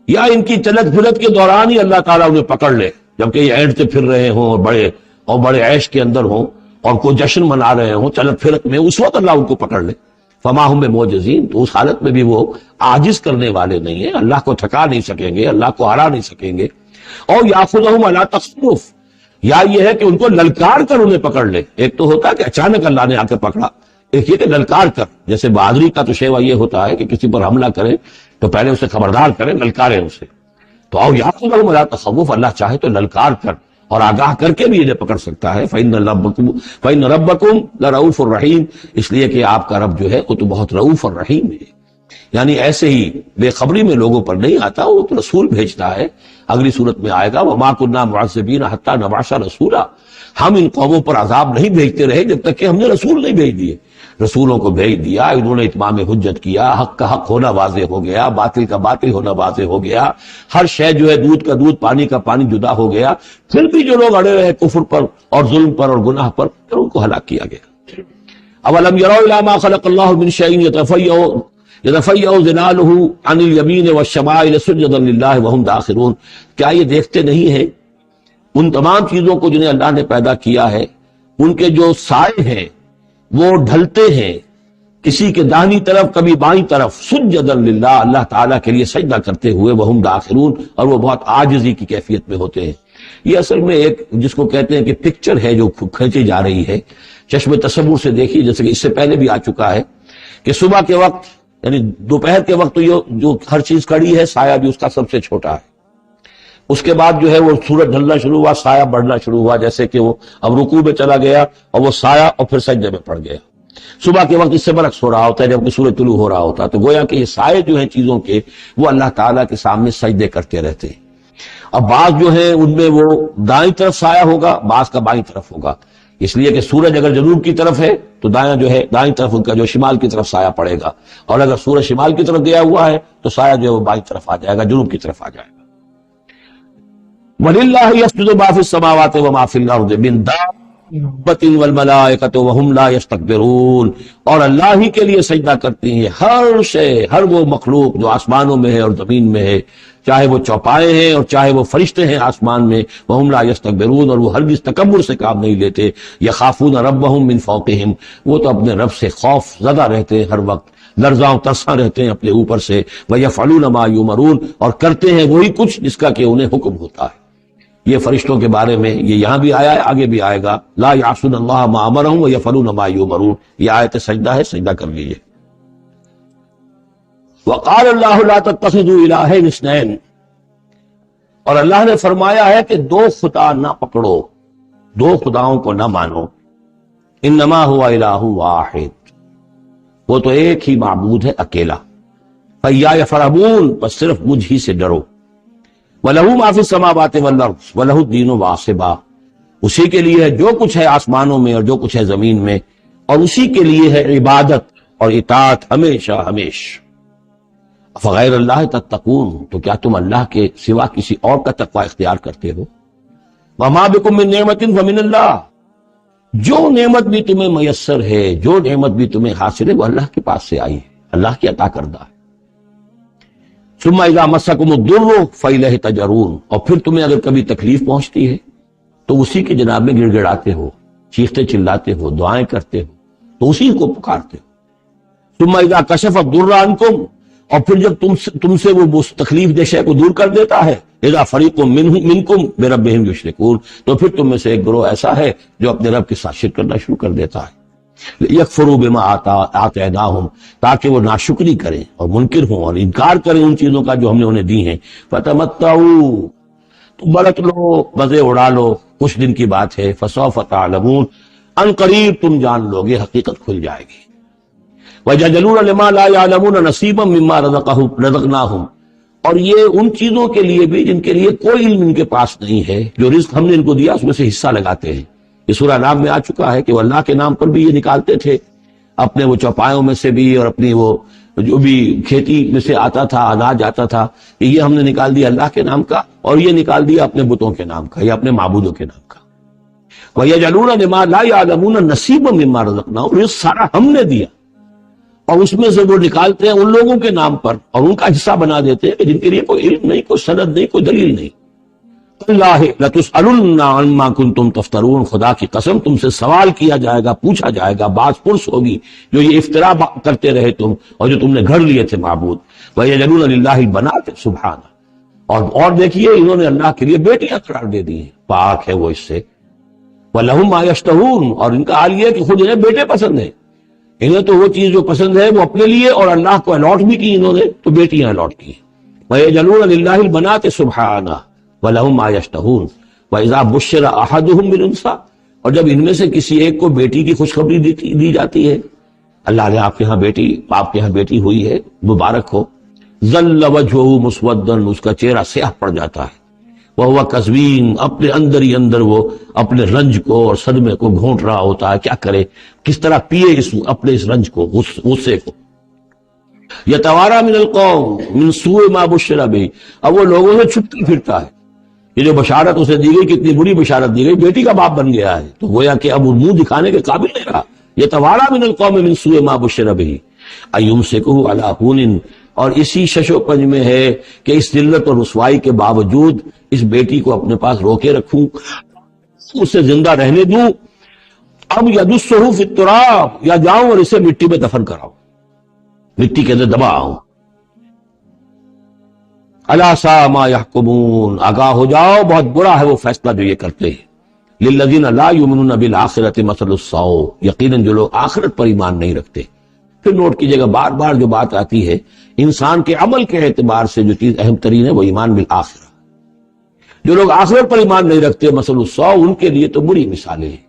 یا ان کی چلت پھرت کے دوران ہی اللہ تعالیٰ انہیں پکڑ لے، جبکہ یہ اینٹتے پھر رہے ہوں اور بڑے عیش کے اندر ہوں اور کوئی جشن منا رہے ہوں چلت پھرت میں، اس وقت اللہ ان کو پکڑ لے. فما ہم بمعجزین، تو اس حالت میں بھی وہ عاجز کرنے والے نہیں ہیں، اللہ کو تھکا نہیں سکیں گے، اللہ کو ہرا نہیں سکیں گے. اور یاخذہم علی تخوف، یا یہ ہے کہ ان کو للکار کر انہیں پکڑ لے. ایک تو ہوتا ہے کہ اچانک اللہ نے آ کے پکڑا، ایک یہ کہ للکار کر. جیسے بہادری کا تو شیوا یہ ہوتا ہے کہ کسی پر حملہ کرے تو پہلے اسے خبردار کریں، للکاریں اسے. تو اور یاخذہم علی تخوف، اللہ چاہے تو للکار کر اور آگاہ کر کے بھی انہیں پکڑ سکتا ہے. فَإِنَّ رَبَّكُمْ لَرَؤُوفٌ الرَّحِيمٌ، اس لیے کہ آپ کا رب جو ہے وہ تو بہت رؤوف اور رحیم ہے. یعنی ایسے ہی بے خبری میں لوگوں پر نہیں آتا، وہ تو رسول بھیجتا ہے. اگلی صورت میں آئے گا وَمَا كُنَّا مُعَذِّبِينَ حَتَّى نَبْعَثَ رَسُولًا، ہم ان قوموں پر عذاب نہیں بھیجتے رہے جب تک کہ ہم نے رسول نہیں بھیج دیے. رسولوں کو بھیج دیا، انہوں نے اتمام حجت کیا، حق کا حق ہونا واضح ہو گیا، باطل کا باطل ہونا واضح ہو گیا، ہر شے جو ہے دودھ کا دودھ پانی کا پانی جدا ہو گیا. پھر بھی جو لوگ اڑے رہے کفر پر اور ظلم پر اور گناہ پر، پھر ان کو ہلاک کیا گیا. اولم يروا الى ما خلق الله من شيء يتفيأ ظلاله عن اليمين والشمائل سجدا لله وهم داخرون، کیا یہ دیکھتے نہیں ہیں ان تمام چیزوں کو جنہیں اللہ نے پیدا کیا ہے، ان کے جو سائے ہیں وہ ڈھلتے ہیں کسی کے داہنی طرف کبھی بائیں طرف، سجدا للہ، اللہ تعالیٰ کے لیے سجدہ کرتے ہوئے، وہم داخرون، اور وہ بہت عاجزی کی کیفیت میں ہوتے ہیں. یہ اصل میں ایک جس کو کہتے ہیں کہ پکچر ہے جو کھینچی جا رہی ہے چشم تصور سے. دیکھیے جیسے کہ اس سے پہلے بھی آ چکا ہے کہ صبح کے وقت یعنی دوپہر کے وقت تو یہ جو ہر چیز کھڑی ہے، سایہ بھی اس کا سب سے چھوٹا ہے. اس کے بعد جو ہے وہ سورج ڈھلنا شروع ہوا، سایہ بڑھنا شروع ہوا، جیسے کہ وہ اب رکوع میں چلا گیا اور وہ سایہ اور پھر سجدے میں پڑ گیا. صبح کے وقت اس سے برعکس ہو رہا ہوتا ہے جبکہ سورج طلوع ہو رہا ہوتا ہے. تو گویا کہ یہ سائے جو ہیں چیزوں کے وہ اللہ تعالیٰ کے سامنے سجدے کرتے رہتے ہیں. اب بعض جو ہیں ان میں وہ دائیں طرف سایہ ہوگا، بعض کا بائیں طرف ہوگا، اس لیے کہ سورج اگر جنوب کی طرف ہے تو دایاں جو ہے دائیں طرف ان کا جو شمال کی طرف سایہ پڑے گا، اور اگر سورج شمال کی طرف گیا ہوا ہے تو سایہ جو ہے وہ بائیں طرف آ جائے گا، جنوب کی طرف آ جائے گا. وَلِلَّهِ يَسْجُدُ مَا فِي السَّمَاوَاتِ وَمَا فِي الْأَرْضِ مِن دَابَّةٍ وَالْمَلَائِكَةُ وَهُمْ لَا يَسْتَكْبِرُونَ، اور اللہ ہی کے لیے سجدہ کرتی ہیں ہر شے، ہر وہ مخلوق جو آسمانوں میں ہے اور زمین میں ہے، چاہے وہ چوپائے ہیں اور چاہے وہ فرشتے ہیں آسمان میں، وَهُمْ لَا يَسْتَكْبِرُونَ، اور وہ ہرگز تکبر سے کام نہیں لیتے، يَخَافُونَ رَبَّهُمْ مِنْ فَوْقِهِمْ، وہ تو اپنے رب سے خوف زدہ رہتے ہیں، ہر وقت لرزاں ترساں رہتے ہیں اپنے اوپر سے، وَيَفْعَلُونَ مَا يُؤْمَرُونَ، اور کرتے ہیں وہی کچھ جس کا کہ انہیں حکم ہوتا ہے۔ یہ فرشتوں کے بارے میں یہ یہاں بھی آیا ہے، آگے بھی آئے گا، لا يعصون اللہ ما امرهم ويفعلون ما يؤمرون، یہ آیت سجدہ ہے، سجدہ کر لیجئے۔ وقال اللہ لا تتخذوا الہین اثنین، اور اللہ نے فرمایا ہے کہ دو خدا نہ پکڑو، دو خداؤں کو نہ مانو، انما هو الہ واحد، وہ تو ایک ہی معبود ہے اکیلا، فإیایا فارہبون، بس صرف مجھ ہی سے ڈرو، وَلَهُ مَا فِي السَّمَاوَاتِ وَالْأَرْضِ وَلَهُ الدِّينُ وَاصِبًا، اسی کے لیے ہے جو کچھ ہے آسمانوں میں اور جو کچھ ہے زمین میں، اور اسی کے لیے ہے عبادت اور اطاعت ہمیشہ ہمیشہ۔ فغیر اللہ تتقون، تو کیا تم اللہ کے سوا کسی اور کا تقوی اختیار کرتے ہو؟ وما بکم من نعمت فمن اللہ، جو نعمت بھی تمہیں میسر ہے، جو نعمت بھی تمہیں حاصل ہے، وہ اللہ کے پاس سے آئی ہے، اللہ کی عطا کردہ ہے۔ ثم اذا مسکم الضر فالیہ تجرون، اور پھر تمہیں اگر کبھی تکلیف پہنچتی ہے تو اسی کے جناب میں گڑ گڑاتے ہو، چیختے چلاتے ہو، دعائیں کرتے ہو، تو اسی کو پکارتے ہو۔ ثم اذا کشف الضر عنکم، اور پھر جب تم سے وہ تکلیف دہ شے کو دور کر دیتا ہے، اذا فریق منکم بربہم یشرکون، تو پھر تم میں سے ایک گروہ ایسا ہے جو اپنے رب کے ساتھ شرک کرنا شروع کر دیتا ہے، یکفروا بما آتیناہم، تاکہ وہ ناشکری کریں اور منکر ہوں اور انکار کریں ان چیزوں کا جو ہم نے انہیں دی ہیں، فتمتعوا، تم برت لو، مزے اڑا لو، کچھ دن کی بات ہے، فسوف تعلمون، ان قریب تم جان لو گے، حقیقت کھل جائے گی۔ وَيَجْعَلُونَ لِمَا لَا يَعْلَمُونَ نَصِيبًا مِّمَّا رَزَقْنَاهُمْ، اور یہ ان چیزوں کے لیے بھی جن کے لیے کوئی علم ان کے پاس نہیں ہے، جو رزق ہم نے ان کو دیا اس میں سے حصہ لگاتے ہیں۔ یہ سورہ نام میں آ چکا ہے کہ وہ اللہ کے نام پر بھی یہ نکالتے تھے، اپنے وہ چوپایوں میں سے بھی اور اپنی وہ جو بھی کھیتی میں سے آتا تھا، اناج آتا تھا، کہ یہ ہم نے نکال دیا اللہ کے نام کا، اور یہ نکال دیا اپنے بتوں کے نام کا یا اپنے معبودوں کے نام کا۔ وَيَجْعَلُونَ لِمَا لَا يَعْلَمُونَ نَصِيبًا مِّمَّا رَزَقْنَاهُمْ، رزق سارا ہم نے دیا، اور اس میں سے وہ نکالتے ہیں ان لوگوں کے نام پر اور ان کا حصہ بنا دیتے ہیں کہ جن کے لیے کوئی علم نہیں، کوئی سند نہیں، کوئی دلیل نہیں۔ اللہ لَتُسْأَلُنَّ عَمَّا كُنتُمْ تَفْتَرُونَ، خدا کی قسم تم سے سوال کیا جائے گا، پوچھا جائے گا، باز پرس ہوگی جو یہ افطرا کرتے رہے تم اور جو تم نے گھڑ لیے تھے معبود۔ وَيَجْعَلُونَ لِلَّهِ الْبَنَاتِ سُبْحَانَهُ، اور دیکھیے انہوں نے اللہ کے لیے بیٹیاں قرار دے دی ہیں، پاک ہے وہ اس سے۔ وَلَهُم مَّا يَشْتَهُونَ، اور ان کا حال یہ ہے کہ خود انہیں بیٹے پسند ہیں، انہیں تو وہ چیز جو پسند ہے وہ اپنے لیے اور اللہ کو الاٹ بھی کی انہوں نے، تو بیٹیاں الاٹ کی۔ وَيَجْعَلُونَ لِلَّهِ الْبَنَاتِ سُبْحَانَهُ وَلَهُم مَّا يَشْتَهُونَ وَإِذَا بُشِّرَ أَحَدُهُم بِالْأُنثَىٰ، اور جب ان میں سے کسی ایک کو بیٹی کی خوشخبری دی جاتی ہے، اللہ نے آپ کے ہاں بیٹی ہوئی ہے، مبارک ہو، ظَلَّ وَجْهُهُ مُسْوَدًّا، اس کا چہرہ سیاہ پڑ جاتا ہے، وَهُوَ كَظِيمٌ، اپنے اندر ہی اندر وہ اپنے رنج کو اور صدمے کو گھونٹ رہا ہوتا ہے، کیا کرے، کس طرح پیے اپنے اس رنج کو، غصے کو۔ یتوارا من القوم من سوء ما بشر به، اب وہ لوگوں سے چھپتا پھرتا ہے، یہ جو بشارت اسے دی گئی کتنی بری بشارت دی گئی، بیٹی کا باپ بن گیا ہے، تو گویا کہ اب وہ منہ دکھانے کے قابل نہیں رہا۔ یتوارا من القوم من سوء ما بشر به ایمسکہ علی ہون، اور اسی شش و پنج میں ہے کہ اس ذلت اور رسوائی کے باوجود اس بیٹی کو اپنے پاس روکے رکھوں، اسے زندہ رہنے دوں، اب یدسہ فی التراب، یا جاؤں اور اسے مٹی میں دفن کراؤں، مٹی کے اندر دباؤں۔ الا ساء ما یحکمون، آگاہ ہو جاؤ بہت برا ہے وہ فیصلہ جو یہ کرتے ہیں۔ للذین لا یؤمنون بالآخرۃ مثل السوء، یقیناً جو لوگ آخرت پر ایمان نہیں رکھتے۔ پھر نوٹ کیجئے گا بار بار جو بات آتی ہے، انسان کے عمل کے اعتبار سے جو چیز اہم ترین ہے وہ ایمان بالآخرہ۔ جو لوگ آخرت پر ایمان نہیں رکھتے، مثل السوء، ان کے لیے تو بری مثالیں ہیں۔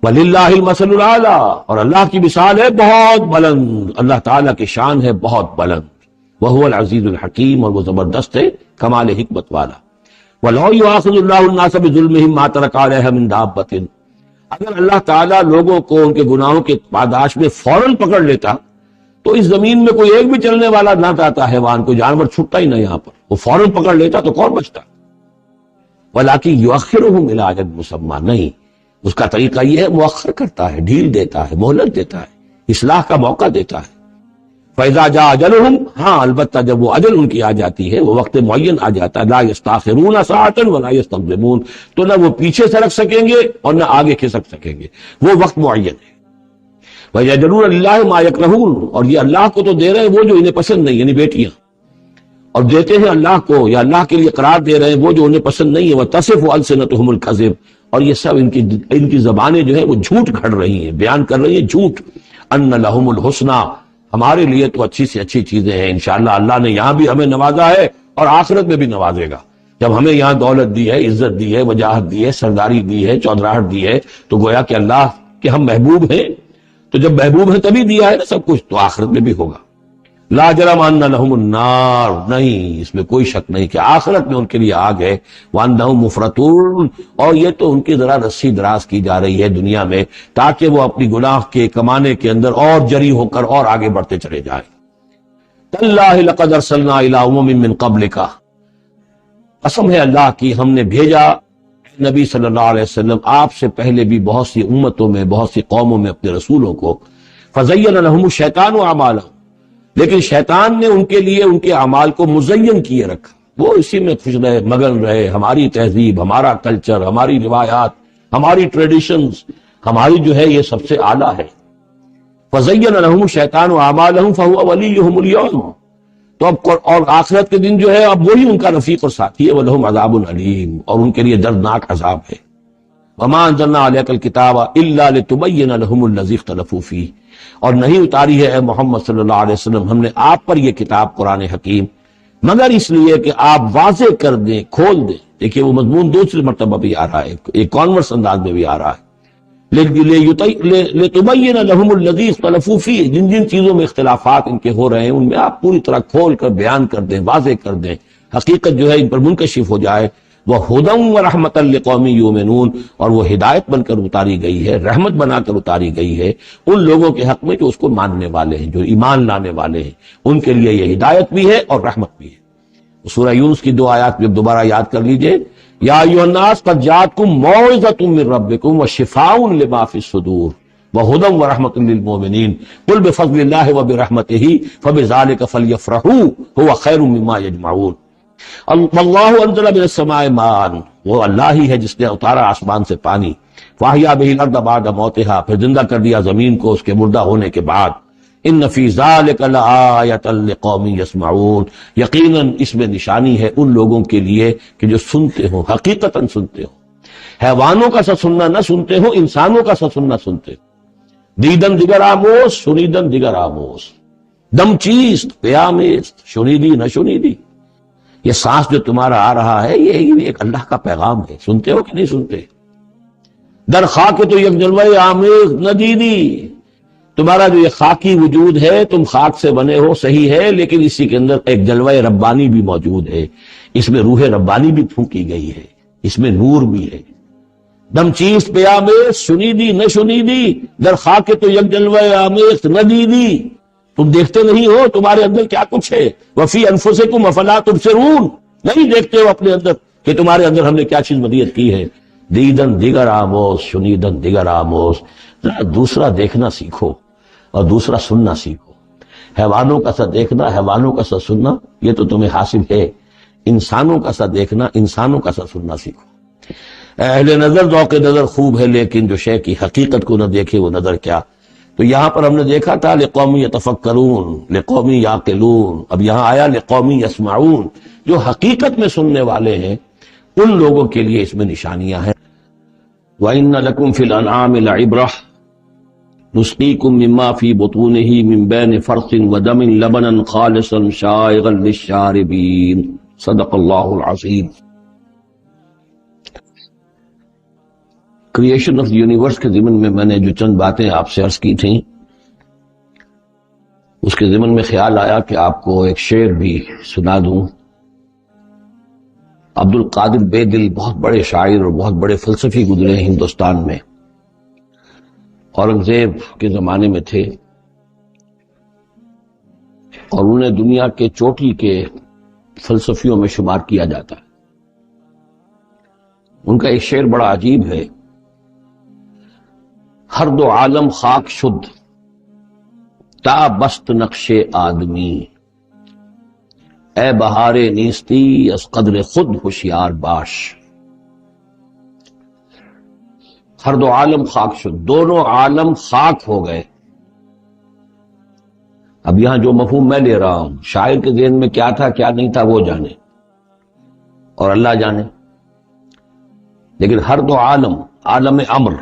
وَلِلَّهِ الْمَثَلُ الْأَعْلَىٰ، اور اللہ کی مثال ہے بہت بلند، اللہ تعالیٰ کی شان ہے بہت بلند، وَهُوَ الْعَزِيزُ الْحَكِيمُ، اور وہ زبردست ہے، کمال حکمت والا۔ وَلَوْ يُؤَاخِذُ اللَّهُ النَّاسَ بِظُلْمِهِمْ مَا تَرَكَ عَلَيْهَا مِن دَابَّةٍ، اگر اللہ تعالیٰ لوگوں کو ان کے گناہوں کے پاداش میں فوراً پکڑ لیتا تو اس زمین میں کوئی ایک بھی چلنے والا نہ آتا حیوان، کوئی جانور چھٹتا ہی نہ، یہاں پر وہ فوراً پکڑ لیتا تو کون بچتا؟ وَلَٰكِن يُؤَخِّرُهُمْ إِلَىٰ أَجَلٍ مُّسَمًّى، نہیں، اس کا طریقہ یہ ہے مؤخر کرتا ہے، ڈھیل دیتا ہے، مہلت دیتا ہے، اصلاح کا موقع دیتا ہے۔ فَإِذَا جَاءَ أَجَلُهُمْ، ہاں البتہ جب وہ اجل ان کی آ جاتی ہے، وہ وقت معین آ جاتا ہے، لَا يَسْتَأْخِرُونَ سَاعَةً وَلَا يَسْتَقْدِمُونَ، تو نہ وہ پیچھے سرک سکیں گے اور نہ آگے کھسک سکیں گے، وہ وقت معین ہے۔ وَيَجْعَلُونَ لِلَّهِ مَا يَكْرَهُونَ، اور یہ اللہ کو تو دے رہے ہیں وہ جو انہیں پسند نہیں، یعنی بیٹیاں، اور دیتے ہیں اللہ کو یا اللہ کے لیے قرار دے رہے ہیں وہ جو انہیں پسند نہیں ہے، وَتَصِفُ أَلْسِنَتُهُمُ الْكَذِبَ، اور یہ سب ان کی زبانیں جو ہے وہ جھوٹ گھڑ رہی ہیں، بیان کر رہی ہیں جھوٹ۔ أَنَّ لَهُمُ الْحُسْنَى، ہمارے لیے تو اچھی سے اچھی چیزیں ہیں، انشاءاللہ اللہ نے یہاں بھی ہمیں نوازا ہے اور آخرت میں بھی نوازے گا۔ جب ہمیں یہاں دولت دی ہے، عزت دی ہے، وجاہت دی ہے، سرداری دی ہے، چودراہٹ دی ہے، تو گویا کہ اللہ کے ہم محبوب ہیں، تو جب محبوب ہیں تبھی دیا ہے نا سب کچھ، تو آخرت میں بھی ہوگا۔ لا جرم ان لهم النار، نہیں اس میں کوئی شک نہیں کہ آخرت میں ان کے لیے آگ ہے، وانہم مفرطون، اور یہ تو ان کی ذرا رسی دراز کی جا رہی ہے دنیا میں تاکہ وہ اپنی گناہ کے کمانے کے اندر اور جری ہو کر اور آگے بڑھتے چلے جائیں۔ تاللہ لقد ارسلنا الی امم من قبلک، قسم ہے اللہ کی ہم نے بھیجا نبی صلی اللہ علیہ وسلم آپ سے پہلے بھی بہت سی امتوں میں، بہت سی قوموں میں اپنے رسولوں کو، فزین لهم الشیطان اعمالهم، لیکن شیطان نے ان کے لیے ان کے اعمال کو مزین کیے رکھا، وہ اسی میں خوش رہے، مگن رہے، ہماری تہذیب، ہمارا کلچر، ہماری روایات، ہماری ٹریڈیشنز، ہماری جو ہے یہ سب سے اعلیٰ ہے۔ فزین لهم الشیطان اعمالهم فهو ولیہم اليوم، تو اب اور آخرت کے دن جو ہے اب وہی ان کا رفیق اور ساتھی ہے، وَلَهُمْ عَذَابٌ عَلِيمٌ، اور ان کے لیے دردناک عذاب ہے۔ وَمَا أَنزَلْنَا عَلَيْكَ الْكِتَابَ إِلَّا لِتُبَيِّنَ لَهُمُ الَّذِي اخْتَلَفُوا فِيهِ، اور نہیں اتاری ہے اے محمد صلی اللہ علیہ وسلم ہم نے آپ پر یہ کتاب قرآن حکیم مگر اس لیے کہ آپ واضح کر دیں، کھول دیں۔ دیکھیے وہ مضمون دوسری مرتبہ بھی آ رہا ہے، ایک کانورس انداز میں بھی آ رہا ہے، لِتُبَيِّنَ لَهُمُ الَّذِي اخْتَلَفُوا فِيهِ، جن جن چیزوں میں اختلافات ان کے ہو رہے ہیں ان میں آپ پوری طرح کھول کر بیان کر دیں، واضح کر دیں، حقیقت جو ہے ان پر منکشف ہو جائے۔ وَهُدًى وَرَحْمَةً لِقَوْمٍ يُؤْمِنُونَ، اور وہ ہدایت بن کر اتاری گئی ہے، رحمت بنا کر اتاری گئی ہے ان لوگوں کے حق میں جو اس کو ماننے والے ہیں، جو ایمان لانے والے ہیں، ان کے لیے یہ ہدایت بھی ہے اور رحمت بھی ہے۔ سورہ یونس کی دو آیات بھی دوبارہ یاد کر لیجئے، یا ایھا الناس قد جاءتکم موعظۃ من ربکم وشفاء لما فی الصدور وہدی ورحمۃ للمؤمنین قل بفضل اللہ وبرحمتہ فبذلک فلیفرحوا ھو خیر مما یجمعون۔ اللہ انزل من السماء ماء، وہ اللہ ہی ہے جس نے اتارا آسمان سے پانی، فاحیا بہ الارض بعد موتہا، پھر زندہ کر دیا زمین کو اس کے مردہ ہونے کے بعد، ان فی ذلک لآیۃ لقوم یسمعون، یقیناً اس میں نشانی ہے ان لوگوں کے لیے کہ جو سنتے ہوں، حقیقتاً سنتے ہوں، حیوانوں کا سا سننا نہ سنتے ہوں، انسانوں کا سا سننا سنتے ہوں۔ دیدن دیگر آموز، شنیدن دیگر آموز، دم چیست پیامیست، شنیدی نہ شنیدی، یہ سانس جو تمہارا آ رہا ہے یہ ایک اللہ کا پیغام ہے، سنتے ہو کہ نہیں سنتے؟ در خاک تو یک جلوہ آمیز ندیدی، تمہارا جو یہ خاکی وجود ہے، تم خاک سے بنے ہو صحیح ہے، لیکن اسی کے اندر ایک جلوہ ربانی بھی موجود ہے، اس میں روح ربانی بھی پھونکی گئی ہے، اس میں نور بھی ہے۔ دم چیست پیامیز، شنیدی نہ شنیدی، در خاک تو یک جلوہ آمیز ندیدی، تم دیکھتے نہیں ہو تمہارے اندر کیا کچھ ہے، وفی انفسکم افلا تبصرون، نہیں دیکھتے ہو اپنے اندر کہ تمہارے اندر ہم نے کیا چیز مدیت کی ہے۔ دیدن دیگر آموز، شنیدن دیگر آموز، ذرا دوسرا دیکھنا سیکھو اور دوسرا سننا سیکھو۔ حیوانوں کا سا دیکھنا، حیوانوں کا سا سننا یہ تو تمہیں حاصل ہے، انسانوں کا سا دیکھنا، انسانوں کا سا سننا سیکھو۔ اہل نظر ذوق نظر خوب ہے، لیکن جو شے کی حقیقت کو نہ دیکھے وہ نظر کیا۔ تو یہاں پر ہم نے دیکھا تھا لقوم یتفکرون، لقوم یعقلون، اب یہاں آیا لقوم یسمعون، جو حقیقت میں سننے والے ہیں ان لوگوں کے لیے اس میں نشانیاں ہیں۔ وَإِنَّ لَكُمْ فِي الْأَنْعَامِ لَعِبْرَةً نُسْقِيكُم مِّمَّا فِي بُطُونِهِ مِن بَيْنِ فَرْثٍ وَدَمٍ لَبَنًا خَالِصًا شَائِغًا لِلشَّارِبِينَ، صدق اللہ العظیم۔ کریشن آف یونیورس کے ضمن میں نے جو چند باتیں آپ سے عرض کی تھیں، اس کے ضمن میں خیال آیا کہ آپ کو ایک شعر بھی سنا دوں۔ عبد القادر بے دل بہت بڑے شاعر اور بہت بڑے فلسفی گزرے ہیں ہندوستان میں، اورنگزیب کے زمانے میں تھے اور انہیں دنیا کے چوٹی کے فلسفیوں میں شمار کیا جاتا ہے۔ ان کا ایک شعر بڑا عجیب ہے، ہر دو عالم خاک شد تا بست نقش آدمی، اے بہار نیستی از قدر خود ہوشیار باش۔ ہر دو عالم خاک شد، دونوں عالم خاک ہو گئے۔ اب یہاں جو مفہوم میں لے رہا ہوں، شاعر کے ذہن میں کیا تھا کیا نہیں تھا وہ جانے اور اللہ جانے، لیکن ہر دو عالم، عالم امر،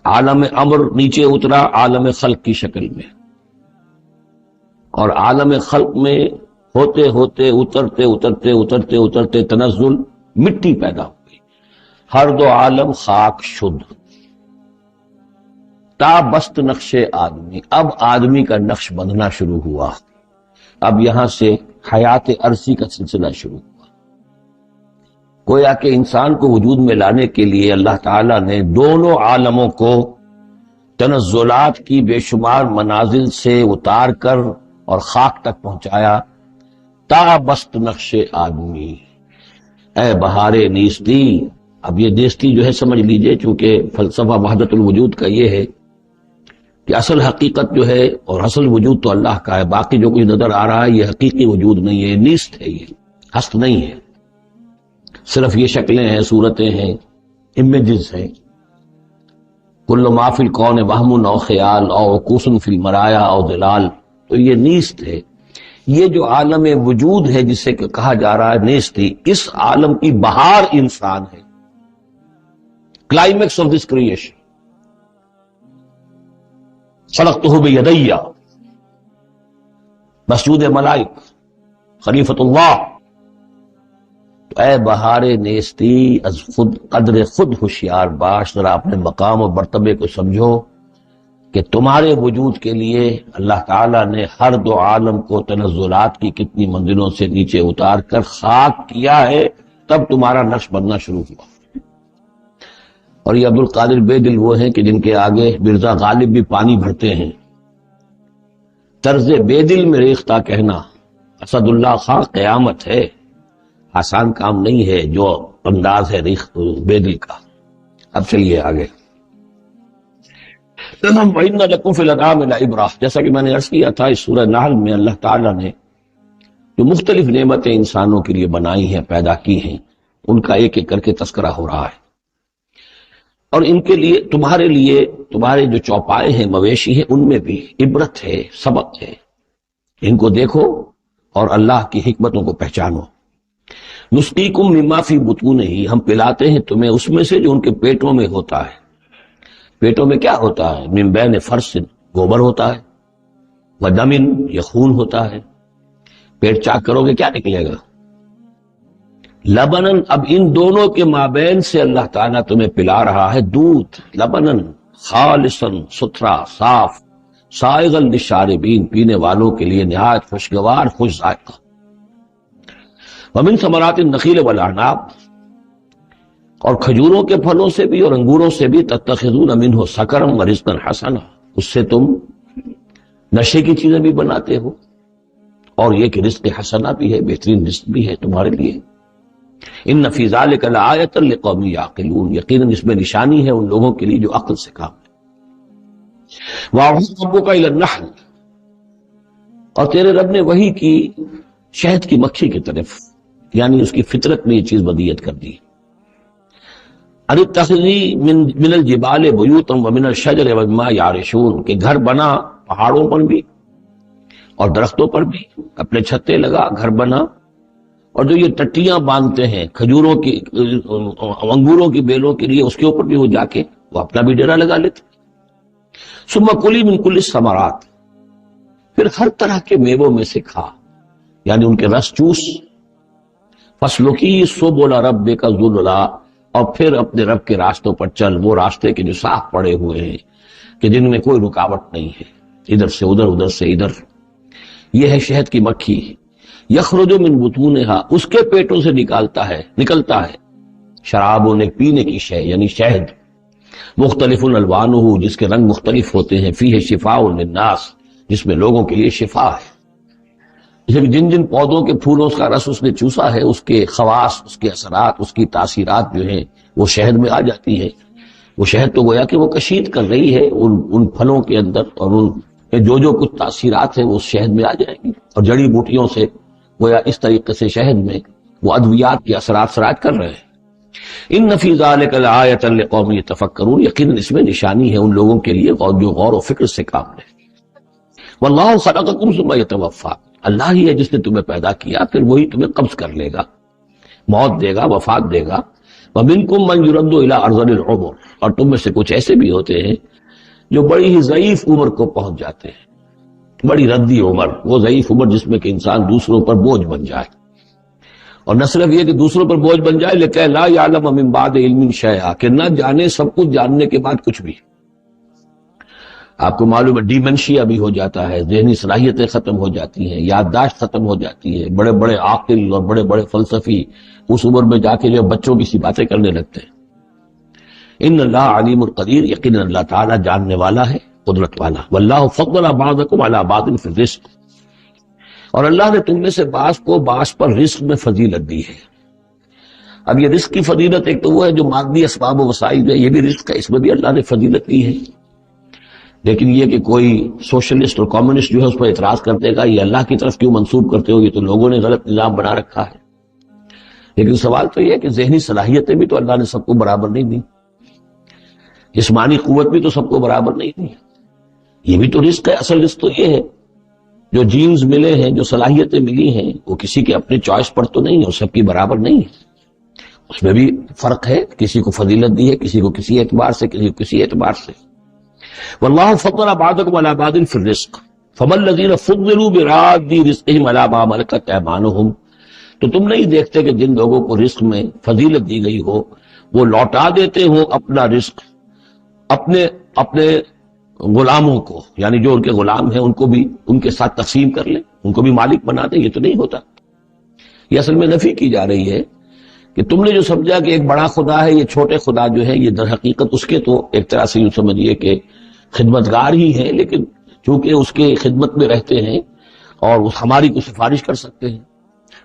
عالم امر نیچے اترا عالم خلق کی شکل میں، اور عالم خلق میں ہوتے ہوتے اترتے اترتے اترتے اترتے تنزل مٹی پیدا ہو گئی، ہر دو عالم خاک شد۔ تا بست نقش آدمی، اب آدمی کا نقش بندھنا شروع ہوا، اب یہاں سے حیات عرضی کا سلسلہ شروع ہوا۔ گویا کہ انسان کو وجود میں لانے کے لیے اللہ تعالیٰ نے دونوں عالموں کو تنزلات کی بے شمار منازل سے اتار کر اور خاک تک پہنچایا۔ تا بست نقش آدمی، اے بہار نیستی۔ اب یہ نیستی جو ہے سمجھ لیجئے، چونکہ فلسفہ وحدت الوجود کا یہ ہے کہ اصل حقیقت جو ہے اور اصل وجود تو اللہ کا ہے، باقی جو کچھ نظر آ رہا ہے یہ حقیقی وجود نہیں ہے، نیست ہے، یہ ہست نہیں ہے، صرف یہ شکلیں ہیں، صورتیں ہیں، امیجز ہیں۔ کل ما فی الکون وہم او خیال او عکوس فی المرایا او ظلال، تو یہ نیست ہے۔ یہ جو عالم وجود ہے جسے کہ کہا جا رہا ہے نیستی، اس عالم کی بہار انسان ہے، کلائمیکس آف دس کریشن۔ خلقتہ بیدی، مسجود ملائک، خلیفۃ اللہ۔ تو اے بہار نیستی از خود قدر خود ہوشیار باش، ذرا اپنے مقام و مرتبے کو سمجھو کہ تمہارے وجود کے لیے اللہ تعالیٰ نے ہر دو عالم کو تنزلات کی کتنی منزلوں سے نیچے اتار کر خاک کیا ہے، تب تمہارا نقش بننا شروع ہوا۔ اور یہ عبدالقادر بے دل وہ ہیں کہ جن کے آگے مرزا غالب بھی پانی بھرتے ہیں۔ طرز بے دل میں ریختہ کہنا اسد اللہ خان قیامت ہے، آسان کام نہیں ہے جو انداز ہے ریخت بے دل کا۔ اب چلیے آگے۔ وَإِنَّ لَكُمْ فِي الْأَنْعَامِ لَعِبْرَةً، جیسا کہ میں نے عرض کیا تھا، اس سورہ نحل میں اللہ تعالیٰ نے جو مختلف نعمتیں انسانوں کے لیے بنائی ہیں، پیدا کی ہیں، ان کا ایک ایک کر کے تذکرہ ہو رہا ہے، اور ان کے لیے تمہارے جو چوپائے ہیں، مویشی ہیں، ان میں بھی عبرت ہے، سبق ہے۔ ان کو دیکھو اور اللہ کی حکمتوں کو پہچانو۔ نسقیکم مما فی بطونہ، ہم پلاتے ہیں تمہیں اس میں سے جو ان کے پیٹوں میں ہوتا ہے۔ پیٹوں میں کیا ہوتا ہے؟ من بین فرث، گوبر ہوتا ہے، ودم، یہ خون ہوتا ہے۔ پیٹ چاک کرو گے کیا نکلے گا؟ لبنن، اب ان دونوں کے مابین سے اللہ تعالیٰ تمہیں پلا رہا ہے دودھ، لبنن خالصاً، ستھرا، صاف، سائغا للشاربین، پینے والوں کے لیے نہایت خوشگوار، خوش ذائقہ۔ ومن ثمرات النخیل والاعناب، اور کھجوروں کے پھلوں سے بھی اور انگوروں سے بھی، تتخذون منہ سکرا ورزقا حسنا، اس سے تم نشے کی چیزیں بھی بناتے ہو، اور یہ کہ رزق حسنا بھی ہے، بہترین رزق بھی ہے تمہارے لیے۔ ان فی ذلک لآیۃ لقوم یعقلون، یقیناً اس میں نشانی ہے ان لوگوں کے لیے جو عقل سے کام ہے۔ وَأَوْحَىٰ رَبُّكَ إِلَى النَّحْلِ، اور تیرے رب نے وحی کی شہد کی مکھی کی طرف، یعنی اس کی فطرت میں یہ چیز بدیت کر دی۔ ان اتخذی من الجبال بیوتا ومن الشجر ومما یعرشون، کہ گھر بنا پہاڑوں پر بھی اور درختوں پر بھی، اپنے چھتے لگا، گھر بنا، اور جو یہ ٹٹیاں باندھتے ہیں کھجوروں کی، انگوروں کی بیلوں کے لیے، اس کے اوپر بھی وہ جا کے وہ اپنا بھی ڈیرا لگا لیتے۔ ثم کلی من کل الثمرات، پھر ہر طرح کے میووں میں سے کھا، یعنی ان کے رس چوس۔ فسلکی سبل ربک ذللا، اور پھر اپنے رب کے راستوں پر چل، وہ راستے کے جو صاف پڑے ہوئے ہیں، کہ جن میں کوئی رکاوٹ نہیں ہے، ادھر سے ادھر، ادھر سے ادھر۔ یہ ہے شہد کی مکھی، یخرج من بطونہا، اس کے پیٹوں سے نکلتا ہے شراب، نے پینے کی شے یعنی شہد، مختلف الوانہ، جس کے رنگ مختلف ہوتے ہیں، فیہ شفاء للناس، جس میں لوگوں کے لیے شفا ہے۔ جن جن پودوں کے پھولوں کا رس اس نے چوسا ہے، اس کے خواص، اس کے اثرات، اس کی تاثیرات جو ہیں وہ شہد میں آ جاتی ہے۔ وہ شہد تو گویا کہ وہ کشید کر رہی ہے ان پھلوں کے اندر اور ان کہ جو کچھ تاثیرات ہیں وہ اس شہد میں آ جائیں گی، اور جڑی بوٹیوں سے گویا اس طریقے سے شہد میں وہ ادویات کے اثرات سراج کر رہے ہیں۔ ان فی ذلک لآیۃ لقوم یتفکرون، یقیناً اس میں نشانی ہے ان لوگوں کے لیے جو غور و فکر سے کام لیں۔ واللہ خلقکم ثم یتوفا، اللہ ہی ہے جس نے تمہیں پیدا کیا، پھر وہی تمہیں قبض کر لے گا، موت دے گا، وفات دے گا۔ ومنکم من یرد الی ارذل العمر، اور تم میں سے کچھ ایسے بھی ہوتے ہیں جو بڑی ہی ضعیف عمر کو پہنچ جاتے ہیں، بڑی ردی عمر، وہ ضعیف عمر جس میں کہ انسان دوسروں پر بوجھ بن جائے، اور نہ صرف یہ کہ دوسروں پر بوجھ بن جائے، لیکن لا یعلم من بعد علم شیئا، کہ نہ جانے سب کچھ جاننے کے بعد کچھ بھی۔ آپ کو معلوم ہے ڈیمنشیا بھی ہو جاتا ہے، ذہنی صلاحیتیں ختم ہو جاتی ہیں، یادداشت ختم ہو جاتی ہے، بڑے بڑے عاقل اور بڑے بڑے فلسفی اس عمر میں جا کے جو بچوں کی سی باتیں کرنے لگتے ہیں۔ ان اللہ علیم القدیر، یقیناً اللہ تعالیٰ جاننے والا ہے، قدرت والا۔ واللہ فضل بعضکم علی بعض فی الرزق، اور اللہ نے تم میں سے بعض کو بعض پر رزق میں فضیلت دی ہے۔ اب یہ رزق کی فضیلت ایک تو وہ ہے جو مادی اسباب و وسائل ہے، یہ بھی رزق ہے، اس میں بھی اللہ نے فضیلت دی ہے، لیکن یہ کہ کوئی سوشلسٹ اور کمیونسٹ جو ہے اس پر اعتراض کرتے گا یہ اللہ کی طرف کیوں منسوب کرتے ہو، یہ تو لوگوں نے غلط نظام بنا رکھا ہے۔ لیکن سوال تو یہ ہے کہ ذہنی صلاحیتیں بھی تو اللہ نے سب کو برابر نہیں دی، جسمانی قوت بھی تو سب کو برابر نہیں دی، یہ بھی تو رزق ہے۔ اصل رزق تو یہ ہے جو جینز ملے ہیں، جو صلاحیتیں ملی ہیں، وہ کسی کے اپنے چوائس پر تو نہیں ہے، وہ سب کی برابر نہیں ہے، اس میں بھی فرق ہے، کسی کو فضیلت دی ہے، کسی کو کسی اعتبار سے، کسی کو کسی اعتبار سے۔ واللہ فضل بعضکم علی بعض فی الرزق فما الذین فضلوا براد رزقہم علی ما ملکت ایمانہم، تو تم نہیں دیکھتے کہ جن لوگوں کو رزق میں فضیلت دی گئی ہو وہ لوٹا دیتے ہوں اپنا رزق اپنے غلاموں کو، یعنی جو ان کے غلام ہیں ان کو بھی ان کے ساتھ تقسیم کر لیں، ان کو بھی مالک بنا دیں۔ یہ تو نہیں ہوتا، یہ اصل میں نفی کی جا رہی ہے کہ تم نے جو سمجھا کہ ایک بڑا خدا ہے، یہ چھوٹے خدا جو ہے، یہ در حقیقت اس کے تو ایک طرح سے یوں سمجھیے کہ خدمتگار ہی ہیں، لیکن چونکہ اس کے خدمت میں رہتے ہیں اور ہماری کو سفارش کر سکتے ہیں۔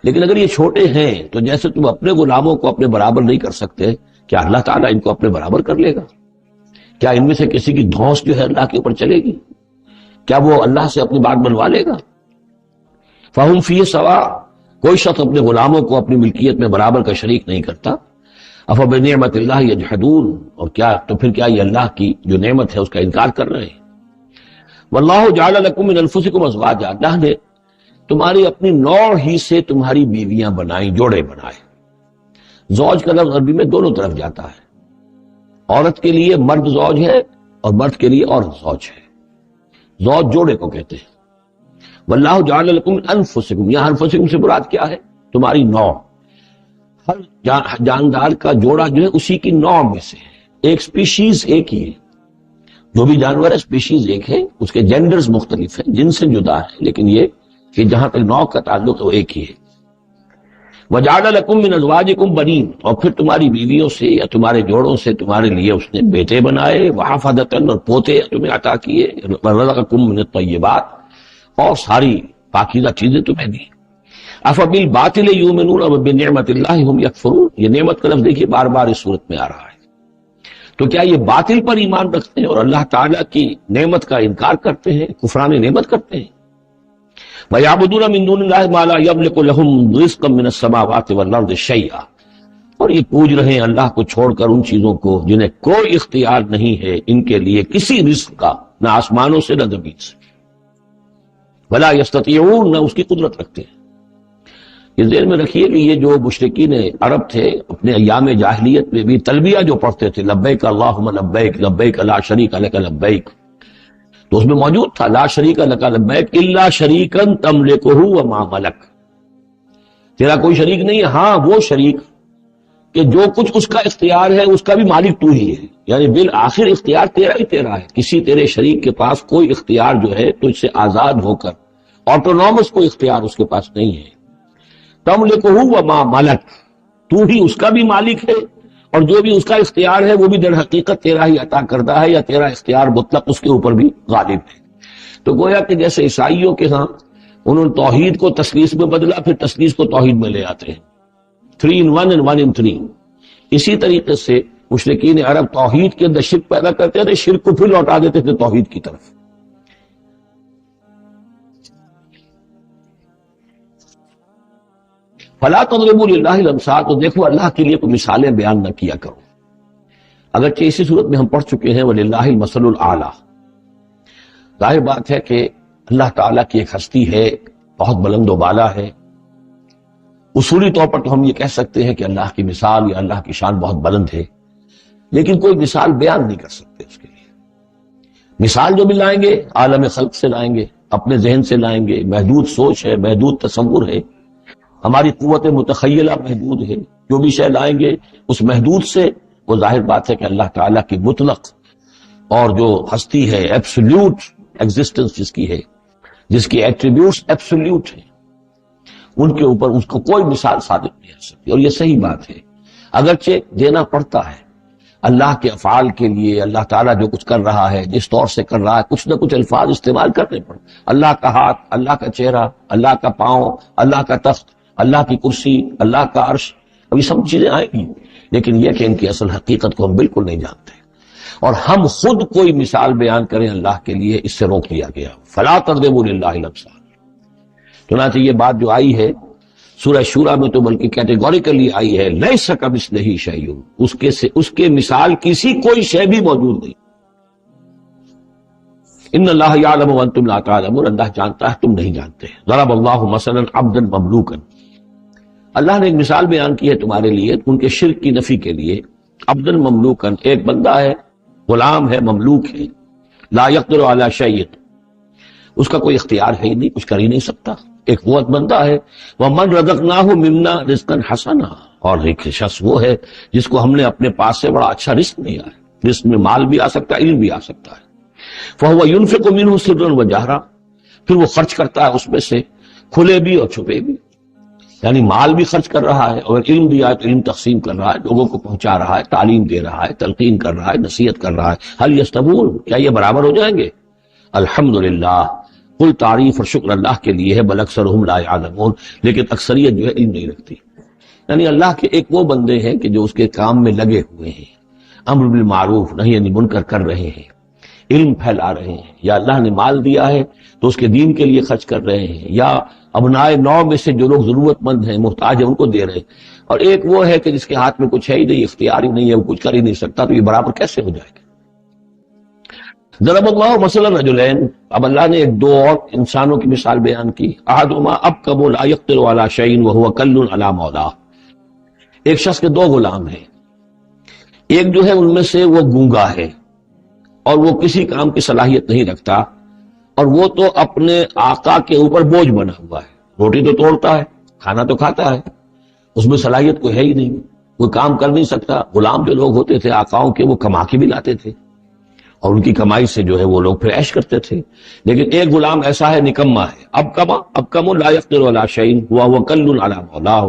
لیکن اگر یہ چھوٹے ہیں تو جیسے تم اپنے غلاموں کو اپنے برابر نہیں کر سکتے، کیا اللہ تعالیٰ ان کو اپنے برابر کر لے گا؟ کیا ان میں سے کسی کی دھونس جو ہے اللہ کے اوپر چلے گی؟ کیا وہ اللہ سے اپنی بات بنوا لے گا؟ فہم فیہ سوا، کوئی شخص اپنے غلاموں کو اپنی ملکیت میں برابر کا شریک نہیں کرتا۔ افبنعمت اللہ یجحدون، اور کیا تو پھر کیا یہ اللہ کی جو نعمت ہے اس کا انکار کر رہے ہیں۔ واللہ جعل لکم من انفسکم ازواجا، اللہ نے تمہاری اپنی نوع ہی سے تمہاری بیویاں بنائیں، جوڑے بنائے۔ زوج کا لفظ عربی میں دونوں طرف جاتا ہے، عورت کے لیے مرد زوج ہے اور مرد کے لیے عورت زوج ہے، زوج جوڑے کو کہتے ہیں۔ واللہ جعل لکم من انفسکم، یہاں انفسکم سے مراد کیا ہے؟ تمہاری نوع، ہر جاندار کا جوڑا جو ہے اسی کی نوع میں سے ہے، ایک سپیشیز ایک ہی ہے، جو بھی جانور ہے سپیشیز ایک ہے، اس کے جینڈرز مختلف ہیں، جن سے جدا ہے، لیکن یہ کہ جہاں تک نوع کا تعلق ہے وہ ایک ہی ہے۔ وَجَعَلَ لَكُم مِّنْ أَزْوَاجِكُمْ بَنِينَ، اور پھر تمہاری بیویوں سے یا تمہارے جوڑوں سے تمہارے لیے اس نے بیٹے بنائے، وَحَفَدَةً، اور پوتے تمہیں عطا کیے، وَرَزَقَكُم مِّنَ الطَّيِّبَاتِ، اور ساری پاکیزہ چیزیں تمہیں دی۔ أَفَبِالْبَاطِلِ يُؤْمِنُونَ وَبِنِعْمَةِ اللَّهِ هُمْ يَكْفُرُونَ، یہ نعمت کا لفظ دیکھیے بار بار اس صورت میں آ رہا ہے۔ تو کیا یہ باطل پر ایمان رکھتے ہیں اور اللہ تعالیٰ کی نعمت کا انکار کرتے ہیں، کفران نعمت کرتے ہیں؟ وَيَعْبُدُونَ مِن دُونِ اللَّهِ مَا لَا يَمْلِكُ لَهُمْ رِزْقًا مِّنَ السَّمَاوَاتِ وَالْأَرْضِ شَيْئًا، اور یہ پوج رہے ہیں اللہ کو چھوڑ کر ان چیزوں کو جنہیں کوئی اختیار نہیں ہے ان کے لیے کسی رزق کا، نہ آسمانوں سے نہ زمین سے، وَلَا يَسْتَطِيعُونَ، نہ اس کی قدرت رکھتے ہیں۔ یہ ذہن میں رکھیے کہ یہ جو مشرکین عرب تھے اپنے ایام جاہلیت میں بھی تلبیہ جو پڑھتے تھے، لبیک اللہم لبیک لبیک لا شریک لک لبیک، تو اس میں موجود تھا لا شریک لک لبیک الا شریکا تملکہ وما ملک، تیرا کوئی شریک نہیں ہے، ہاں وہ شریک کہ جو کچھ اس کا اختیار ہے اس کا بھی مالک تو ہی ہے، یعنی بالآخر اختیار تیرا ہی تیرا ہے، کسی تیرے شریک کے پاس کوئی اختیار جو ہے تو اس سے آزاد ہو کر آٹونومس کوئی اختیار اس کے پاس نہیں ہے۔ تملکہ وما ملک، تو ہی اس کا بھی مالک ہے اور جو بھی اس کا اختیار ہے وہ بھی در حقیقت تیرا ہی عطا کردہ ہے، یا تیرا اختیار مطلق اس کے اوپر بھی غالب ہے۔ تو گویا کہ جیسے عیسائیوں کے ہاں انہوں نے توحید کو تثلیث میں بدلا، پھر تثلیث کو توحید میں لے آتے ہیں، 3 in 1 and 1 in 3، اسی طریقے سے مشرکین عرب توحید کے اندر شرک پیدا کرتے تھے، شرک کو پھر لوٹا دیتے تھے توحید کی طرف۔ فلا تضربوا للہ الامثال، تو دیکھو اللہ کے لیے کوئی مثالیں بیان نہ کیا کرو، اگرچہ اسی صورت میں ہم پڑھ چکے ہیں وَلِلَّهِ الْمَثَلُ الْأَعْلَى۔ ظاہر بات ہے کہ اللہ تعالیٰ کی ایک ہستی ہے، بہت بلند و بالا ہے، اصولی طور پر تو ہم یہ کہہ سکتے ہیں کہ اللہ کی مثال یا اللہ کی شان بہت بلند ہے، لیکن کوئی مثال بیان نہیں کر سکتے اس کے لیے۔ مثال جو بھی لائیں گے عالم خلق سے لائیں گے، اپنے ذہن سے لائیں گے، محدود سوچ ہے، محدود تصور ہے، ہماری قوت متخیلہ محدود ہے، جو بھی شے لائیں گے اس محدود سے، وہ ظاہر بات ہے کہ اللہ تعالیٰ کی مطلق اور جو ہستی ہے، ایبسولوٹ ایگزسٹنس جس کی ہے، جس کی ایٹریبیوٹس ایبسولوٹ ہیں، ان کے اوپر اس کو کوئی مثال صادق نہیں آ سکتی، اور یہ صحیح بات ہے۔ اگرچہ دینا پڑتا ہے اللہ کے افعال کے لیے، اللہ تعالیٰ جو کچھ کر رہا ہے، جس طور سے کر رہا ہے، کچھ نہ کچھ الفاظ استعمال کرنے پڑتے، اللہ کا ہاتھ، اللہ کا چہرہ، اللہ کا پاؤں، اللہ کا تخت، اللہ کی کرسی، اللہ کا عرش، اب یہ سب چیزیں آئیں گی، لیکن یہ کہ ان کی اصل حقیقت کو ہم بالکل نہیں جانتے، اور ہم خود کوئی مثال بیان کریں اللہ کے لیے اس سے روک دیا گیا۔ فلا تضربوا للہ الامثال۔ چنانچہ یہ بات جو آئی ہے سورہ شورا میں تو بلکہ کیٹیگوریکلی آئی ہے، لیس کمثلہ شیء، اس کے مثال کسی کوئی شے بھی موجود نہیں۔ ان اللہ یعلم وانتم لا تعلمون، اللہ جانتا ہے تم نہیں جانتے۔ ضرب اللہ مثلا عبدا مملوکا، اللہ نے ایک مثال بیان کی ہے تمہارے لیے ان کے شرک کی نفی کے لیے۔ عبدا مملوکا، ایک بندہ ہے، غلام ہے، مملوک ہے، لا یقدر علی شیء، اس کا کوئی اختیار ہے ہی نہیں، کچھ کر ہی نہیں سکتا، ایک قوت بندہ ہے۔ وَمَنْ رَزَقْنَاهُ مِنَّا رِزْقًا حَسَنًا، اور ایک شخص وہ ہے جس کو ہم نے اپنے پاس سے بڑا اچھا رزق دیا ہے، رزق میں مال بھی آ سکتا ہے، علم بھی آ سکتا ہے۔ فَهُوَ يُنْفِقُ مِنْهُ سِرًّا وَجَهْرًا، پھر وہ خرچ کرتا ہے اس میں سے کھلے بھی اور چھپے بھی، یعنی مال بھی خرچ کر رہا ہے، اور علم بھی آئے تو علم تقسیم کر رہا ہے، لوگوں کو پہنچا رہا ہے، تعلیم دے رہا ہے، تلقین کر رہا ہے، نصیحت کر رہا ہے۔ هل يستوون، کیا یہ برابر ہو جائیں گے؟ الحمدللہ، کل تعریف اور شکر اللہ کے لیے ہے، بل اکثرهم لا يعلمون، لیکن اکثریت جو ہے علم نہیں رکھتی۔ یعنی اللہ کے ایک وہ بندے ہیں کہ جو اس کے کام میں لگے ہوئے ہیں، امر بالمعروف نہی عن المنکر کر رہے ہیں، علم پھیلا رہے ہیں، یا اللہ نے مال دیا ہے تو اس کے دین کے لیے خرچ کر رہے ہیں، یا ابنائے نو میں سے جو لوگ ضرورت مند ہیں، محتاج ہیں، ان کو دے رہے ہیں، اور ایک وہ ہے کہ جس کے ہاتھ میں کچھ ہے ہی نہیں، اختیار ہی نہیں ہے، وہ کچھ کر ہی نہیں سکتا، تو یہ برابر کیسے ہو جائے گا؟ ضرب اللہ مثلا رجلین، اب اللہ نے ایک دو اور انسانوں کی مثال بیان کی۔ احدہما ابکم لا یقدر علی شیء وہو کل علی مولاه، ایک شخص کے دو غلام ہیں، ایک جو ہے ان میں سے وہ گونگا ہے اور وہ کسی کام کی صلاحیت نہیں رکھتا، اور وہ تو اپنے آقا کے اوپر بوجھ بنا ہوا ہے، روٹی تو توڑتا ہے، کھانا تو کھاتا ہے، اس میں صلاحیت کوئی ہے ہی نہیں، کوئی کام کر نہیں سکتا۔ غلام جو لوگ ہوتے تھے آقاؤں کے، وہ کما کے بھی لاتے تھے، اور ان کی کمائی سے جو ہے وہ لوگ پھر عیش کرتے تھے۔ لیکن ایک غلام ایسا ہے، نکما ہے، اب کم لا یقدر علی شیء وہو کل علی مولاه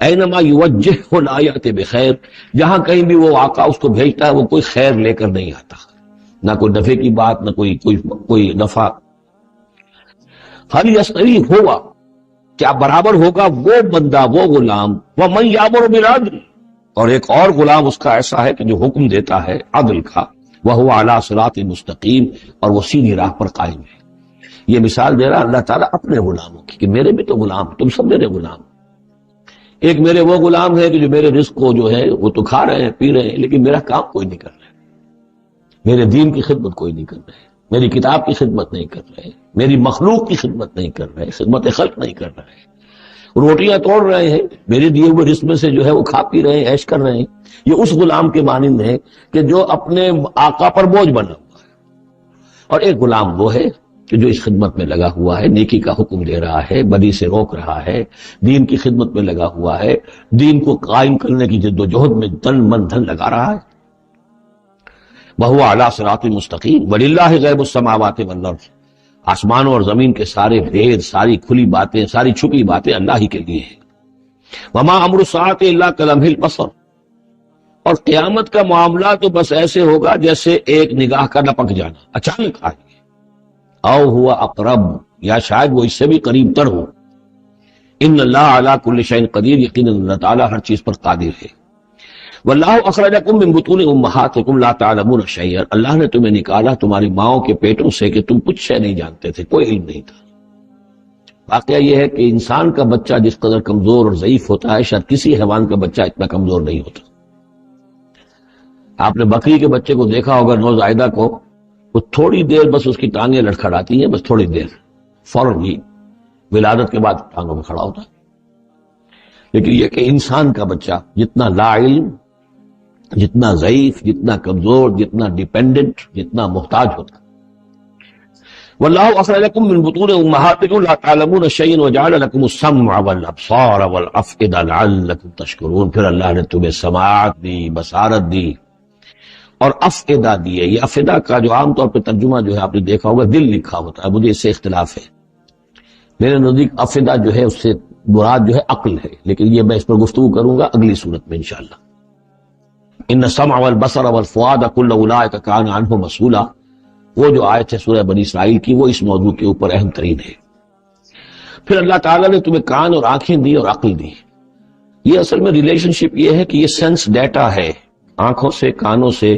اینما یوجہہ لا یأتی بخیر، جہاں کہیں بھی وہ آقا اس کو بھیجتا ہے وہ کوئی خیر لے کر نہیں آتا، نہ کوئی نفع کی بات، نہ کوئی نفع۔ ہل یستوی ہوا، کیا برابر ہوگا وہ بندہ، وہ غلام، ومن یامر بالعدل، اور ایک اور غلام اس کا ایسا ہے کہ جو حکم دیتا ہے عدل کا، وہو علی صراط مستقیم، اور وہ سیدھی راہ پر قائم ہے۔ یہ مثال دے رہا اللہ تعالیٰ اپنے غلاموں کی کہ میرے بھی تو غلام، تم سب میرے غلام۔ ایک میرے وہ غلام ہے کہ جو میرے رزق کو جو ہے وہ تو کھا رہے ہیں، پی رہے ہیں، لیکن میرا کام کوئی نہیں کر رہے، میرے دین کی خدمت کوئی نہیں کر رہے، میری کتاب کی خدمت نہیں کر رہے، میری مخلوق کی خدمت نہیں کر رہے، خدمت خلق نہیں کر رہے، روٹیاں توڑ رہے ہیں، میرے دیے ہوئے رزق میں سے جو ہے وہ کھا پی رہے ہیں، عیش کر رہے ہیں۔ یہ اس غلام کے مانند ہے کہ جو اپنے آقا پر بوجھ بنا ہوا ہے، اور ایک غلام وہ ہے کہ جو اس خدمت میں لگا ہوا ہے، نیکی کا حکم دے رہا ہے، بدی سے روک رہا ہے، دین کی خدمت میں لگا ہوا ہے، دین کو قائم کرنے کی جد و جہد میں تن من دھن لگا رہا ہے۔ وہو علی صراط مستقیم، وللہ غیب السماوات والارض، آسمانوں اور زمین کے سارے بھید، ساری کھلی باتیں، ساری چھپی باتیں اللہ ہی کے لیے ہیں۔ وما امر الساعۃ الا کلمح البصر، اور قیامت کا معاملہ تو بس ایسے ہوگا جیسے ایک نگاہ کا لپک جانا، اچانک آئے، او ہوا اقرب، یا شاید وہ اس سے بھی قریب تر ہو۔ ان اللہ علی کل شیء قدیر، یقیناً اللہ تعالیٰ ہر چیز پر قادر ہے۔ واللہ اخرجکم من بطون امہاتکم لا تعلمون شیئا، اللہ نے تمہیں نکالا تمہاری ماؤں کے پیٹوں سے کہ تم کچھ شے نہیں جانتے تھے، کوئی علم نہیں تھا۔ واقعہ یہ ہے کہ انسان کا بچہ جس قدر کمزور اور ضعیف ہوتا ہے شاید کسی حیوان کا بچہ اتنا کمزور نہیں ہوتا. آپ نے بکری کے بچے کو دیکھا ہوگا نوزائیدہ کو، وہ تھوڑی دیر بس اس کی ٹانگیں لڑکھڑاتی ہیں، بس تھوڑی دیر، فوراً ہی ولادت کے بعد ٹانگوں میں کھڑا ہوتا ہے. لیکن یہ کہ انسان کا بچہ جتنا لا علم، جتنا ضعیف، جتنا کمزور، جتنا ڈیپینڈنٹ، جتنا محتاج ہوتا ہے. واللہ اخرجکم من بطون امہاتکم لا تعلمون شیئا وجعل لکم السمع والابصار والافئدہ لعلکم تشکرون. پھر اللہ نے تمہیں سماعت دی، بصارت دی اور افئدہ دی ہے. یہ افئدہ کا جو عام طور پہ ترجمہ جو ہے آپ نے دیکھا ہوگا دل لکھا ہوتا ہے، مجھے اس سے اختلاف ہے. میرے نزدیک افئدہ جو ہے اس سے مراد جو ہے عقل ہے، لیکن یہ میں اس پر گفتگو کروں گا اگلی صورت میں انشاءاللہ. ان السمع والبصر والفؤاد كل اولئک کان عنہ مسئولا، وہ جو آیت ہے سورہ بنی اسرائیل کی وہ اس موضوع کے اوپر اہم ترین ہے. پھر اللہ تعالیٰ نے تمہیں کان اور آنکھیں دی اور عقل دی. یہ اصل میں ریلیشن شپ یہ ہے کہ یہ سینس ڈیٹا ہے، آنکھوں سے، کانوں سے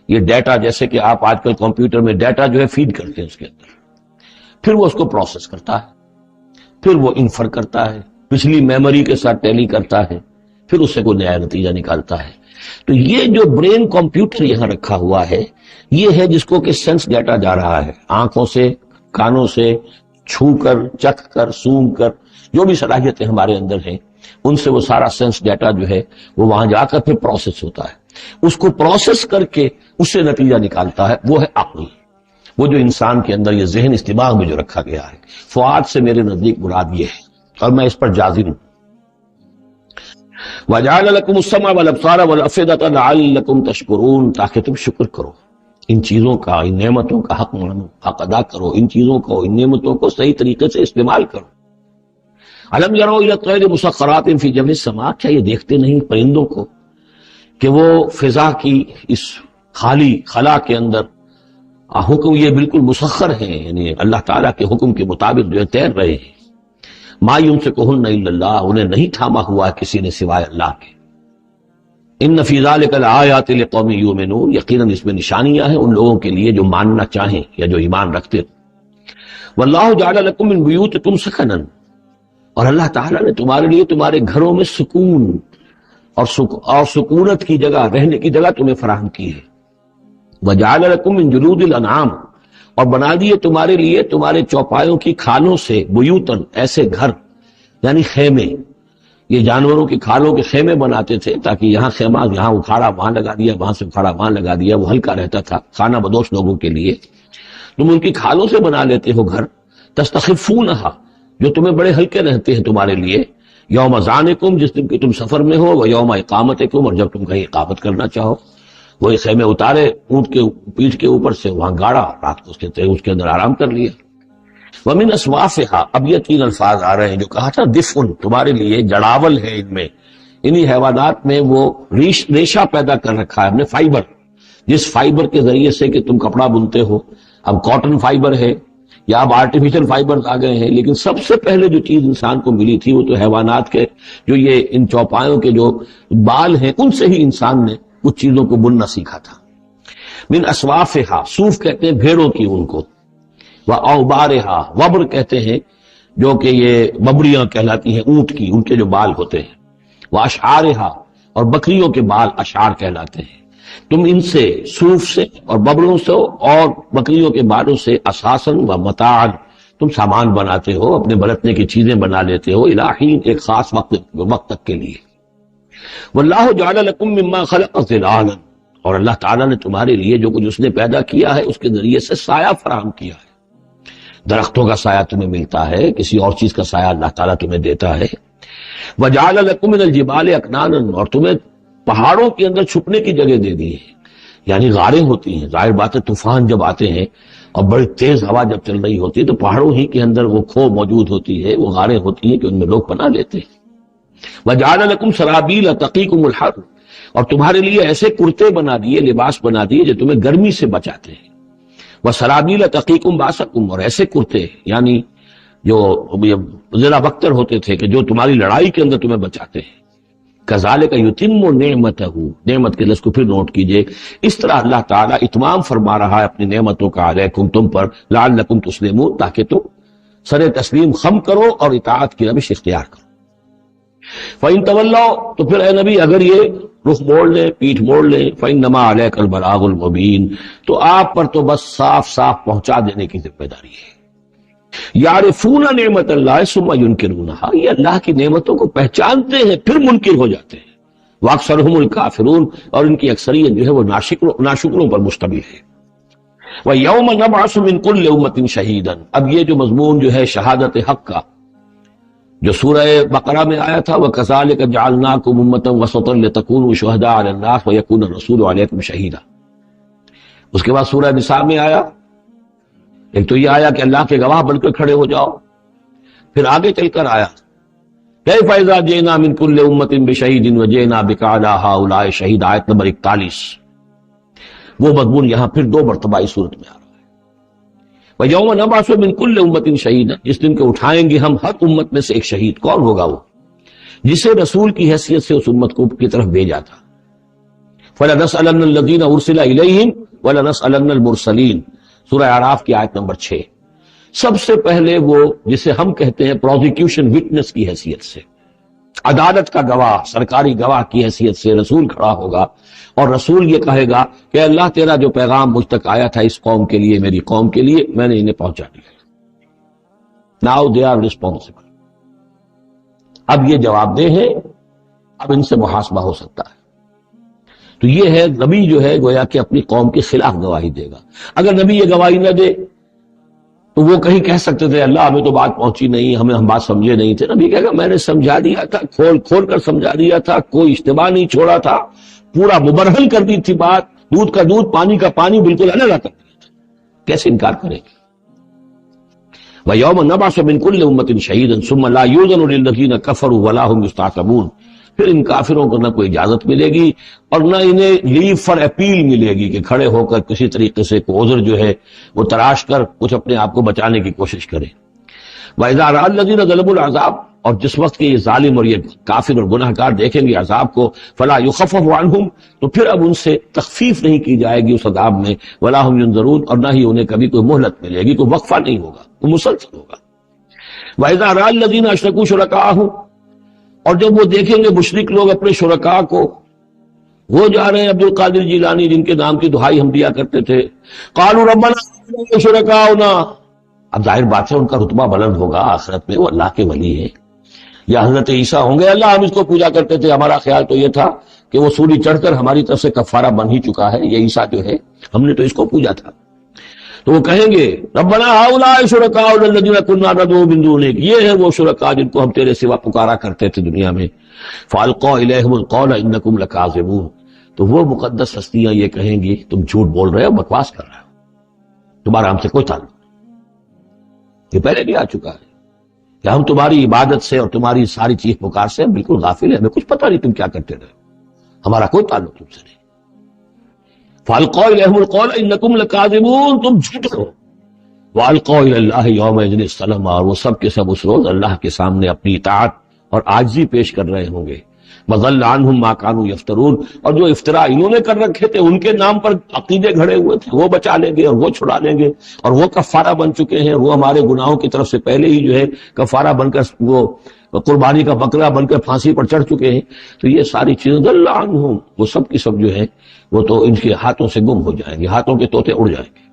یہ ڈیٹا، جیسے کہ آپ آج کل کمپیوٹر میں ڈیٹا جو ہے فیڈ کرتے ہیں اس کے اندر، پھر وہ اس کو پروسیس کرتا ہے، پھر وہ انفر کرتا ہے، پچھلی میموری کے ساتھ ٹیلی کرتا ہے، پھر اس سے کوئی نیا نتیجہ نکالتا ہے. تو یہ جو برین کمپیوٹر یہاں رکھا ہوا ہے یہ ہے جس کو کہ سینس ڈیٹا جا رہا ہے، آنکھوں سے، کانوں سے، چھو کر، چکھ کر، سونگ کر، جو بھی صلاحیتیں ہمارے اندر ہیں ان سے وہ سارا سینس ڈیٹا جو ہے وہ وہاں جا کر پھر پروسیس ہوتا ہے. اس کو پروسیس کر کے اس سے نتیجہ نکالتا ہے، وہ ہے عقل، وہ جو انسان کے اندر یہ ذہن اس دماغ میں جو رکھا گیا ہے. فؤاد سے میرے نزدیک مراد یہ ہے اور میں اس پر جازم ہوں. وَجَعَلَ لَكُمُ السَّمْعَ وَالْأَبْصَارَ وَالْأَفْئِدَةَ لَعَلَّكُمْ تَشْكُرُونَ، تاکہ تم شکر کرو، ان چیزوں کا، ان نعمتوں کا حق مانو، حق ادا کرو، ان چیزوں کو، ان نعمتوں کو صحیح طریقے سے استعمال کرو. أَلَمْ يَرَوْا إِلَى الطَّيْرِ مُسَخَّرَاتٍ فِي جَوِّ السَّمَاءِ، کیا یہ دیکھتے نہیں پرندوں کو کہ وہ فضا کی اس خالی خلا کے اندر حکم یہ بالکل مسخر ہیں، یعنی اللہ تعالیٰ کے حکم کے مطابق جو ہے تیر رہے ہیں. ما یمسکہن الا اللہ، انہیں نہیں تھاما ہوا کسی نے سوائے اللہ کے. ان فی ذلک لآیات لقوم یؤمنون، یقیناً اس میں نشانیاں ہیں ان لوگوں کے لیے جو ماننا چاہیں یا جو ایمان رکھتے. واللہ جعل لکم من بیوتکم سکنا، اور اللہ تعالیٰ نے تمہارے لیے تمہارے گھروں میں سکون اور سکونت کی جگہ، رہنے کی جگہ تمہیں فراہم کی ہے. وجعل لکم من جلود الانعام، اور بنا دیے تمہارے لیے تمہارے چوپایوں کی کھالوں سے بیوتن، ایسے گھر یعنی خیمے. یہ جانوروں کی کھالوں کے خیمے بناتے تھے تاکہ یہاں خیمہ، یہاں اکھاڑا وہاں لگا دیا، وہاں سے اکھاڑا وہاں لگا دیا، وہ ہلکا رہتا تھا خانہ بدوش لوگوں کے لیے. تم ان کی کھالوں سے بنا لیتے ہو گھر. تستخفونہا، جو تمہیں بڑے ہلکے رہتے ہیں تمہارے لیے. یوم ذانکم، جس دن کہ تم سفر میں ہو، و یوم اقامتکم، اور جب تم کہیں اقامت کرنا چاہو. وہی خیمے اتارے اونٹ کے پیٹھ کے اوپر سے، وہاں گاڑا، رات کو اس کے اندر آرام کر لیا. وَمِنْ أَصْوَافِهَا، اب یہ تین الفاظ آ رہے ہیں جو کہا تھا دفن، تمہارے لیے جڑاول ہے ان میں، انہی حیوانات میں وہ ریشہ پیدا کر رکھا ہے، ہم نے فائبر، جس فائبر کے ذریعے سے کہ تم کپڑا بنتے ہو. اب کاٹن فائبر ہے یا اب آرٹیفیشل فائبر آ گئے ہیں، لیکن سب سے پہلے جو چیز انسان کو ملی تھی وہ تو حیوانات کے جو یہ ان چوپایوں کے جو بال ہیں ان سے ہی انسان نے کچھ چیزوں کو بننا سیکھا تھا. من اصوافہا، صوف کہتے ہیں بھیڑوں کی ان کو. واوبارہا، وبر کہتے ہیں جو کہ یہ ببریاں کہلاتی ہیں اونٹ کی، ان کے جو بال ہوتے ہیں. واشعارہا، اور بکریوں کے بال اشعار کہلاتے ہیں. تم ان سے، صوف سے اور ببروں سے اور بکریوں کے بالوں سے اساساً و متاعاً، تم سامان بناتے ہو، اپنے برتنے کی چیزیں بنا لیتے ہو، الہین، ایک خاص وقت تک کے لیے. واللہ جعل لکم مما خلق ظلالا، اور اللہ تعالیٰ نے تمہارے لیے جو کچھ اس نے پیدا کیا ہے اس کے ذریعے سے سایہ فراہم کیا ہے. درختوں کا سایہ تمہیں ملتا ہے، کسی اور چیز کا سایہ اللہ تعالیٰ تمہیں دیتا ہے. وجعل لکم من الجبال اکنانا، اور تمہیں پہاڑوں کے اندر چھپنے کی جگہ دے دی ہے. یعنی غاریں ہوتی ہیں، ظاہر بات ہے طوفان جب آتے ہیں اور بڑی تیز ہوا جب چل رہی ہوتی ہے تو پہاڑوں ہی کے اندر وہ کھو موجود ہوتی ہے، وہ غاریں ہوتی ہیں کہ ان میں لوگ پناہ لیتے ہیں. وجعل لکم سرابیل تقیکم الحر، اور تمہارے لیے ایسے کرتے بنا دیے، لباس بنا دیے جو تمہیں گرمی سے بچاتے ہیں. وسرابیل تقیکم باسکم، اور ایسے کرتے یعنی جو ذرا بختر ہوتے تھے کہ جو تمہاری لڑائی کے اندر تمہیں بچاتے ہیں. کذالک یتم نعمتہ، نعمت کے لفظ کو پھر نوٹ کیجئے، اس طرح اللہ تعالیٰ اتمام فرما رہا ہے اپنی نعمتوں کا علیکم، تم پر، لعلکم تسلمون، تاکہ تم سر تسلیم خم کرو اور اطاعت کی روش اختیار کرو۔ فَإِن تَوَلَّوْا، تو پھر اے نبی اگر یہ رخ موڑ لیں، پیٹھ موڑ لیں، فَإِنَّمَا عَلَيْكَ الْبَلَاغُ الْمُبِينُ، تو آپ پر تو بس صاف صاف پہنچا دینے کی ذمہ داری ہے۔ یعرفون نعمت اللہ ثم ینکرونہا، یہ اللہ کی نعمتوں کو پہچانتے ہیں پھر منکر ہو جاتے ہیں۔ واکثرہم الکافرون، اور ان کی اکثریت جو ہے وہ ناشکروں پر مشتمل ہے۔ وَيَوْمَ نَبْعَثُ مِن كُلِّ أُمَّةٍ شَهِيدًا، اب یہ جو مضمون جو ہے شہادت حق کا جو سورہ بقرہ میں آیا تھا، وَكَذَلِكَ جَعَلْنَاكُمْ أُمَّةً وَسَطًا لِتَكُونُوا شُهَدَاءَ عَلَى النَّاسِ وَيَكُونَ الرَّسُولُ عَلَيْكُمْ شَهِيدًا۔ اس کے بعد سورہ نساء میں آیا، ایک تو یہ آیا کہ اللہ کے گواہ بن کر کھڑے ہو جاؤ، پھر آگے چل کر آیا كَيْفَ إِذَا جِئْنَا مِن كُلِّ أُمَّةٍ بِشَهِيدٍ وَجِئْنَا بِكَ عَلَىٰ هَٰؤُلَاءِ شَهِيدًا، آیت نمبر 41۔ وہ مضمون یہاں پھر دو مرتبہ اس صورت میں آ رہا ہے۔ وَيَوْمَ نَبْعَثُ مِن كُلِّ أُمَّةٍ شَهِيدًا، جس دن کے اٹھائیں گے ہم ہر امت میں سے ایک شہید۔ کون ہوگا وہ؟ جسے رسول کی حیثیت سے اس امت کو کی طرف بھیجا تھا۔ فَلَنَسْأَلَنَّ الَّذِينَ أُرْسِلَ إِلَيْهِمْ وَلَنَسْأَلَنَّ الْمُرْسَلِينَ، سورہ اعراف کی آیت نمبر 6۔ سب سے پہلے وہ جسے ہم کہتے ہیں پروزیکیوشن وٹنس کی حیثیت سے، عدالت کا گواہ، سرکاری گواہ کی حیثیت سے رسول کھڑا ہوگا، اور رسول یہ کہے گا کہ اللہ تیرا جو پیغام مجھ تک آیا تھا اس قوم کے لیے، میری قوم کے لیے، میں نے انہیں پہنچا دیا۔ Now they are responsible۔ اب یہ جواب دہ ہیں، اب ان سے محاسبہ ہو سکتا ہے۔ تو یہ ہے نبی جو ہے گویا کہ اپنی قوم کے خلاف گواہی دے گا۔ اگر نبی یہ گواہی نہ دے تو وہ کہیں کہہ سکتے تھے اللہ ہمیں تو بات پہنچی نہیں، ہم بات سمجھے نہیں تھے۔ نبی کہے گا میں نے سمجھا دیا تھا، کھول کھول کر سمجھا دیا تھا، کوئی اشتباہ نہیں چھوڑا تھا، پورا مبرہن کر دی تھی بات، دودھ کا دودھ پانی کا پانی بالکل الگ کر دیا تھا۔ کیسے انکار کریں گے؟ وَيَوْمَ نَبْعَثُ مِن كُلِّ أُمَّةٍ شَهِيدًا ثُمَّ لَا يُؤْذَنُ لِلَّذِينَ كَفَرُوا وَلَا هُمْ يُسْتَعْتَبُونَ، پھر ان کافروں کو نہ کوئی اجازت ملے گی اور نہ انہیں لیو فار اپیل ملے گی کہ کھڑے ہو کر کسی طریقے سے کوئی عذر جو ہے وہ تراش کر کچھ اپنے آپ کو بچانے کی کوشش کریں۔ وَإِذَا رَأَى الَّذِينَ ظَلَمُوا الْعَذَابَ، اور جس وقت کے یہ ظالم اور یہ کافر اور گناہ گار دیکھیں گے عذاب کو، فَلَا يُخَفَّفُ عَنْهُمْ، تو پھر اب ان سے تخفیف نہیں کی جائے گی اس عذاب میں، وَلَا هُمْ يُنظَرُونَ، اور نہ ہی انہیں کبھی کوئی مہلت ملے گی، کوئی وقفہ نہیں ہوگا، وہ مسلسل ہوگا۔ وَإِذَا رَأَى الَّذِينَ أَشْرَكُوا شُرَكَاءَهُمْ، اور جب وہ دیکھیں گے مشرک لوگ اپنے شرکاء کو، وہ جا رہے ہیں عبد القادر جیلانی جن کے نام کی دہائی ہم دیا کرتے تھے، قالوا ربنا شرکاؤنا، اب ظاہر بات ہے ان کا رتبہ بلند ہوگا آخرت میں، وہ اللہ کے ولی ہیں، یا حضرت عیسیٰ ہوں گے اللہ ہم اس کو پوجا کرتے تھے، ہمارا خیال تو یہ تھا کہ وہ سولی چڑھ کر ہماری طرف سے کفارہ بن ہی چکا ہے، یہ عیسیٰ جو ہے ہم نے تو اس کو پوجا تھا۔ تو وہ کہیں گے ربنا ہؤلاء شرکاؤنا الذین کنا ندعو من دونک، یہ ہے وہ شرکاء جن کو ہم تیرے سوا پکارا کرتے تھے دنیا میں، فالقوا الیہم القول انکم لکاذبون، تو وہ مقدس ہستیاں یہ کہیں گی تم جھوٹ بول رہے ہو، بکواس کر رہے ہو، تمہارا ہم سے کوئی تعلق نہیں۔ یہ پہلے بھی آ چکا ہے کہ ہم تمہاری عبادت سے اور تمہاری ساری چیخ پکار سے بالکل غافل ہیں، ہمیں کچھ پتہ نہیں تم کیا کرتے رہے، ہمارا کوئی تعلق تم سے نہیں۔ فَأَلْقَوْا إِلَيْهِمُ الْقَوْلَ إِنَّكُمْ لَكَاذِبُونَ، تم جھوٹ ہو۔ وَأَلْقَوْا إِلَى اللَّهِ يَوْمَئِذٍ السَّلَامَ، اور وہ سب کے سب اس روز اللہ کے سامنے اپنی اطاعت اور عاجزی پیش کر رہے ہوں گے۔ وَضَلَّ عَنْهُمْ مَا كَانُوا يَفْتَرُونَ، اور جو افطرا انہوں نے کر رکھے تھے، ان کے نام پر عقیدے گھڑے ہوئے تھے، وہ بچا لیں گے اور وہ چھڑا لیں گے، اور وہ کفارہ بن چکے ہیں، وہ ہمارے گناہوں کی طرف سے پہلے ہی جو ہے کفارہ بن کر وہ قربانی کا بکرا بن کر پھانسی پر چڑھ چکے ہیں۔ تو یہ ساری چیزیں ضل عنہم، وہ سب کی سب جو ہے وہ تو ان کے ہاتھوں سے گم ہو جائیں گے، ہاتھوں کے طوطے اڑ جائیں گے۔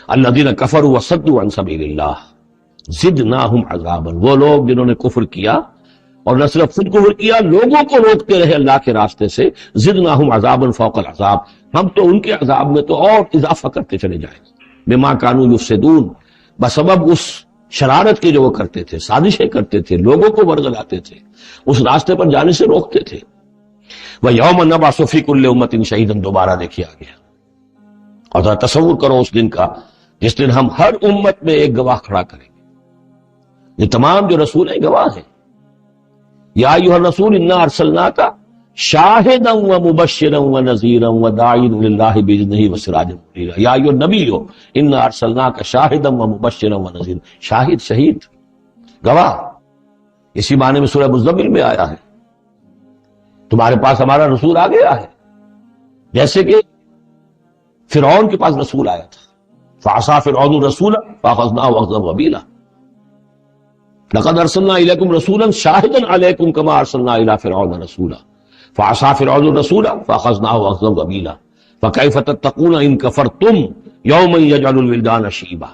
الذین کفروا وصدوا عن سبیل اللہ زدناہم عذابا، وہ لوگ جنہوں نے کفر کیا اور نہ صرف خود کفر کیا، لوگوں کو روکتے رہے اللہ کے راستے سے، زدناہم عذابا فوق العذاب، ہم تو ان کے عذاب میں تو اور اضافہ کرتے چلے جائیں گے، بما کانوا یفسدون، بسبب اس شرارت کے جو وہ کرتے تھے، سازشیں کرتے تھے، لوگوں کو ورگلاتے تھے، اس راستے پر جانے سے روکتے تھے۔ وَيَوْمَ نَبْعَثُ فِي كُلِّ أُمَّةٍ شَهِيدًا، دوبارہ دیکھیے آ گیا، اور ذرا تصور کرو اس دن کا جس دن ہم ہر امت میں ایک گواہ کھڑا کریں گے۔ یہ تمام جو رسول ہیں گواہ ہیں۔ یا ایھا الرسول انا ارسلناک شاہدا ومبشرا ونذیرا وداعیا الی اللہ باذنہ وسراجا منیرا، یا ایھا النبی انا ارسلناک شاہدا ومبشرا ونذیرا، شاہد شہید گواہ، اسی معنی میں سورہ مزمل میں آیا ہے، تمہارے پاس ہمارا رسول آ گیا ہے، جیسے کہ فرعون کے پاس رسول آیا تھا، فعصا فرعون الرسول فاخذناہ اخذا وبیلا، لقد ارسلنا الیکم رسولا شاہدا علیکم کما ارسلنا الی فرعون رسولا فعصى فرعون الرسول فاخذناه اخذا وبیلا فكيف تتقون ان كفرتم يوما يجعل الولدان شيبا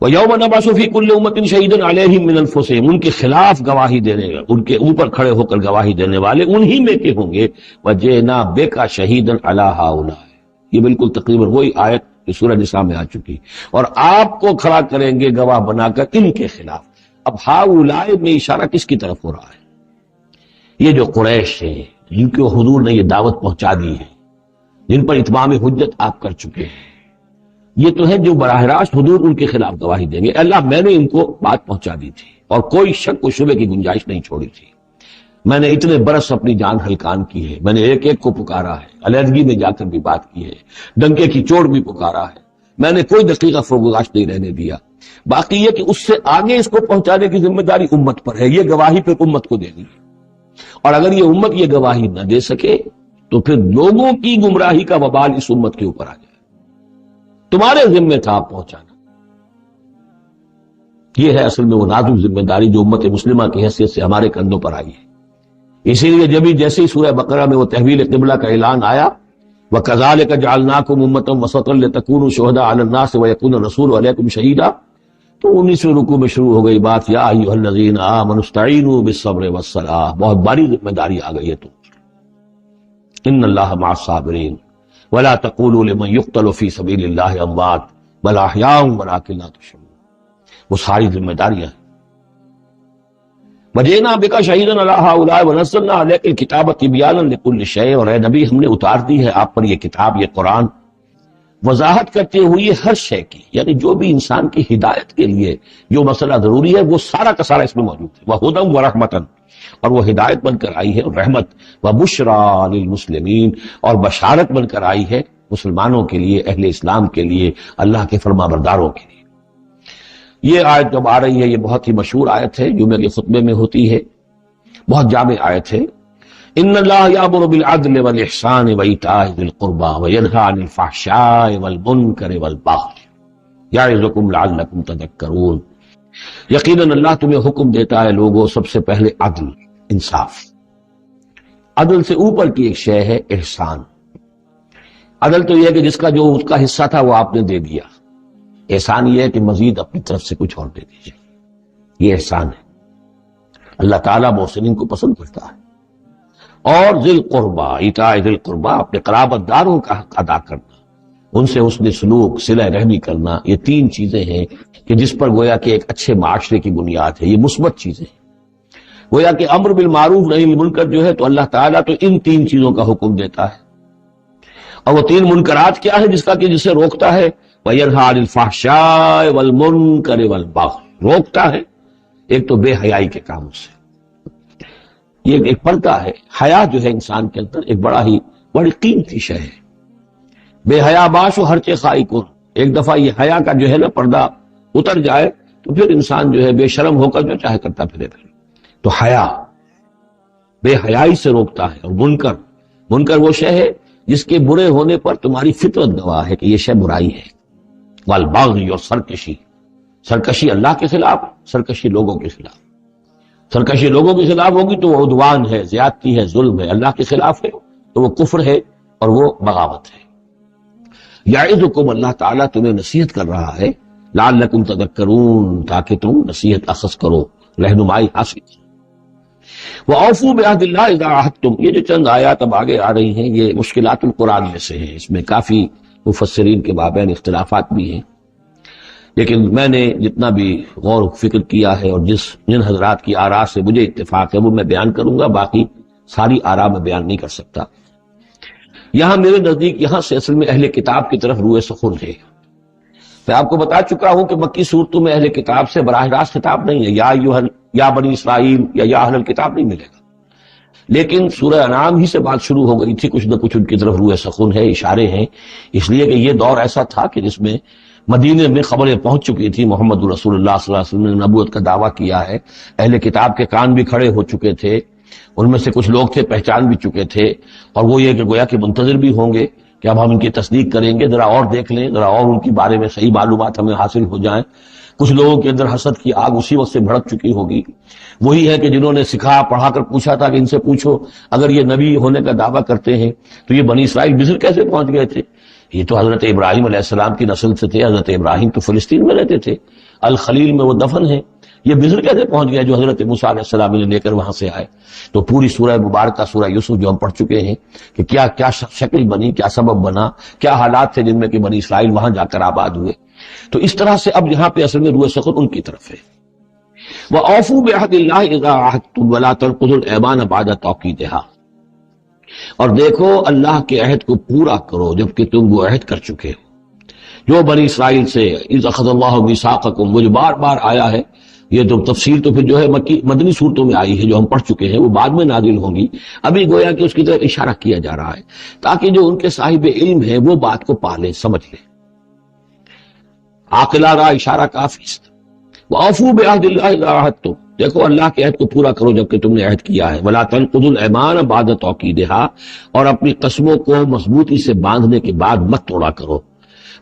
ويوم نبعث في كل امة شهيدا عليهم من انفسهم، ان کے خلاف گواہی دینے، ان کے اوپر کھڑے ہو کر گواہی دینے والے انہی میں کے ہوں گے. وجئنا بك شهيدا على هؤلاء، یہ بالکل تقریباً وہی آیت جو سورہ نساء میں آ چکی، اور آپ کو کھڑا کریں گے گواہ بنا کر ان کے خلاف. اب ہؤلاء میں اشارہ کس کی طرف ہو رہا ہے؟ یہ جو قریش ہیں جن کو حضور نے یہ دعوت پہنچا دی ہے، جن پر اتمام حجت آپ کر چکے ہیں، یہ تو ہے جو براہ راست حضور ان کے خلاف گواہی دیں گے. اللہ میں نے ان کو بات پہنچا دی تھی اور کوئی شک و شبے کی گنجائش نہیں چھوڑی تھی. میں نے اتنے برس اپنی جان ہلکان کی ہے، میں نے ایک ایک کو پکارا ہے، علیحدگی میں جا کر بھی بات کی ہے، ڈنکے کی چوٹ بھی پکارا ہے، میں نے کوئی دقیقہ فروگزاشت نہیں رہنے دیا. باقی یہ کہ اس سے آگے اس کو پہنچانے کی ذمہ داری امت پر ہے، یہ گواہی پھر امت کو دینی ہے. اور اگر یہ امت یہ گواہی نہ دے سکے تو پھر لوگوں کی گمراہی کا وبال اس امت کے اوپر آ جائے. تمہارے ذمہ تھا پہنچانا. یہ ہے اصل میں وہ نازک ذمہ داری جو امت مسلمہ کی حیثیت سے ہمارے کندھوں پر آئی ہے. اسی لیے جیسے ہی سورہ بقرہ میں وہ تحویل قبلہ کا اعلان آیا، وَكَذَلِكَ جَعَلْنَاكُمْ أُمَّةً وَسَطًا لِتَكُونُوا شُهَدَاءَ عَلَى النَّاسِ وَيَكُونَ الرَّسُولُ عَلَيْكُمْ شَهِيدًا، تو 19ویں رکوع میں شروع ہو گئی بات، یا ایھا الذین آمنوا استعینوا بالصبر والصلاۃ. بہت بڑی ذمہ داری آ گئی ہے. تو ان اللہ مع الصابرین ولا تقولوا لمن يقتل في سبيل الله اموات بل احیاء ولكن لا تشعرون. وہ ساری ذمہ داریاں ہیں. وجئنا بك شهيدا على هؤلاء ونزلنا عليك الكتاب تبيانا لكل شيء. اور اے نبی ہم نے اتار دی ہے آپ پر یہ کتاب، یہ قرآن، وضاحت کرتے ہوئے ہر شے کی، یعنی جو بھی انسان کی ہدایت کے لیے جو مسئلہ ضروری ہے وہ سارا کا سارا اس میں موجود ہے. وَهُدًى وَرَحْمَةً، اور وہ ہدایت بن کر آئی ہے اور رحمت. وَبُشْرَىٰ لِلْمُسْلِمِينَ، اور بشارت بن کر آئی ہے مسلمانوں کے لیے، اہل اسلام کے لیے، اللہ کے فرما برداروں کے لیے. یہ آیت جب آ رہی ہے، یہ بہت ہی مشہور آیت ہے، جمعے کے خطبے میں ہوتی ہے، بہت جامع آیت ہے. ان اللہ یامر بالعدل والاحسان وایتاء ذی القربى وینھی عن الفحشاء والمنکر والبغی یعظکم لعلکم تذکرون. یقیناً اللہ تمہیں حکم دیتا ہے لوگوں سب سے پہلے عدل، انصاف. عدل سے اوپر کی ایک شے ہے احسان. عدل تو یہ ہے کہ جس کا جو اس کا حصہ تھا وہ آپ نے دے دیا. احسان یہ ہے کہ مزید اپنی طرف سے کچھ اور دے دیجیے. یہ احسان ہے. اللہ تعالیٰ محسنین کو پسند کرتا ہے. اور ذی القربیٰ، ایتاء ذی القربیٰ، اپنے قرابت داروں کا حق ادا کرنا، ان سے حسن سلوک، صلہ رحمی کرنا، یہ تین چیزیں ہیں کہ جس پر گویا کہ ایک اچھے معاشرے کی بنیاد ہے. یہ مثبت چیزیں ہیں. گویا کہ امر بالمعروف نہی عن المنکر جو ہے تو اللہ تعالیٰ تو ان تین چیزوں کا حکم دیتا ہے. اور وہ تین منکرات کیا ہے جسے روکتا ہے؟ وَيَنْهَىٰ عَنِ الْفَحْشَاءِ وَالْمُنكَرِ وَالْبَغْيِ. روکتا ہے ایک تو بے حیائی کے کاموں سے. یہ ایک پردہ ہے. حیا جو ہے انسان کے اندر ایک بڑی قیمتی شے ہے. بے حیا باش و ہر چے خائی کن. ایک دفعہ یہ حیا کا جو ہے نا پردہ اتر جائے تو پھر انسان جو ہے بے شرم ہو کر جو چاہے کرتا پھرے. تو حیا بے حیائی سے روکتا ہے. اور منکر وہ شے ہے جس کے برے ہونے پر تمہاری فطرت گواہ ہے کہ یہ شے برائی ہے. والبغی، اور سرکشی اللہ کے خلاف، سرکشی لوگوں کے خلاف. سرکشی لوگوں کے خلاف ہوگی تو وہ عدوان ہے، زیادتی ہے، ظلم ہے. اللہ کے خلاف ہے تو وہ کفر ہے اور وہ بغاوت ہے. یعظکم، اللہ تعالیٰ تمہیں نصیحت کر رہا ہے، لعلکم تذکرون، تاکہ تم نصیحت اخذ کرو، رہنمائی حاصل کرو. وَأَوْفُوا بِعَهْدِ اللَّهِ إِذَا عَاهَدتُّمْ. یہ جو چند آیات اب آگے آ رہی ہیں یہ مشکلات القرآن میں سے ہیں. اس میں کافی مفسرین کے مابین اختلافات بھی ہیں، لیکن میں نے جتنا بھی غور و فکر کیا ہے اور جن حضرات کی آراء سے مجھے اتفاق ہے وہ میں بیان کروں گا. باقی ساری آراء میں بیان نہیں کر سکتا. یہاں میرے نزدیک یہاں سے اصل میں اہل کتاب کی طرف روئے سخن ہے. میں آپ کو بتا چکا ہوں کہ مکی صورتوں میں اہل کتاب سے براہ راست خطاب نہیں ہے. یا بنی اسرائیل یا اہل الکتاب نہیں ملے گا. لیکن سورہ انعام ہی سے بات شروع ہو گئی تھی. کچھ نہ کچھ ان کی طرف روئے سخن ہے، اشارے ہیں. اس لیے کہ یہ دور ایسا تھا کہ جس میں مدینے میں خبریں پہنچ چکی تھی. محمد رسول اللہ صلی اللہ علیہ وسلم نے نبوت کا دعویٰ کیا ہے. اہل کتاب کے کان بھی کھڑے ہو چکے تھے. ان میں سے کچھ لوگ تھے پہچان بھی چکے تھے، اور وہ یہ کہ گویا کہ منتظر بھی ہوں گے کہ اب ہم ان کی تصدیق کریں گے، ذرا اور دیکھ لیں، ذرا اور ان کے بارے میں صحیح معلومات ہمیں حاصل ہو جائیں. کچھ لوگوں کے اندر حسد کی آگ اسی وقت سے بھڑک چکی ہوگی. وہی ہے کہ جنہوں نے سکھا پڑھا کر پوچھا تھا کہ ان سے پوچھو اگر یہ نبی ہونے کا دعویٰ کرتے ہیں تو یہ بنی اسرائیل مصر کیسے پہنچ گئے تھے؟ یہ تو حضرت ابراہیم علیہ السلام کی نسل سے تھے. حضرت ابراہیم تو فلسطین میں رہتے تھے، الخلیل میں وہ دفن ہیں. یہ مصر کیسے پہنچ گیا جو حضرت موسیٰ علیہ السلام نے لے کر وہاں سے آئے؟ تو پوری سورہ مبارکہ سورہ یوسف جو ہم پڑھ چکے ہیں کہ کیا کیا شکل بنی، کیا سبب بنا، کیا حالات تھے جن میں کہ بنی اسرائیل وہاں جا کر آباد ہوئے. تو اس طرح سے اب یہاں پہ اصل میں روح سخن ان کی طرف ہے. وَأَوْفُوا بِعَهْدِ اللَّهِ إِذَا عَاهَدتُّمْ وَلَا تَنقُضُوا الْأَيْمَانَ بَعْدَ تَوْكِيدِهَا، اور دیکھو اللہ کے عہد کو پورا کرو جبکہ تم وہ عہد کر چکے ہو. جو بنی اسرائیل سے اِذْ أَخَذَ اللَّهُ مِيثَاقَكُمْ، وہ جو بار بار آیا ہے، یہ تو تفصیل تو پھر جو ہے مدنی صورتوں میں آئی ہے جو ہم پڑھ چکے ہیں، وہ بعد میں نازل ہوں گی. ابھی گویا کہ اس کی طرف اشارہ کیا جا رہا ہے تاکہ جو ان کے صاحب علم ہے وہ بات کو پا لیں، سمجھ لیں. عاقلہ را اشارہ کافی ہے. وَأَوْفُوا بِعَهْدِ اللَّهِ إِذَا عَاهَدتُّمْ، دیکھو اللہ کے عہد کو پورا کرو جبکہ تم نے عہد کیا ہے. وَلَا تَنقُضُوا الْأَيْمَانَ بَعْدَ تَوْكِيدِهَا، اور اپنی قسموں کو مضبوطی سے باندھنے کے بعد مت توڑا کرو.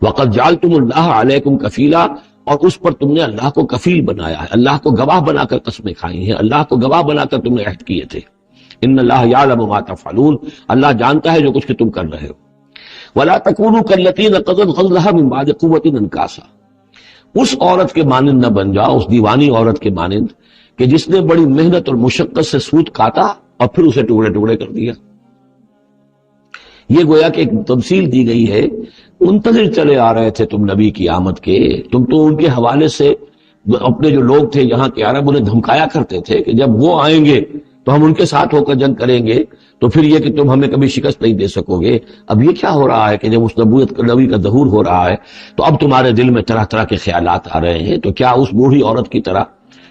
وَقَدْ جَعَلْتُمُ اللَّهَ عَلَيْكُمْ كَفِيلًا، اور اس پر تم نے اللہ کو کفیل بنایا ہے، اللہ کو گواہ بنا کر قسمیں کھائی ہیں، اللہ کو گواہ بنا کر تم نے عہد کیے تھے. ان اللہ یعلم ما تفعلون، اللہ جانتا ہے جو کچھ کہ تم کر رہے ہو. وَلَا تَكُونُوا كَالَّتِي نَقَضَتْ غَزْلَهَا مِن بَعْدِ قُوَّةٍ أَنْكَاثًا، اس عورت کے مانند نہ بن جاؤ، اس دیوانی عورت کے مانند کہ جس نے بڑی محنت اور مشقت سے سوت کاٹا اور پھر اسے ٹکڑے ٹکڑے کر دیا. یہ گویا کہ ایک تمثیل دی گئی ہے. منتظر چلے آ رہے تھے تم نبی کی آمد کے، تم تو ان کے حوالے سے اپنے جو لوگ تھے یہاں کے عرب انہیں دھمکایا کرتے تھے کہ جب وہ آئیں گے تو ہم ان کے ساتھ ہو کر جنگ کریں گے، تو پھر یہ کہ تم ہمیں کبھی شکست نہیں دے سکو گے. اب یہ کیا ہو رہا ہے کہ جب اس نبی کا ظہور ہو رہا ہے تو اب تمہارے دل میں طرح طرح کے خیالات آ رہے ہیں. تو کیا اس بوڑھی عورت کی طرح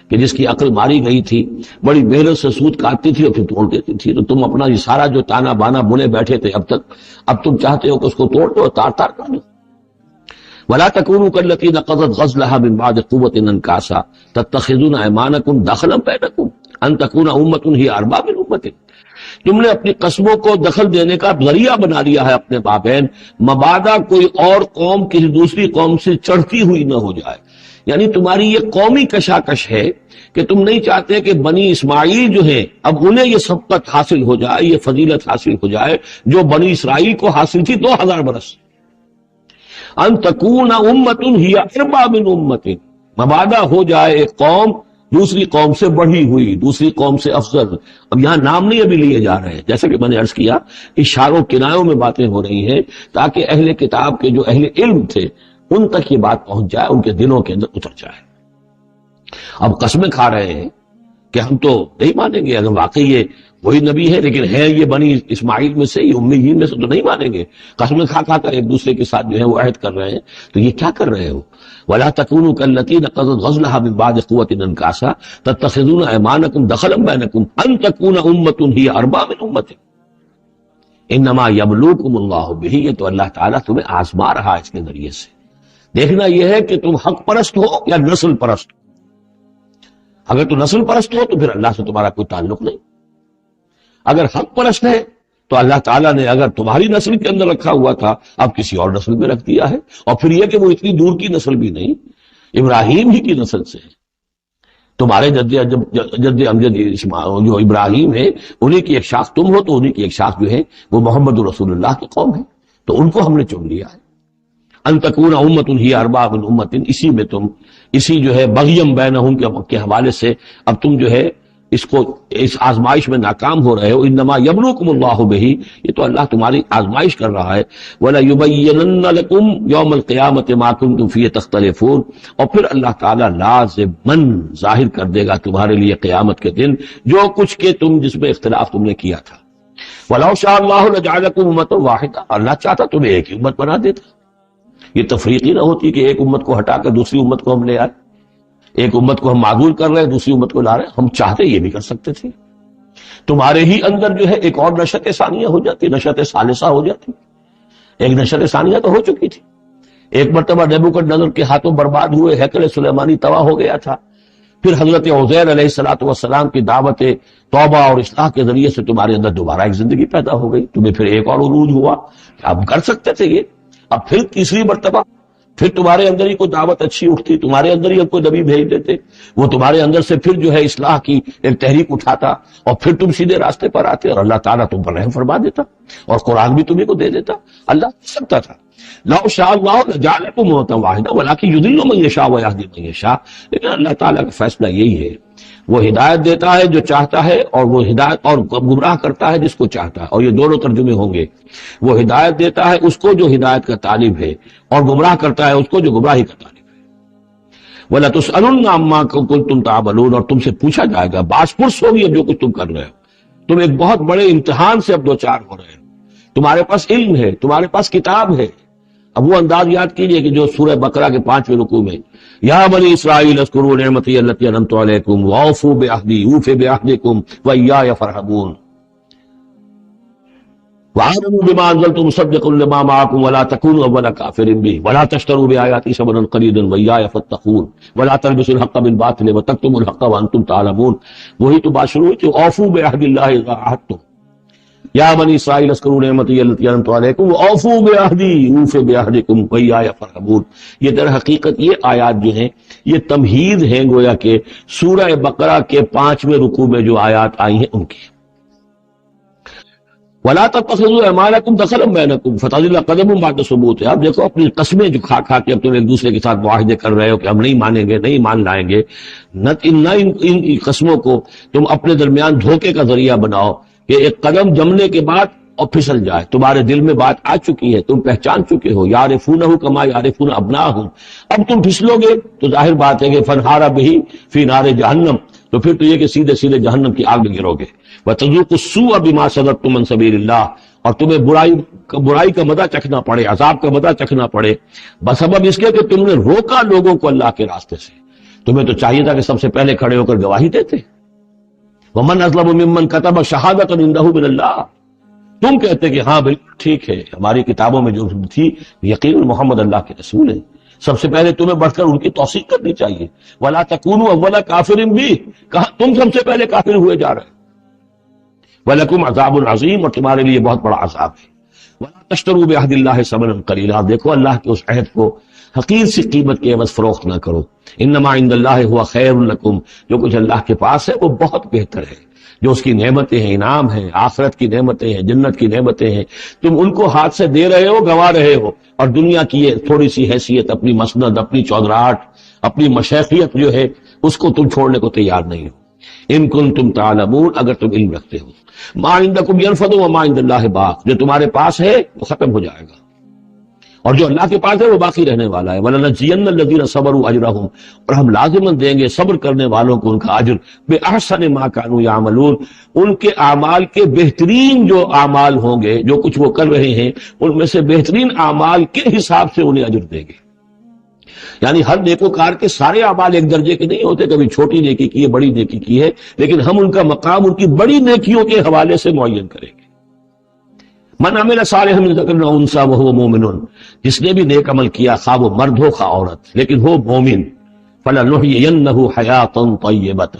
کہ جس کی عقل ماری گئی تھی، بڑی محنت سے سود کاٹتی تھی اور پھر توڑ دیتی تھی، تو تم اپنا یہ سارا جو تانا بانا بنے بیٹھے تھے اب تک، اب تم چاہتے ہو کہ اس کو توڑ دو، تار تار کر دو. وَلَا تَكُونُوا كَالَّتِي نَقَضَتْ غَزْلَهَا مِن بَعْدِ قُوَّةٍ أَنْكَاثًا تَتَّخِذُونَ أَيْمَانَكُمْ دَخْلًا بَيْنَكُمْ أَن تَكُونَ أُمَّةٌ هِيَ أَرْبَىٰ مِنْ أُمَّةٍ، تم نے اپنی قسموں کو دخل دینے کا ذریعہ بنا لیا ہے اپنے مابین، مبادا کوئی اور قوم کسی دوسری قوم سے چڑھتی ہوئی نہ ہو جائے. یعنی تمہاری یہ قومی کشاکش ہے کہ تم نہیں چاہتے کہ بنی اسماعیل جو ہیں اب انہیں یہ سبقت حاصل ہو جائے، یہ فضیلت حاصل ہو جائے جو بنی اسرائیل کو حاصل تھی 2000 برس. ان تکون امۃ ہی اربع من امۃ، مبادا ہو جائے ایک قوم دوسری قوم سے بڑھی ہوئی، دوسری قوم سے افضل. اب یہاں نام نہیں ابھی لیے جا رہے ہیں، جیسا کہ میں نے عرض کیا اشاروں کنایوں میں باتیں ہو رہی ہیں تاکہ اہل کتاب کے جو اہل علم تھے ان تک یہ بات پہنچ جائے، ان کے دلوں کے اندر اتر جائے. اب قسمیں کھا رہے ہیں کہ ہم تو نہیں مانیں گے، اگر واقعی یہ وہی نبی ہے لیکن ہے یہ بنی اسماعیل میں سے، یہ امیین میں سے، تو نہیں مانیں گے. قسمیں کھا کھا کر ایک دوسرے کے ساتھ جو ہے وہ عہد کر رہے ہیں. تو یہ کیا کر رہے ہو؟ وَلَا تَكُونُوا كَالَّتِي نَقَضَتْ غَزْلَهَا مِن بَعْدِ قُوَّةٍ أَنْكَاثًا تَتَّخِذُونَ أَيْمَانَكُمْ دَخْلًا بَيْنَكُمْ أَن تَكُونَ أُمَّةٌ هِيَ أَرْبَىٰ مِنْ أُمَّةٍ إِنَّمَا يَبْلُوكُمُ اللَّهُ بِهِ، یہ تو اللہ تعالیٰ تمہیں آزما رہا ہے اس کے ذریعے سے. دیکھنا یہ ہے کہ تم حق پرست ہو یا نسل پرست ہو. اگر تو نسل پرست ہو تو پھر اللہ سے تمہارا کوئی تعلق نہیں. اگر حق پرست ہے تو اللہ تعالیٰ نے اگر تمہاری نسل کے اندر رکھا ہوا تھا اب کسی اور نسل میں رکھ دیا ہے. اور پھر یہ کہ وہ اتنی دور کی نسل بھی نہیں، ابراہیم ہی کی نسل سے ہے. تمہارے جد امجد جو ابراہیم ہے انہی کی ایک شاخ تم ہو، تو انہی کی ایک شاخ جو ہے وہ محمد رسول اللہ کی قوم ہے. تو ان کو ہم نے چن لیا ہے. ان تکون امۃ ہی اربع من امۃ، اسی میں تم اسی جو ہے بغیم بینہم کے حوالے سے اب تم جو ہے اس آزمائش میں ناکام ہو رہے ہو. انما یبلوکم اللہ بہ، یہ تو اللہ تمہاری آزمائش کر رہا ہے. وَلَيُبَيِّنَنَّ لَكُمْ يَوْمَ الْقِيَامَةِ مَا كُنتُمْ فِيهِ تَخْتَلِفُونَ، اور پھر اللہ تعالیٰ لازماً ظاہر کر دے گا تمہارے لیے قیامت کے دن جو کچھ کہ تم جس میں اختلاف تم نے کیا تھا. وَلَوْ شَاءَ اللَّهُ لَجَعَلَكُمْ أُمَّةً وَاحِدَةً، اللہ چاہتا تمہیں ایک ہی امت بنا دیتا. یہ تفریقی نہ ہوتی کہ ایک امت کو ہٹا کر دوسری امت کو ہم لے آئے، ایک امت کو ہم معذور کر رہے ہیں دوسری امت کو لا رہے ہیں. ہم چاہتے یہ بھی کر سکتے تھے. تمہارے ہی اندر جو ہے ایک اور نشأت ثانیہ ہو جاتی، نشأت ثالثہ ہو جاتی. ایک نشأت ثانیہ تو ہو چکی تھی. ایک مرتبہ نیبوکدنیزر کے ہاتھوں برباد ہوئے ہیکل سلیمانی تباہ ہو گیا تھا. پھر حضرت عزیر علیہ السلام کی دعوت توبہ اور اصلاح کے ذریعے سے تمہارے اندر دوبارہ ایک زندگی پیدا ہو گئی. تمہیں پھر ایک اور عروج ہوا. اب کر سکتے تھے یہ. اب پھر تیسری مرتبہ پھر تمہارے اندر ہی کوئی دعوت اچھی اٹھتی، تمہارے اندر ہی کوئی نبی بھیج دیتے، وہ تمہارے اندر سے پھر جو ہے اصلاح کی ایک تحریک اٹھاتا اور پھر تم سیدھے راستے پر آتے اور اللہ تعالیٰ تم پر رحم فرما دیتا اور قرآن بھی تمہیں کو دے دیتا۔ اللہ سکتا تھا، لو شاء اللہ لجعلکم امۃ واحدہ ولکن یضل من یشاء ویہدی من یشاء، لیکن اللہ تعالیٰ کا فیصلہ یہی ہے، وہ ہدایت دیتا ہے جو چاہتا ہے، اور وہ ہدایت اور گمراہ کرتا ہے جس کو چاہتا ہے، اور یہ دونوں ترجمے ہوں گے۔ وہ ہدایت دیتا ہے اس کو جو ہدایت کا طالب ہے، اور گمراہ کرتا ہے اس کو جو گمراہی کا طالب ہے۔ وَلَتُسْأَلُنَّ عَمَّا كُنتُمْ تَعْمَلُونَ، اور تم سے پوچھا جائے گا، باس پرس ہوگی اب جو کچھ تم کر رہے ہو، تم ایک بہت بڑے امتحان سے اب دوچار ہو رہے ہو، تمہارے پاس علم ہے، تمہارے پاس کتاب ہے۔ اب وہ انداز یاد کیجئے کہ جو سورہ بقرہ کے 5ویں رکوع میں یا بنی اسرائیل اذکروا نعمتی التی انعمت علیکم واوفوا بعہدی اوف بعہدکم وایای فارہبون وآمنوا بما انزلت مصدقا لما معکم ولا تکونوا اول کافر بہ ولا تشتروا بآیاتی ثمنا قلیلا وایای فاتقون ولا تلبسوا الحق بالباطل وتکتموا الحق وانتم تعلمون۔ وہی تو بات شروع ہوئی تھی، اوفوا بعہد اللہ اذا عاہدتم یا بنی اسرائیل اذکروا نعمتی التی انعمت علیکم واوفوا بعہدی اوف بعہدکم وایای فارہبون۔ یہ در حقیقت یہ آیات جو ہیں یہ تمہید ہیں گویا کہ سورہ بقرہ کے 5ویں رکوع میں جو آیات آئی ہیں ان کی۔ وَلَا تَتَّخِذُوا أَيْمَانَكُمْ دَخَلًا بَيْنَكُمْ فَتَزِلَّ قَدَمٌ بَعْدَ ثُبُوتِهَا۔ اب دیکھو اپنی قسمیں جو کھا کھا کے اب تم ایک دوسرے کے ساتھ معاہدے کر رہے ہو کہ ہم نہیں مانیں گے، نہیں مان لائیں گے، نہ ان قسموں کو تم اپنے درمیان دھوکے کا ذریعہ بناؤ کہ ایک قدم جمنے کے بعد اور پھسل جائے۔ تمہارے دل میں بات آ چکی ہے، تم پہچان چکے ہو، یعرفونہ کما یعرفون ابناہم، اب تم پھسلو گے تو ظاہر بات ہے کہ فنہارا بہ فی نار جہنم، تو پھر تو یہ کہ سیدھے سیدھے جہنم کی آگ میں گرو گے۔ وَتَذُوقُوا السُّوءَ بِمَا صَدَدتُّم عَن سَبِيلِ اللَّهِ، اور تمہیں برائی کا مزہ چکھنا پڑے، عذاب کا مزہ چکھنا پڑے بسبب اس کے کہ تم نے روکا لوگوں کو اللہ کے راستے سے۔ تمہیں تو چاہیے تھا کہ سب سے پہلے کھڑے ہو کر گواہی دیتے۔ وَمَنْ أَظْلَمُ مِمَّنْ كَتَبَ شَهَادَةً عِندَهُ مِنَ اللَّهِ، تم کہتے کہ ہاں بالکل ٹھیک ہے، ہماری کتابوں میں جو تھی یقین محمد اللہ کے رسول ہیں، سب سے پہلے تمہیں بڑھ کر ان کی توثیق کرنی چاہیے۔ وَلَا تَكُونُوا أَوَّلَ كَافِرٍ بِهِ، کہا تم سب سے پہلے کافر ہوئے جا رہے ہیں۔ وَلَكُمْ عَذَابٌ عَظِيمٌ، اور تمہارے لیے بہت بڑا عذاب ہے۔ وَلَا تَشْتَرُوا بِعَهْدِ اللَّهِ ثَمَنًا قَلِيلًا، دیکھو اللہ کے اس عہد کو حقیر سی قیمت کے عوض فروخت نہ کرو۔ انما عند اللہ هو خیر لکم، جو کچھ اللہ کے پاس ہے وہ بہت بہتر ہے، جو اس کی نعمتیں ہیں، انعام ہیں، آخرت کی نعمتیں ہیں، جنت کی نعمتیں ہیں، تم ان کو ہاتھ سے دے رہے ہو، گنوا رہے ہو، اور دنیا کی یہ تھوڑی سی حیثیت، اپنی مسند، اپنی چودراہٹ، اپنی مشیخیت جو ہے اس کو تم چھوڑنے کو تیار نہیں ہو۔ ان کنتم تعلمون، اگر تم علم رکھتے ہو۔ ما عندکم ینفد وما عند اللہ باق، جو تمہارے پاس ہے وہ ختم ہو جائے گا، اور جو اللہ کے پاس ہے وہ باقی رہنے والا ہے۔ وَلَنَجْزِيَنَّ الَّذِينَ صَبَرُوا أَجْرَهُمْ، اور ہم لازماً دیں گے صبر کرنے والوں کو ان کا اجر، بِأَحْسَنِ مَا كَانُوا يَعْمَلُونَ، ان کے اعمال کے بہترین جو اعمال ہوں گے، جو کچھ وہ کر رہے ہیں ان میں سے بہترین اعمال کے حساب سے انہیں اجر دیں گے۔ یعنی ہر نیکوکار کے سارے اعمال ایک درجے کے نہیں ہوتے، کبھی چھوٹی نیکی کی ہے، بڑی نیکی کی ہے، لیکن ہم ان کا مقام ان کی بڑی نیکیوں کے حوالے سے معین کریں گے۔ من عمل صالحا من ذکر او انثی وهو مؤمن، جس نے بھی نیک عمل کیا، خواہ وہ مرد ہو خواہ عورت، لیکن ہو مومن، فلنحیینہ حیاتا طیبۃ،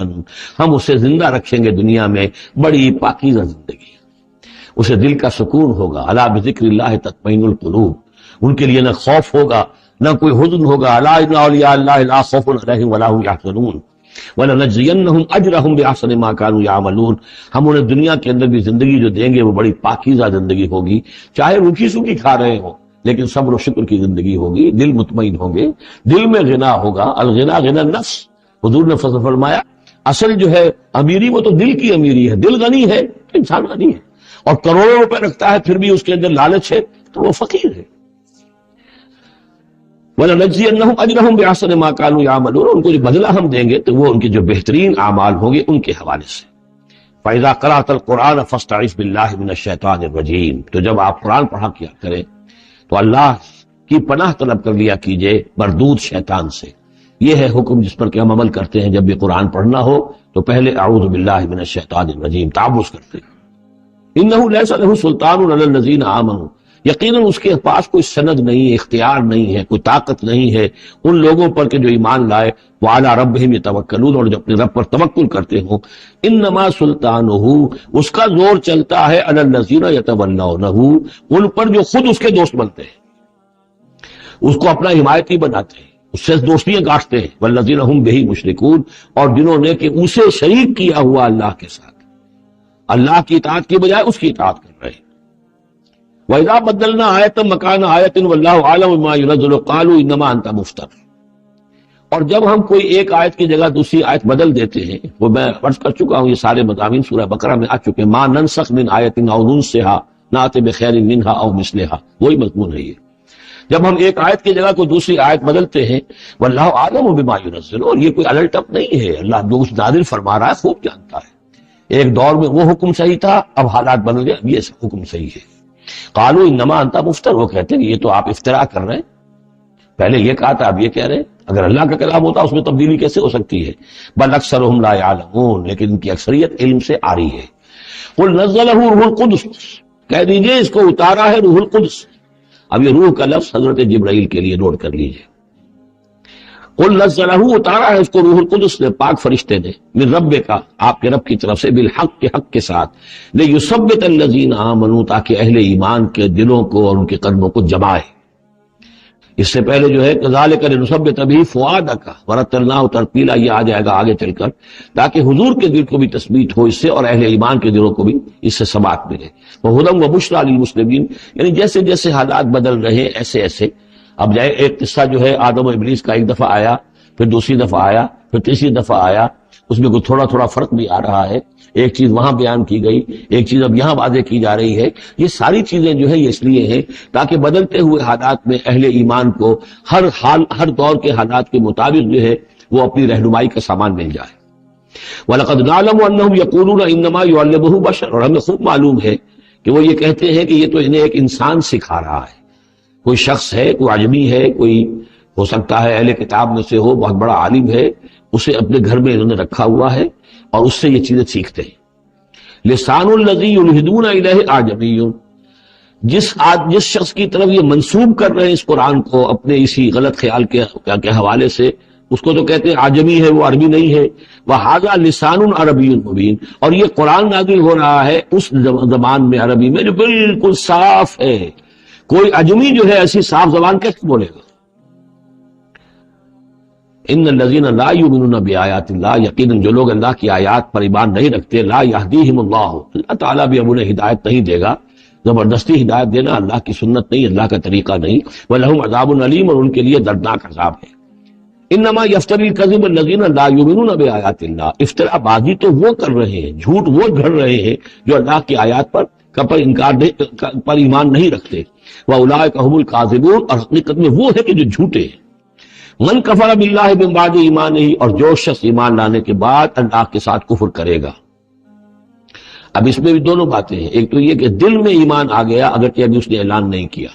ہم اسے زندہ رکھیں گے دنیا میں بڑی پاکیزہ زندگی، اسے دل کا سکون ہوگا۔ الا بذکر اللہ تطمئن القلوب، ان کے لیے نہ خوف ہوگا نہ کوئی حزن ہوگا۔ الا ان اولیاء اللہ لا خوف علیہم ولا هم یحزنون وَلَنَجْزِيَنَّهُمْ أَجْرَهُمْ بِأَحْسَنِ مَا كَانُوا يَعْمَلُونَ، ہم انہیں دنیا کے اندر بھی زندگی جو دیں گے وہ بڑی پاکیزہ زندگی ہوگی، چاہے روکھی سوکھی کھا رہے ہوں لیکن صبر و شکر کی زندگی ہوگی، دل مطمئن ہوں گے، دل میں غنا ہوگا۔ الغنا غنا النفس، حضور نے فرمایا اصل جو ہے امیری وہ تو دل کی امیری ہے، دل غنی ہے انسان غنی ہے، اور کروڑوں روپے رکھتا ہے پھر بھی اس کے اندر لالچ ہے تو وہ فقیر ہے۔ وَلَنَجْزِيَنَّهُمْ أَجْرَهُمْ بِأَحْسَنِ مَا كَانُوا يَعْمَلُونَ، ان کو جو بدلہ ہم دیں گے تو وہ ان کے جو بہترین اعمال ہوں گے ان کے حوالے سے۔ فَإِذَا قَرَأْتَ الْقُرْآنَ فَاسْتَعِذْ بِاللَّهِ مِنَ الشَّيْطَانِ الرَّجِيمِ، تو جب آپ قرآن پڑھا کیا کریں تو اللہ کی پناہ طلب کر لیا کیجئے مردود شیطان سے۔ یہ ہے حکم جس پر کہ ہم عمل کرتے ہیں، جب بھی قرآن پڑھنا ہو تو پہلے اعوذ باللہ من الشیطان الرجیم تعوذ کرتے ہیں۔ انہ لیس لہ سلطان علی الذین آمنوا، یقیناً اس کے پاس کوئی سند نہیں، اختیار نہیں ہے، کوئی طاقت نہیں ہے ان لوگوں پر کہ جو ایمان لائے، وعلی ربہم یتوکلون، اور جو اپنے رب پر توکل کرتے ہوں۔ انما سلطانہ، اس کا زور چلتا ہے علی الذین یتولونہ، ان پر جو خود اس کے دوست بنتے ہیں۔ اس کو اپنا حمایتی بناتے ہیں، اس سے دوستیاں گاٹتے ہیں، والذین هم بہ مشرکون، اور جنہوں نے کہ اسے شریک کیا ہوا اللہ کے ساتھ، اللہ کی اطاعت کی بجائے اس کی اطاعت کر رہے ہیں۔ وَإِذَا بَدَّلْنَا آیَةً مَكَانَ آیَةٍ وَاللَّهُ أَعْلَمُ بِمَا يُنَزِّلُ قَالُوا إِنَّمَا أَنْتَ مُفْتَرٍ، اور جب ہم کوئی ایک آیت کی جگہ دوسری آیت بدل دیتے ہیں، وہ میں عرض کر چکا ہوں، یہ سارے مضامین سورہ بقرہ میں آ چکے ہیں، مَا نَنسَخْ مِنْ آیَةٍ أَوْ نُنسِهَا نَأْتِ بِخَيْرٍ مِنْهَا أَوْ مِثْلِهَا، وہی مضمون ہے یہ۔ جب ہم ایک آیت کی جگہ کو دوسری آیت بدلتے ہیں، واللہ اعلم بما ينزل، اور یہ کوئی الٹ اپ نہیں ہے، اللہ جو کچھ نازل فرما رہا ہے خوب جانتا ہے۔ ایک دور میں وہ حکم صحیح تھا، اب حالات بدل گئے، اب یہ حکم صحیح ہے۔ قالوا انما انت مفتر، وہ کہتے ہیں یہ تو آپ افتراء کر رہے ہیں، پہلے یہ کہا تھا اب یہ کہہ رہے ہیں، اگر اللہ کا کلام ہوتا اس میں تبدیلی کیسے ہو سکتی ہے؟ بل اکثرهم لا يعلمون، لیکن ان کی اکثریت علم سے آ رہی ہے۔ قل نزلہ روح القدس، کہہ دیجئے اس کو اتارا ہے روح القدس۔ اب یہ روح کا لفظ حضرت جبرائیل کے لیے نوٹ کر لیجئے۔ قل نزلہ، اتارا ہے اس کو روح القدس نے، پاک فرشتے نے، من ربک، آپ کے رب کی طرف سے، بالحق، کے حق کے ساتھ، لیثبت الذین آمنوا، تاکہ اہل ایمان کے دلوں کو اور ان کے قلبوں کو جمائے۔ اس سے پہلے جو ہے کذالک لنثبت بہ فؤادک ورتلناہ ترتیلا، یہ آ جائے گا آگے چل کر، تاکہ حضور کے دل کو بھی تثبیت ہو اس سے، اور اہل ایمان کے دلوں کو بھی اس سے ثبات ملے۔ وہدی وبشریٰ للمسلمین، یعنی جیسے جیسے حالات بدل رہے ہیں ایسے ایسے، اب جائے ایک قصہ جو ہے آدم و ابلیس کا ایک دفعہ آیا، پھر دوسری دفعہ آیا، پھر تیسری دفعہ آیا، اس میں کوئی تھوڑا تھوڑا فرق بھی آ رہا ہے، ایک چیز وہاں بیان کی گئی، ایک چیز اب یہاں واضح کی جا رہی ہے۔ یہ ساری چیزیں جو ہے یہ اس لیے ہیں تاکہ بدلتے ہوئے حالات میں اہل ایمان کو ہر حال، ہر دور کے حالات کے مطابق جو ہے وہ اپنی رہنمائی کا سامان مل جائے۔ وَلَقَدْ نَعْلَمُ أَنَّهُمْ يَقُولُونَ إِنَّمَا يُعَلِّمُهُ بَشَرٌ، اور ہمیں خوب معلوم ہے کہ وہ یہ کہتے ہیں کہ یہ تو انہیں ایک انسان سکھا رہا ہے، کوئی شخص ہے، کوئی عجمی ہے، کوئی ہو سکتا ہے اہل کتاب میں سے ہو، بہت بڑا عالم ہے، اسے اپنے گھر میں انہوں نے رکھا ہوا ہے اور اس سے یہ چیزیں سیکھتے ہیں۔ لسان الذی یلحدون الیہ اعجمی، جس شخص کی طرف یہ منسوب کر رہے ہیں اس قرآن کو اپنے اسی غلط خیال کے حوالے سے، اس کو تو کہتے ہیں عجمی ہے، وہ عربی نہیں ہے۔ وہذا لسان عربی مبین، اور یہ قرآن نازل ہو رہا ہے اس زبان میں، عربی میں جو بالکل صاف ہے، کوئی عجمی جو ہے ایسی صاف زبان کیسے بولے گا؟ ان الذین لا یؤمنون بآیات اللہ، یقیناً جو لوگ اللہ کی آیات پر ایمان نہیں رکھتے، لا یہدیہم اللہ، اللہ تعالیٰ بھی اب انہیں ہدایت نہیں دے گا، زبردستی ہدایت دینا اللہ کی سنت نہیں، اللہ کا طریقہ نہیں۔ وَلَهُمْ عَذَابٌ عَلِيمٌ، اور ان کے لیے دردناک عذاب ہے۔ انما یفتری الکذب الذین لا یؤمنون بآیات اللہ، افترا بازی تو وہ کر رہے ہیں، جھوٹ وہ گھڑ رہے ہیں جو اللہ کی آیات پر پر ایمان نہیں رکھتے۔ وَأُولَٰئِکَ هُمُ الْكَاذِبُونَ، اور حقیقت میں وہ ہے کہ جو جھوٹے ہیں۔ من کفر باللہ من بعد ایمانہ، اور جو شخص ایمان لانے کے بعد اللہ کے ساتھ کفر کرے گا۔ اب اس میں بھی دونوں باتیں ہیں، ایک تو یہ کہ دل میں ایمان آ گیا اگرچہ ابھی اس نے اعلان نہیں کیا،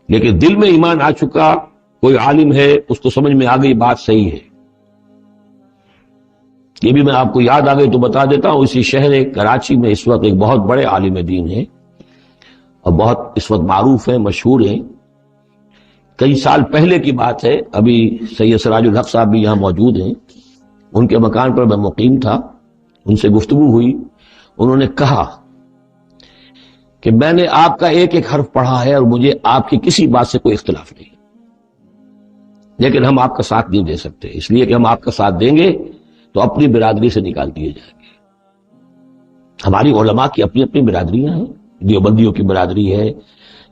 لیکن دل میں ایمان آ چکا، کوئی عالم ہے اس کو سمجھ میں آ گئی بات صحیح ہے۔ یہ بھی میں آپ کو یاد آ گئی تو بتا دیتا ہوں، اسی شہر کراچی میں اس وقت ایک بہت بڑے عالم دین ہیں اور بہت اس وقت معروف ہیں، مشہور ہیں۔ کئی سال پہلے کی بات ہے، ابھی سید سراج الحق صاحب بھی یہاں موجود ہیں، ان کے مکان پر میں مقیم تھا، ان سے گفتگو ہوئی، انہوں نے کہا کہ میں نے آپ کا ایک ایک حرف پڑھا ہے اور مجھے آپ کی کسی بات سے کوئی اختلاف نہیں، لیکن ہم آپ کا ساتھ نہیں دے سکتے، اس لیے کہ ہم آپ کا ساتھ دیں گے تو اپنی برادری سے نکال دیے جائیں گے۔ ہماری علماء کی اپنی اپنی برادریاں ہیں، دیوبندیوں کی برادری ہے،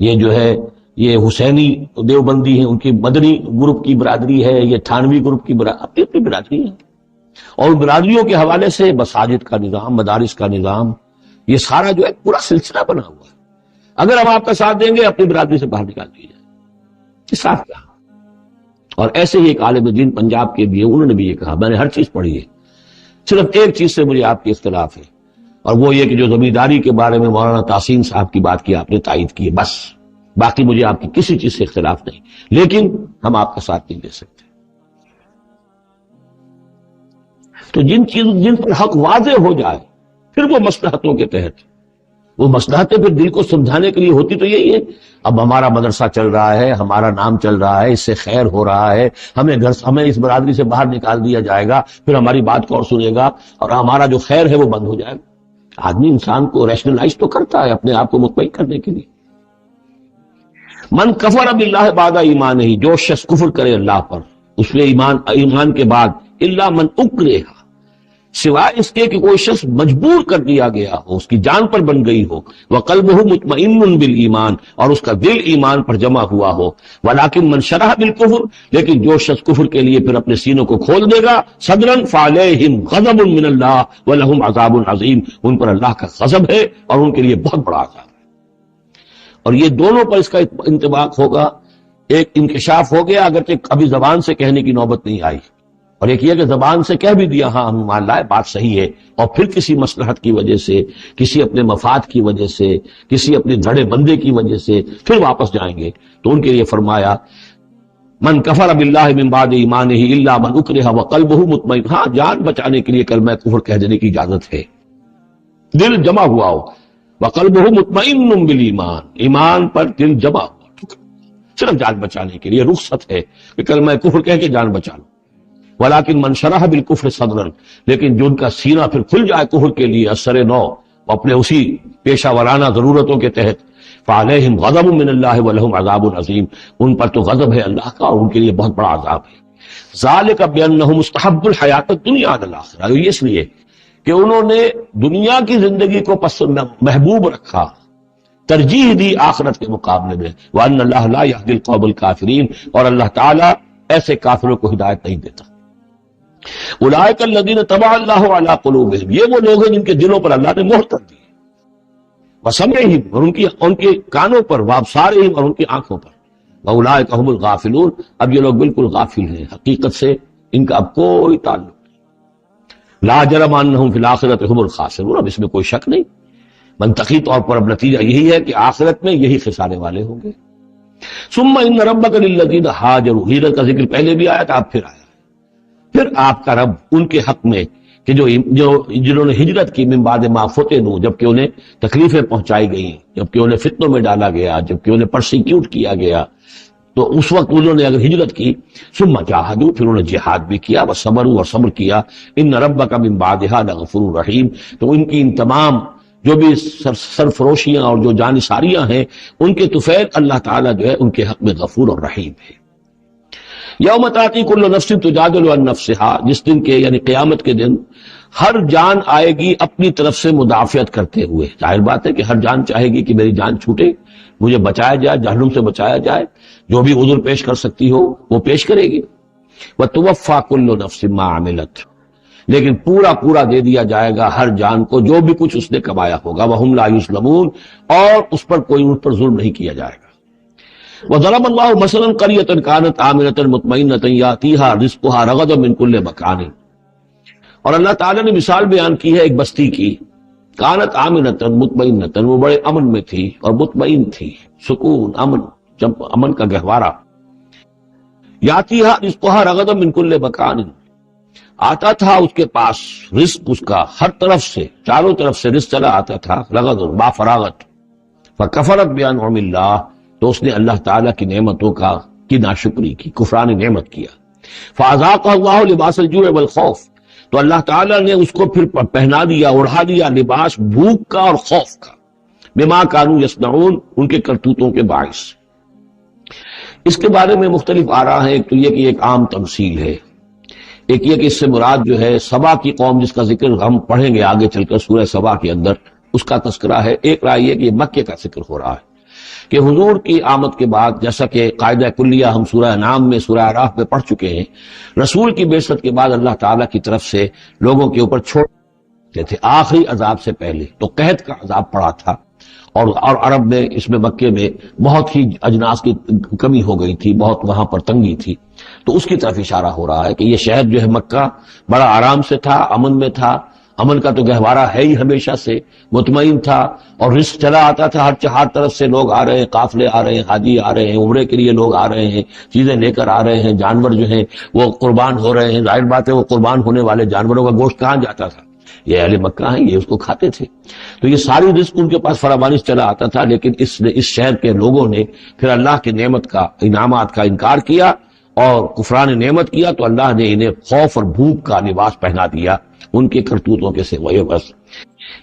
یہ جو ہے یہ حسینی دیوبندی ہیں، ان کی مدنی گروپ کی برادری ہے، یہ تھانوی گروپ کی اپنی اپنی برادری ہے، اور برادریوں کے حوالے سے مساجد کا نظام، مدارس کا نظام، یہ سارا جو ہے پورا سلسلہ بنا ہوا ہے۔ اگر ہم آپ کا ساتھ دیں گے اپنی برادری سے باہر نکال دیے جائیں، یہ صاف کہا۔ اور ایسے ہی ایک عالم دین پنجاب کے بھی ہیں، انہوں نے بھی یہ کہا، میں نے ہر چیز پڑھی ہے، صرف ایک چیز سے مجھے آپ کی اختلاف ہے، اور وہ یہ کہ جو زمینداری کے بارے میں مولانا تحسین صاحب کی بات کی آپ نے تائید کی ہے، بس باقی مجھے آپ کی کسی چیز سے اختلاف نہیں، لیکن ہم آپ کا ساتھ نہیں دے سکتے۔ تو جن پر حق واضح ہو جائے پھر وہ مصلحتوں کے تحت، وہ مصلحتیں پھر دل کو سمجھانے کے لیے ہوتی تو یہی ہے، اب ہمارا مدرسہ چل رہا ہے، ہمارا نام چل رہا ہے، اس سے خیر ہو رہا ہے، ہمیں اس برادری سے باہر نکال دیا جائے گا، پھر ہماری بات کون سنے گا، اور ہمارا جو خیر ہے وہ بند ہو جائے گا۔ آدمی انسان کو ریشنلائز تو کرتا ہے اپنے آپ کو مطمئن کرنے کے لیے۔ من کفر باللہ بعد ایمان ہی، جو شخص کفر کرے اللہ پر اس میں ایمان کے بعد، الا من اکرہ، سوائے اس کے کہ کوئی شخص مجبور کر دیا گیا ہو، اس کی جان پر بن گئی ہو، وقلبہ مطمئن بالایمان، اور اس کا دل ایمان پر جمع ہوا ہو، ولکن من شرح بالکفر، لیکن جو شخص کفر کے لیے پھر اپنے سینوں کو کھول دے گا، صدرا فعلیہم غضب من اللہ ولہم عذاب عظیم، ان پر اللہ کا غضب ہے اور ان کے لیے بہت بڑا عذاب ہے۔ اور یہ دونوں پر اس کا انطباق ہوگا، ایک انکشاف ہو گیا اگرچہ ابھی زبان سے کہنے کی نوبت نہیں آئی، اور ایک یہ کہ زبان سے کہہ بھی دیا ہاں ہم مان لائے بات صحیح ہے، اور پھر کسی مصلحت کی وجہ سے، کسی اپنے مفاد کی وجہ سے، کسی اپنے دھڑے بندے کی وجہ سے پھر واپس جائیں گے، تو ان کے لیے فرمایا من کفر باللہ من بعد ایمانہ الا من اکرہ وقلبہ مطمئن، ہاں جان بچانے کے لیے کلمہ کفر کہہ دینے کی اجازت ہے، دل جمع ہوا ہو، وقلبہ مطمئن بالایمان، ایمان پر دل جمع ہوا، صرف جان بچانے کے لیے رخصت ہے کہ کلمہ کفر کہہ کے جان بچا لو۔ ولیکن من شرح بالکفر صدرا، لیکن جو ان کا سینہ پھر کھل جائے کفر کے لیے اثر نو، اپنے اسی پیشہ ورانہ ضرورتوں کے تحت، فعلیہم غضب من اللہ ولہم عذاب عظیم، ان پر تو غضب ہے اللہ کا اور ان کے لیے بہت بڑا عذاب ہے۔ ذالک بانہم مستحب الحیات الدنیا علی الاخرہ، یہ اس لیے کہ انہوں نے دنیا کی زندگی کو محبوب رکھا، ترجیح دی آخرت کے مقابلے میں، وان اللہ لا یہدی القوم الکافرین، اور اللہ تعالیٰ ایسے کافروں کو ہدایت نہیں دیتا۔ اولئک الذین طبع اللہ علی قلوبہم، یہ وہ لوگ ہیں جن کے دلوں پر اللہ نے مہر کر دی، وسمعہم، اور ان کے کانوں پر، وابصارہم، اور ان کی آنکھوں پر، واولئک هم الغافلون، اب یہ لوگ بالکل غافل ہیں، حقیقت سے ان کا اب کوئی تعلق نہیں۔ لا جرم انہم فی الآخرۃ هم الخاسرون، اب اس میں کوئی شک نہیں، منطقی طور پر اب نتیجہ یہی ہے کہ آخرت میں یہی خسارے والے ہوں گے۔ ثم ان ربک للذین ہاجروا، ہجرت کا ذکر پہلے بھی آیا تھا اب پھر آیا، پھر آپ کا رب ان کے حق میں کہ جنہوں نے ہجرت کی من بعد ما فتنوا، جبکہ انہیں تکلیفیں پہنچائی گئیں، جبکہ انہیں فتنوں میں ڈالا گیا، جبکہ انہیں پرسیکیوٹ کیا گیا، تو اس وقت انہوں نے اگر ہجرت کی، ثم جاہدوا، پھر انہوں نے جہاد بھی کیا، وصبروا، اور صبر کیا، ان ربک من بعدها لغفور رحیم، تو ان کی ان تمام جو بھی سرفروشیاں اور جو جانثاریاں ہیں ان کے طفیل اللہ تعالیٰ جو ہے ان کے حق میں غفور اور رحیم ہے۔ یوم تاتی کل نفس تجادل عن نفسها، جس دن کے یعنی قیامت کے دن ہر جان آئے گی اپنی طرف سے مدافعت کرتے ہوئے، ظاہر بات ہے کہ ہر جان چاہے گی کہ میری جان چھوٹے، مجھے بچایا جائے، جہنم سے بچایا جائے، جو بھی عذر پیش کر سکتی ہو وہ پیش کرے گی۔ وتوفى كل نفس ما عملت، لیکن پورا دے دیا جائے گا ہر جان کو جو بھی کچھ اس نے کمایا ہوگا، وہم لا یظلمون، اور اس پر کوئی ان پر ظلم نہیں کیا جائے گا۔ وضرب اللہ مثلا قریۃ کانت آمنۃ مطمئنۃ یاتیہا رزقہا رغدا من کل مکان، اور اللہ تعالیٰ نے مثال بیان کی ہے ایک بستی کی، کانت آمنۃ مطمئنۃ، وہ بڑے امن میں تھی اور مطمئن تھی، سکون، امن، جب امن کا گہوارہ، یاتیہا رزقہا رغدا من کل مکان، آتا تھا اس کے پاس رزق، اس کا ہر طرف سے، چاروں طرف سے رزق چلا آتا تھا، رغد، با فراغت، فکفرت بانعم اللہ، تو اس نے اللہ تعالیٰ کی نعمتوں کی ناشکری کی، کفران نعمت کیا، فاذاقہ اللہ لباس الجوع والخوف، تو اللہ تعالیٰ نے اس کو پھر پہنا دیا، اڑھا دیا لباس بھوک کا اور خوف کا، بما کانوا یصنعون، ان کے کرتوتوں کے باعث۔ اس کے بارے میں مختلف آراء ہیں، ایک تو یہ کہ ایک عام تمثیل ہے، ایک یہ کہ اس سے مراد جو ہے سبا کی قوم جس کا ذکر ہم پڑھیں گے آگے چل کر سورہ سبا کے اندر، اس کا تذکرہ ہے۔ ایک رائے یہ کہ یہ مکے کا ذکر ہو رہا ہے کہ حضور کی آمد کے بعد، جیسا کہ قاعدہ کلیہ ہم سورہ انعام میں، سورہ اعراف میں پڑھ چکے ہیں، رسول کی بعثت کے بعد اللہ تعالیٰ کی طرف سے لوگوں کے اوپر چھوڑتے تھے آخری عذاب سے پہلے، تو قحط کا عذاب پڑا تھا، اور عرب میں، اس میں مکے میں بہت ہی اجناس کی کمی ہو گئی تھی، بہت وہاں پر تنگی تھی، تو اس کی طرف اشارہ ہو رہا ہے کہ یہ شہر جو ہے مکہ بڑا آرام سے تھا، امن میں تھا، امن کا تو گہوارہ ہے ہی ہمیشہ سے، مطمئن تھا، اور رزق چلا آتا تھا، ہر طرف سے لوگ آ رہے ہیں، قافلے آ رہے ہیں، حاجی آ رہے ہیں، عمرے کے لیے لوگ آ رہے ہیں، چیزیں لے کر آ رہے ہیں، جانور جو ہیں وہ قربان ہو رہے ہیں، ظاہر بات ہے وہ قربان ہونے والے جانوروں کا گوشت کہاں جاتا تھا، یہ اہل مکہ ہیں، یہ اس کو کھاتے تھے، تو یہ ساری رزق ان کے پاس فراوانی چلا آتا تھا، لیکن اس شہر کے لوگوں نے پھر اللہ کی نعمت کا، انعامات کا انکار کیا، اور کفران نعمت کیا تو اللہ نے انہیں خوف اور بھوک کا لباس پہنا دیا ان کے کرتوتوں کے سوائے بس۔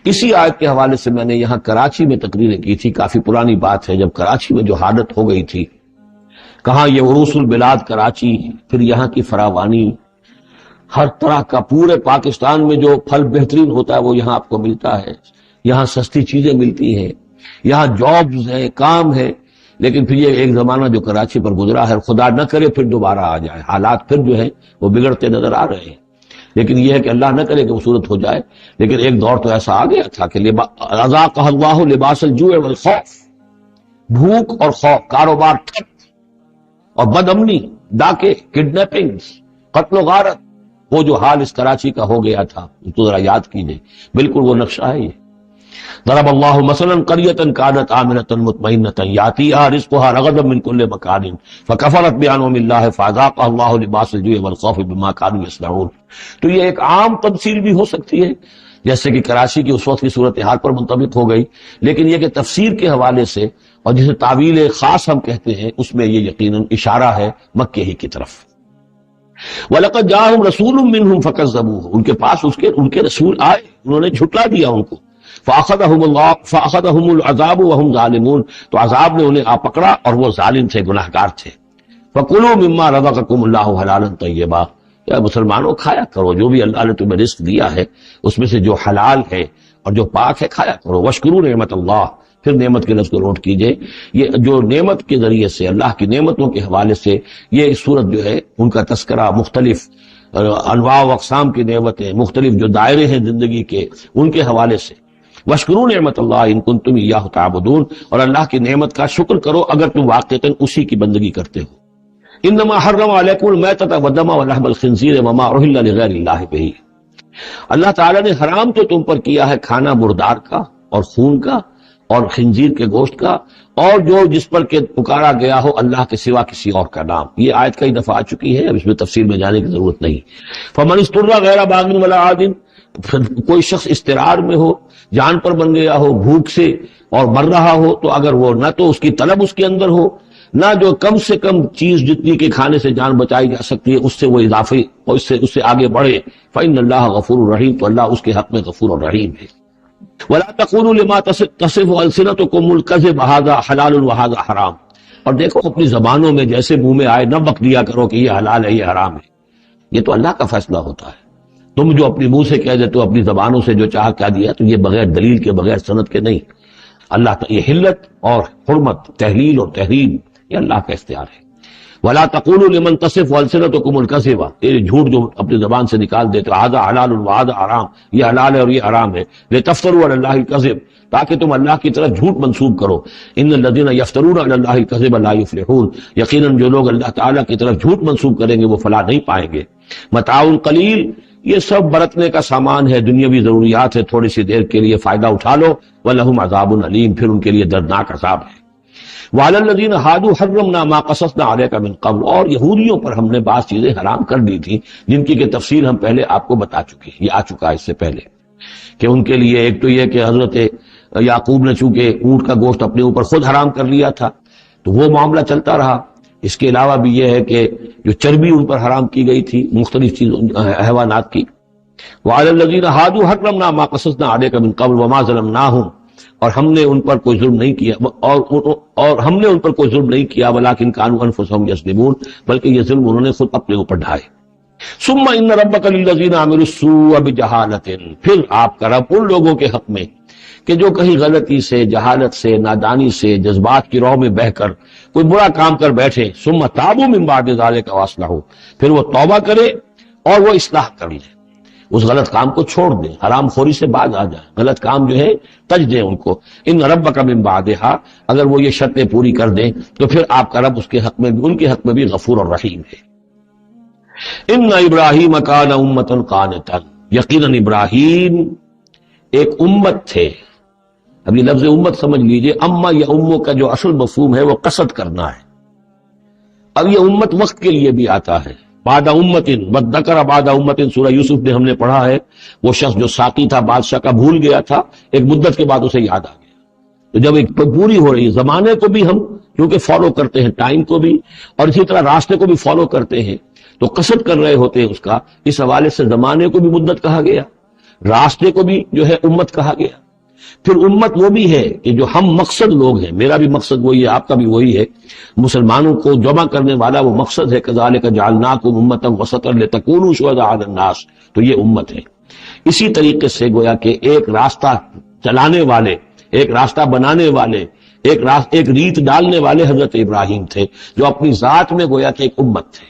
اسی آیت کے حوالے سے میں نے یہاں کراچی میں تقریریں کی تھی، کافی پرانی بات ہے، جب کراچی میں جو حالت ہو گئی تھی، کہاں یہ عروس البلاد کراچی، پھر یہاں کی فراوانی، ہر طرح کا پورے پاکستان میں جو پھل بہترین ہوتا ہے وہ یہاں آپ کو ملتا ہے، یہاں سستی چیزیں ملتی ہیں، یہاں جابز ہیں، کام ہے، لیکن پھر یہ ایک زمانہ جو کراچی پر گزرا ہے، خدا نہ کرے پھر دوبارہ آ جائے، حالات پھر جو ہیں وہ بگڑتے نظر آ رہے ہیں، لیکن یہ ہے کہ اللہ نہ کرے کہ وہ صورت ہو جائے۔ لیکن ایک دور تو ایسا آ گیا تھا کہ اذاقہ اللہ لباس الجوع والخوف، بھوک اور خوف، کاروبار ٹھپ اور بد امنی، ڈاکے، کڈنیپنگ، قتل و غارت، وہ جو حال اس کراچی کا ہو گیا تھا اس کو ذرا یاد کیجئے، بالکل وہ نقشہ ہے یہ۔ ضرب اللہ مثلا قریۃ کانت آمنۃ مطمئنۃ یاتیھا رزقھا رغدا من کل مکان فکفرت بانعم اللہ فاذاقھا اللہ لباس الجوع والخوف بما كانوا یصنعون۔ تو یہ ایک عام تمثیل بھی ہو سکتی ہے جیسے کہ کراچی کی اس وقت کی صورتحال پر منطبق ہو گئی، لیکن یہ کہ تفسیر کے حوالے سے اور جسے تعویل خاص ہم کہتے ہیں اس میں یہ یقیناً اشارہ ہے مکے ہی کی طرف۔ وَلَقَدْ جَاءَهُمْ رَسُولٌ مِّنْهُمْ فَكَذَّبُوهُ، ان کے پاس ان کے رسول آئے، انہوں نے جھٹلا دیا ان کو، فَأَخَذَهُمُ الْعَذَابُ وَهُمْ ظَالِمُونَ، تو عذاب نے انہیں آ پکڑا اور وہ ظالم تھے، گناہگار تھے۔ فَكُلُوا مِمَّا رَزَقَكُمُ اللَّهُ حَلَالًا طَيِّبًا، یا مسلمانوں کھایا کرو جو بھی اللہ نے تمہیں رزق دیا ہے اس میں سے جو حلال ہے اور جو پاک ہے کھایا کرو۔ وَاشْكُرُوا نِعْمَتَ اللَّهِ، پھر نعمت کے لفظ کو نوٹ کیجئے، یہ جو نعمت کے ذریعے سے اللہ کی نعمتوں کے حوالے سے یہ صورت جو ہے ان کا تذکرہ، مختلف انواع و اقسام کی نعمتیں، مختلف جو دائرے ہیں زندگی کے ان کے حوالے سے۔ وَاشْكُرُوا نِعْمَتَ اللَّهِ إِن كُنتُمْ إِيَّاهُ تَعْبُدُونَ، اور اللہ کی نعمت کا شکر کرو اگر تم واقعتاً اسی کی بندگی کرتے ہو۔ انما حرم علیکم المیتۃ والدم ولحم الخنزیر وما اہل لغیر اللہ بہ، اللہ تعالیٰ نے حرام تو تم پر کیا ہے کھانا مردار کا اور خون کا اور خنزیر کے گوشت کا، اور جو جس پر کہ پکارا گیا ہو اللہ کے سوا کسی اور کا نام۔ یہ آیت کئی دفعہ آ چکی ہے، اب اس میں تفصیل میں جانے کی ضرورت نہیں۔ فمن اضطر غیر باغ ولا عاد، کوئی شخص اضطرار میں ہو، جان پر بن گیا ہو، بھوک سے اور مر رہا ہو، تو اگر وہ نہ تو اس کی طلب اس کے اندر ہو، نہ جو کم سے کم چیز جتنی کے کھانے سے جان بچائی جا سکتی ہے اس سے وہ اضافی اور اس سے آگے بڑھے، فإن اللہ غفور الرحیم، تو اللہ اس کے حق میں غفور الرحیم ہے۔ ولا تقولوا لما تصف السنتكم الكذب هذا حلال وهذا حرام، اور دیکھو اپنی زبانوں میں جیسے منہ میں آئے نہ بک دیا کرو کہ یہ حلال ہے یہ حرام ہے، یہ تو اللہ کا فیصلہ ہوتا ہے۔ تم جو اپنی منہ سے کہہ دیتے ہو، اپنی زبانوں سے جو چاہ کہہ دیا، تو یہ بغیر دلیل کے بغیر سند کے نہیں، اللہ کا یہ حلت اور حرمت، تحلیل اور تحریم یہ اللہ کا اختیار ہے۔ ولا تقولوا لمن تصف السنتكم الكذب، یہ جھوٹ جو اپنی زبان سے نکال دیتے ہو، هذا حلال وهذا حرام، یہ حلال ہے اور یہ حرام ہے، لتفتروا على الله الكذب، تاکہ تم اللہ کی طرف جھوٹ منسوب کرو۔ ان الذين يفترون على الله الكذب لا يفلحون، یقیناً جو لوگ اللہ تعالیٰ کی طرف جھوٹ منسوب کریں گے وہ فلاح نہیں پائیں گے۔ متاع قلیل، یہ سب برتنے کا سامان ہے، دنیاوی ضروریات ہے، تھوڑی سی دیر کے لیے فائدہ اٹھا لو، ولہم عذاب علیم، پھر ان کے لیے دردناک عذاب ہے۔ وعلی الذین ھادوا حرمنا ما قصصنا علیک من قبل، اور یہودیوں پر ہم نے بعض چیزیں حرام کر دی تھی جن کی کہ تفصیل ہم پہلے آپ کو بتا چکے، یہ آ چکا ہے اس سے پہلے، کہ ان کے لیے ایک تو یہ کہ حضرت یعقوب نے چونکہ اونٹ کا گوشت اپنے اوپر خود حرام کر لیا تھا تو وہ معاملہ چلتا رہا۔ اس کے علاوہ بھی یہ ہے کہ جو چربی ان پر حرام کی گئی تھی مختلف چیزوں حیوانات کی۔ وعلی الذین ھادوا حرمنا ما قصصنا علیک من قبل وما ظلمناہم، اور ہم نے ان پر کوئی ظلم نہیں کیا، اور ہم نے ان پر کوئی ظلم نہیں کیا، ولکن کانوا انفسہم یظلمون، بلکہ یہ ظلم انہوں نے خود اپنے اوپر ڈھائے۔ ثم ان ربک للذین عملوا السوء بجہالۃ، پھر آپ کا رب ان لوگوں کے حق میں کہ جو کہیں غلطی سے، جہالت سے، نادانی سے، جذبات کی راہ میں بہہ کر کوئی برا کام کر بیٹھے، ثم تابوا من بعد ذلک واصلحوا، پھر وہ توبہ کرے اور وہ اصلاح کر لے، اس غلط کام کو چھوڑ دیں، حرام خوری سے باز آ جائیں، غلط کام جو ہے تج دیں ان کو۔ ان ربک من بعدھا، اگر وہ یہ شرطیں پوری کر دیں تو پھر آپ کا رب اس کے حق میں بھی، ان کے حق میں بھی غفور اور رحیم ہے۔ ان ابراہیم کان امۃ قانتا، یقیناً ابراہیم ایک امت تھے۔ اب یہ لفظ امت سمجھ لیجئے، اما یا امو کا جو اصل مفہوم ہے وہ قصد کرنا ہے۔ اب یہ امت وقت کے لیے بھی آتا ہے، بعد امت وذکر بعد امت، سورہ یوسف میں ہم نے پڑھا ہے، وہ شخص جو ساقی تھا بادشاہ کا بھول گیا تھا، ایک مدت کے بعد اسے یاد آ گیا، تو جب ایک پوری ہو رہی زمانے کو بھی ہم کیونکہ فالو کرتے ہیں ٹائم کو بھی اور اسی طرح راستے کو بھی فالو کرتے ہیں، تو قصد کر رہے ہوتے ہیں اس کا. اس حوالے سے زمانے کو بھی مدت کہا گیا، راستے کو بھی جو ہے امت کہا گیا. پھر امت وہ بھی ہے کہ جو ہم مقصد لوگ ہیں، میرا بھی مقصد وہی ہے، آپ کا بھی وہی ہے، مسلمانوں کو جمع کرنے والا وہ مقصد ہے. کذالک جعلناکم امۃ وسطا لتکونوا شہداء علی الناس، تو یہ امت ہے. اسی طریقے سے گویا کہ ایک راستہ چلانے والے، ایک راستہ بنانے والے، ایک ریت ڈالنے والے حضرت ابراہیم تھے، جو اپنی ذات میں گویا کہ ایک امت تھے.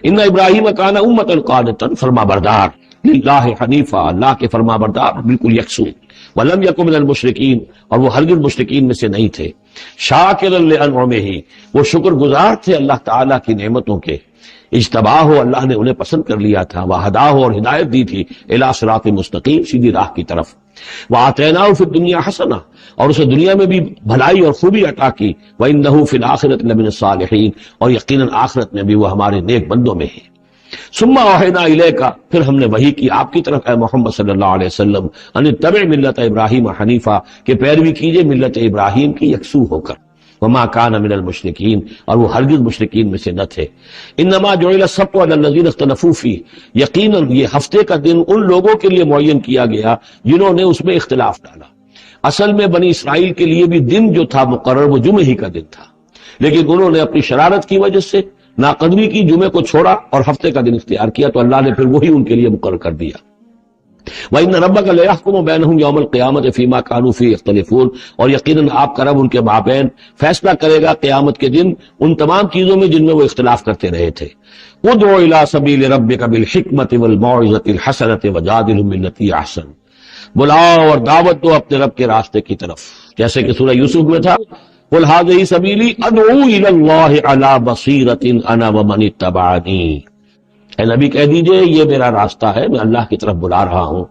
ان ابراہیم کان امۃ قانتا، فرما بردار، للہ حنیفہ، اللہ کے فرما بردار بالکل یکسو، ولم یکن من المشرکین، اور وہ ہرگز مشرکین میں سے نہیں تھے. شاکرا لانعمہ، وہ شکر گزار تھے اللہ تعالیٰ کی نعمتوں کے. اجتباہ ہو، اللہ نے انہیں پسند کر لیا تھا. وہداہ ہو، اور ہدایت دی تھی، الی صراط مستقیم، سیدھی راہ کی طرف. وآتیناہ فی الدنیا حسنہ، اور اسے دنیا میں بھی بھلائی اور خوبی عطا کی. وإنہ فی الآخرۃ لمن الصالحین، اور یقیناً آخرت میں بھی وہ ہمارے نیک بندوں میں ہے. ثم اوحینا الیک، پھر ہم نے وحی کی آپ کی طرف اے محمد صلی اللہ علیہ وسلم، ان اتبع ملت ابراہیم حنیفہ، کہ پیروی کیجئے ملت ابراہیم کی یکسو ہو کر. وما کان من المشرکین، اور وہ ہرگز مشرکین میں سے نہ تھے. انما جعل السبت علی الذین اختلفوا فیہ، یقیناً یہ ہفتے کا دن ان لوگوں کے لیے معین کیا گیا جنہوں نے اس میں اختلاف ڈالا. اصل میں بنی اسرائیل کے لیے بھی دن جو تھا مقرر وہ جمعہ ہی کا دن تھا، لیکن انہوں نے اپنی شرارت کی وجہ سے ناقدری کی، جمعے کو چھوڑا اور ہفتے کا دن اختیار کیا، تو اللہ نے پھر وہی ان کے لیے مقرر کر دیا. وَإِنَّ رَبَّكَ لَيَحْكُمُ بَيْنَهُمْ يَوْمَ الْقِيَامَةِ فِيمَا كَانُوا فِيهِ يَخْتَلِفُونَ، اور یقیناً آپ کا رب ان کے مابین فیصلہ کرے گا قیامت کے دن ان تمام چیزوں میں جن میں وہ اختلاف کرتے رہے تھے. ادع الى سبیل ربک بالحکمت والموعظۃ الحسنۃ وجادلهم بالتي احسن، بلاؤ اور دعوت دو اپنے رب کے راستے کی طرف، جیسے کہ سورہ یوسف میں تھا، قل هذه سبیلی ادعو الى اللہ علی بصیرۃ انا ومن اتبعنی. اے نبی کہہ دیجئے یہ میرا راستہ ہے، میں اللہ کی طرف بلا رہا ہوں،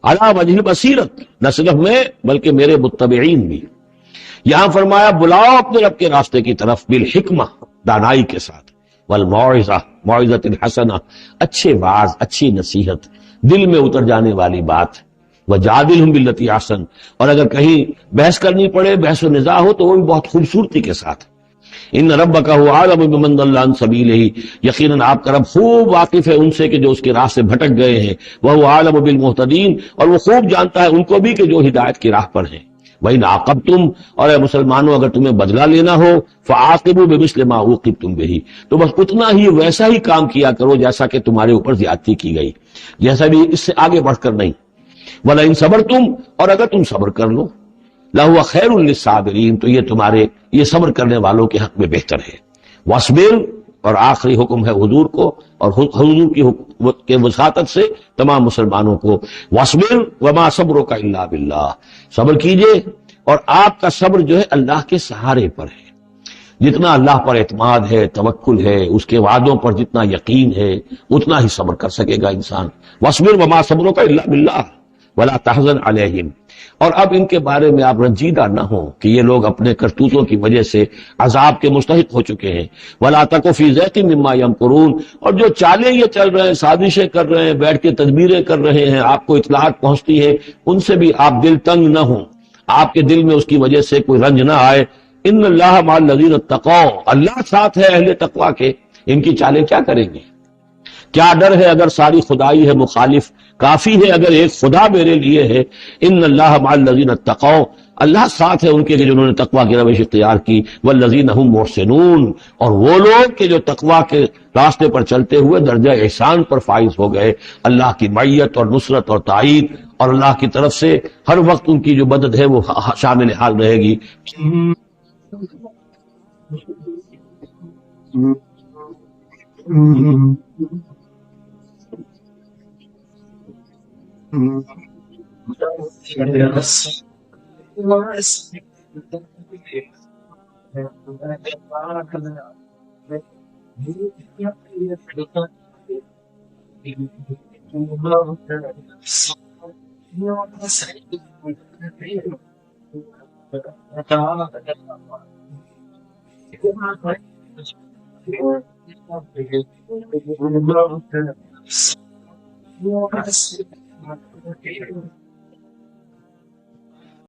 علی وجہ بصیرت، نہ صرف میں بلکہ میرے متبعین بھی. یہاں فرمایا بلاؤ اپنے رب کے راستے کی طرف بالحکمہ، دانائی کے ساتھ، والموعظہ، موعظۃ الحسنہ، اچھے واعظ، اچھی نصیحت، دل میں اتر جانے والی بات. وجادلہم باللتی احسن، اور اگر کہیں بحث کرنی پڑے، بحث و نزاع ہو، تو وہ بھی بہت خوبصورتی کے ساتھ. ان ربک هو اعلم بمن ضل عن سبیلہ، یقیناً آپ کا رب خوب واقف ہے ان سے کہ جو اس کے راہ سے بھٹک گئے ہیں. وہو اعلم بالمہتدین، اور وہ خوب جانتا ہے ان کو بھی کہ جو ہدایت کی راہ پر ہیں. وَإِنْ عَاقَبْتُمْ، اور اے مسلمانوں اگر تمہیں بدلہ لینا ہو، فَعَاقِبُوا بِمِثْلِ مَا عُوقِبْتُمْ بِهِ، تو بس اتنا ہی ویسا ہی کام کیا کرو جیسا کہ تمہارے اوپر زیادتی کی گئی، جیسا بھی اس سے آگے بڑھ کر نہیں. وَلَئِنْ صَبَرْتُمْ، اور اگر تم صبر کر لو، لَهُوَ خَيْرٌ لِلصَّابِرِينَ، تو یہ تمہارے یہ صبر کرنے والوں کے حق میں بہتر ہے. وَاصْبِرْ، اور آخری حکم ہے حضور کو اور حضور کی وساطت سے تمام مسلمانوں کو، وَاصْبِرْ وَمَا صَبْرُكَ إِلَّا بِاللَّهِ، صبر کیجئے اور آپ کا صبر جو ہے اللہ کے سہارے پر ہے. جتنا اللہ پر اعتماد ہے، توکل ہے، اس کے وعدوں پر جتنا یقین ہے، اتنا ہی صبر کر سکے گا انسان. وَاصْبِرْ وَمَا صَبْرُكَ إِلَّا بِاللَّهِ وَلَا تَحْزَنْ عَلَيْهِمْ، اور اب ان کے بارے میں آپ رنجیدہ نہ ہوں کہ یہ لوگ اپنے کرتوتوں کی وجہ سے عذاب کے مستحق ہو چکے ہیں. وَلَا تَكُ فِي ضَيْقٍ مِّمَّا يَمْكُرُونَ، اور جو چالیں یہ چل رہے ہیں، سازشیں کر رہے ہیں، بیٹھ کے تدبیریں کر رہے ہیں، آپ کو اطلاعات پہنچتی ہے، ان سے بھی آپ دل تنگ نہ ہوں، آپ کے دل میں اس کی وجہ سے کوئی رنج نہ آئے. ان اللہ مع الذین اتقوا، اللہ ساتھ ہے اہل تقوی کے، ان کی چالیں کیا کریں گے؟ کیا ڈر ہے اگر ساری خدائی ہے مخالف، کافی ہے اگر ایک خدا میرے لیے ہے. ان اللہ مع الذین اتقوا، اللہ ساتھ ہے ان کے جنہوں نے تقوی کی روش اختیار کی. والذین هم محسنون، اور وہ لوگ کہ جو تقوی کے راستے پر چلتے ہوئے درجہ احسان پر فائز ہو گئے. اللہ کی معیت اور نصرت اور تائید اور اللہ کی طرف سے ہر وقت ان کی جو مدد ہے وہ شامل حال رہے گی.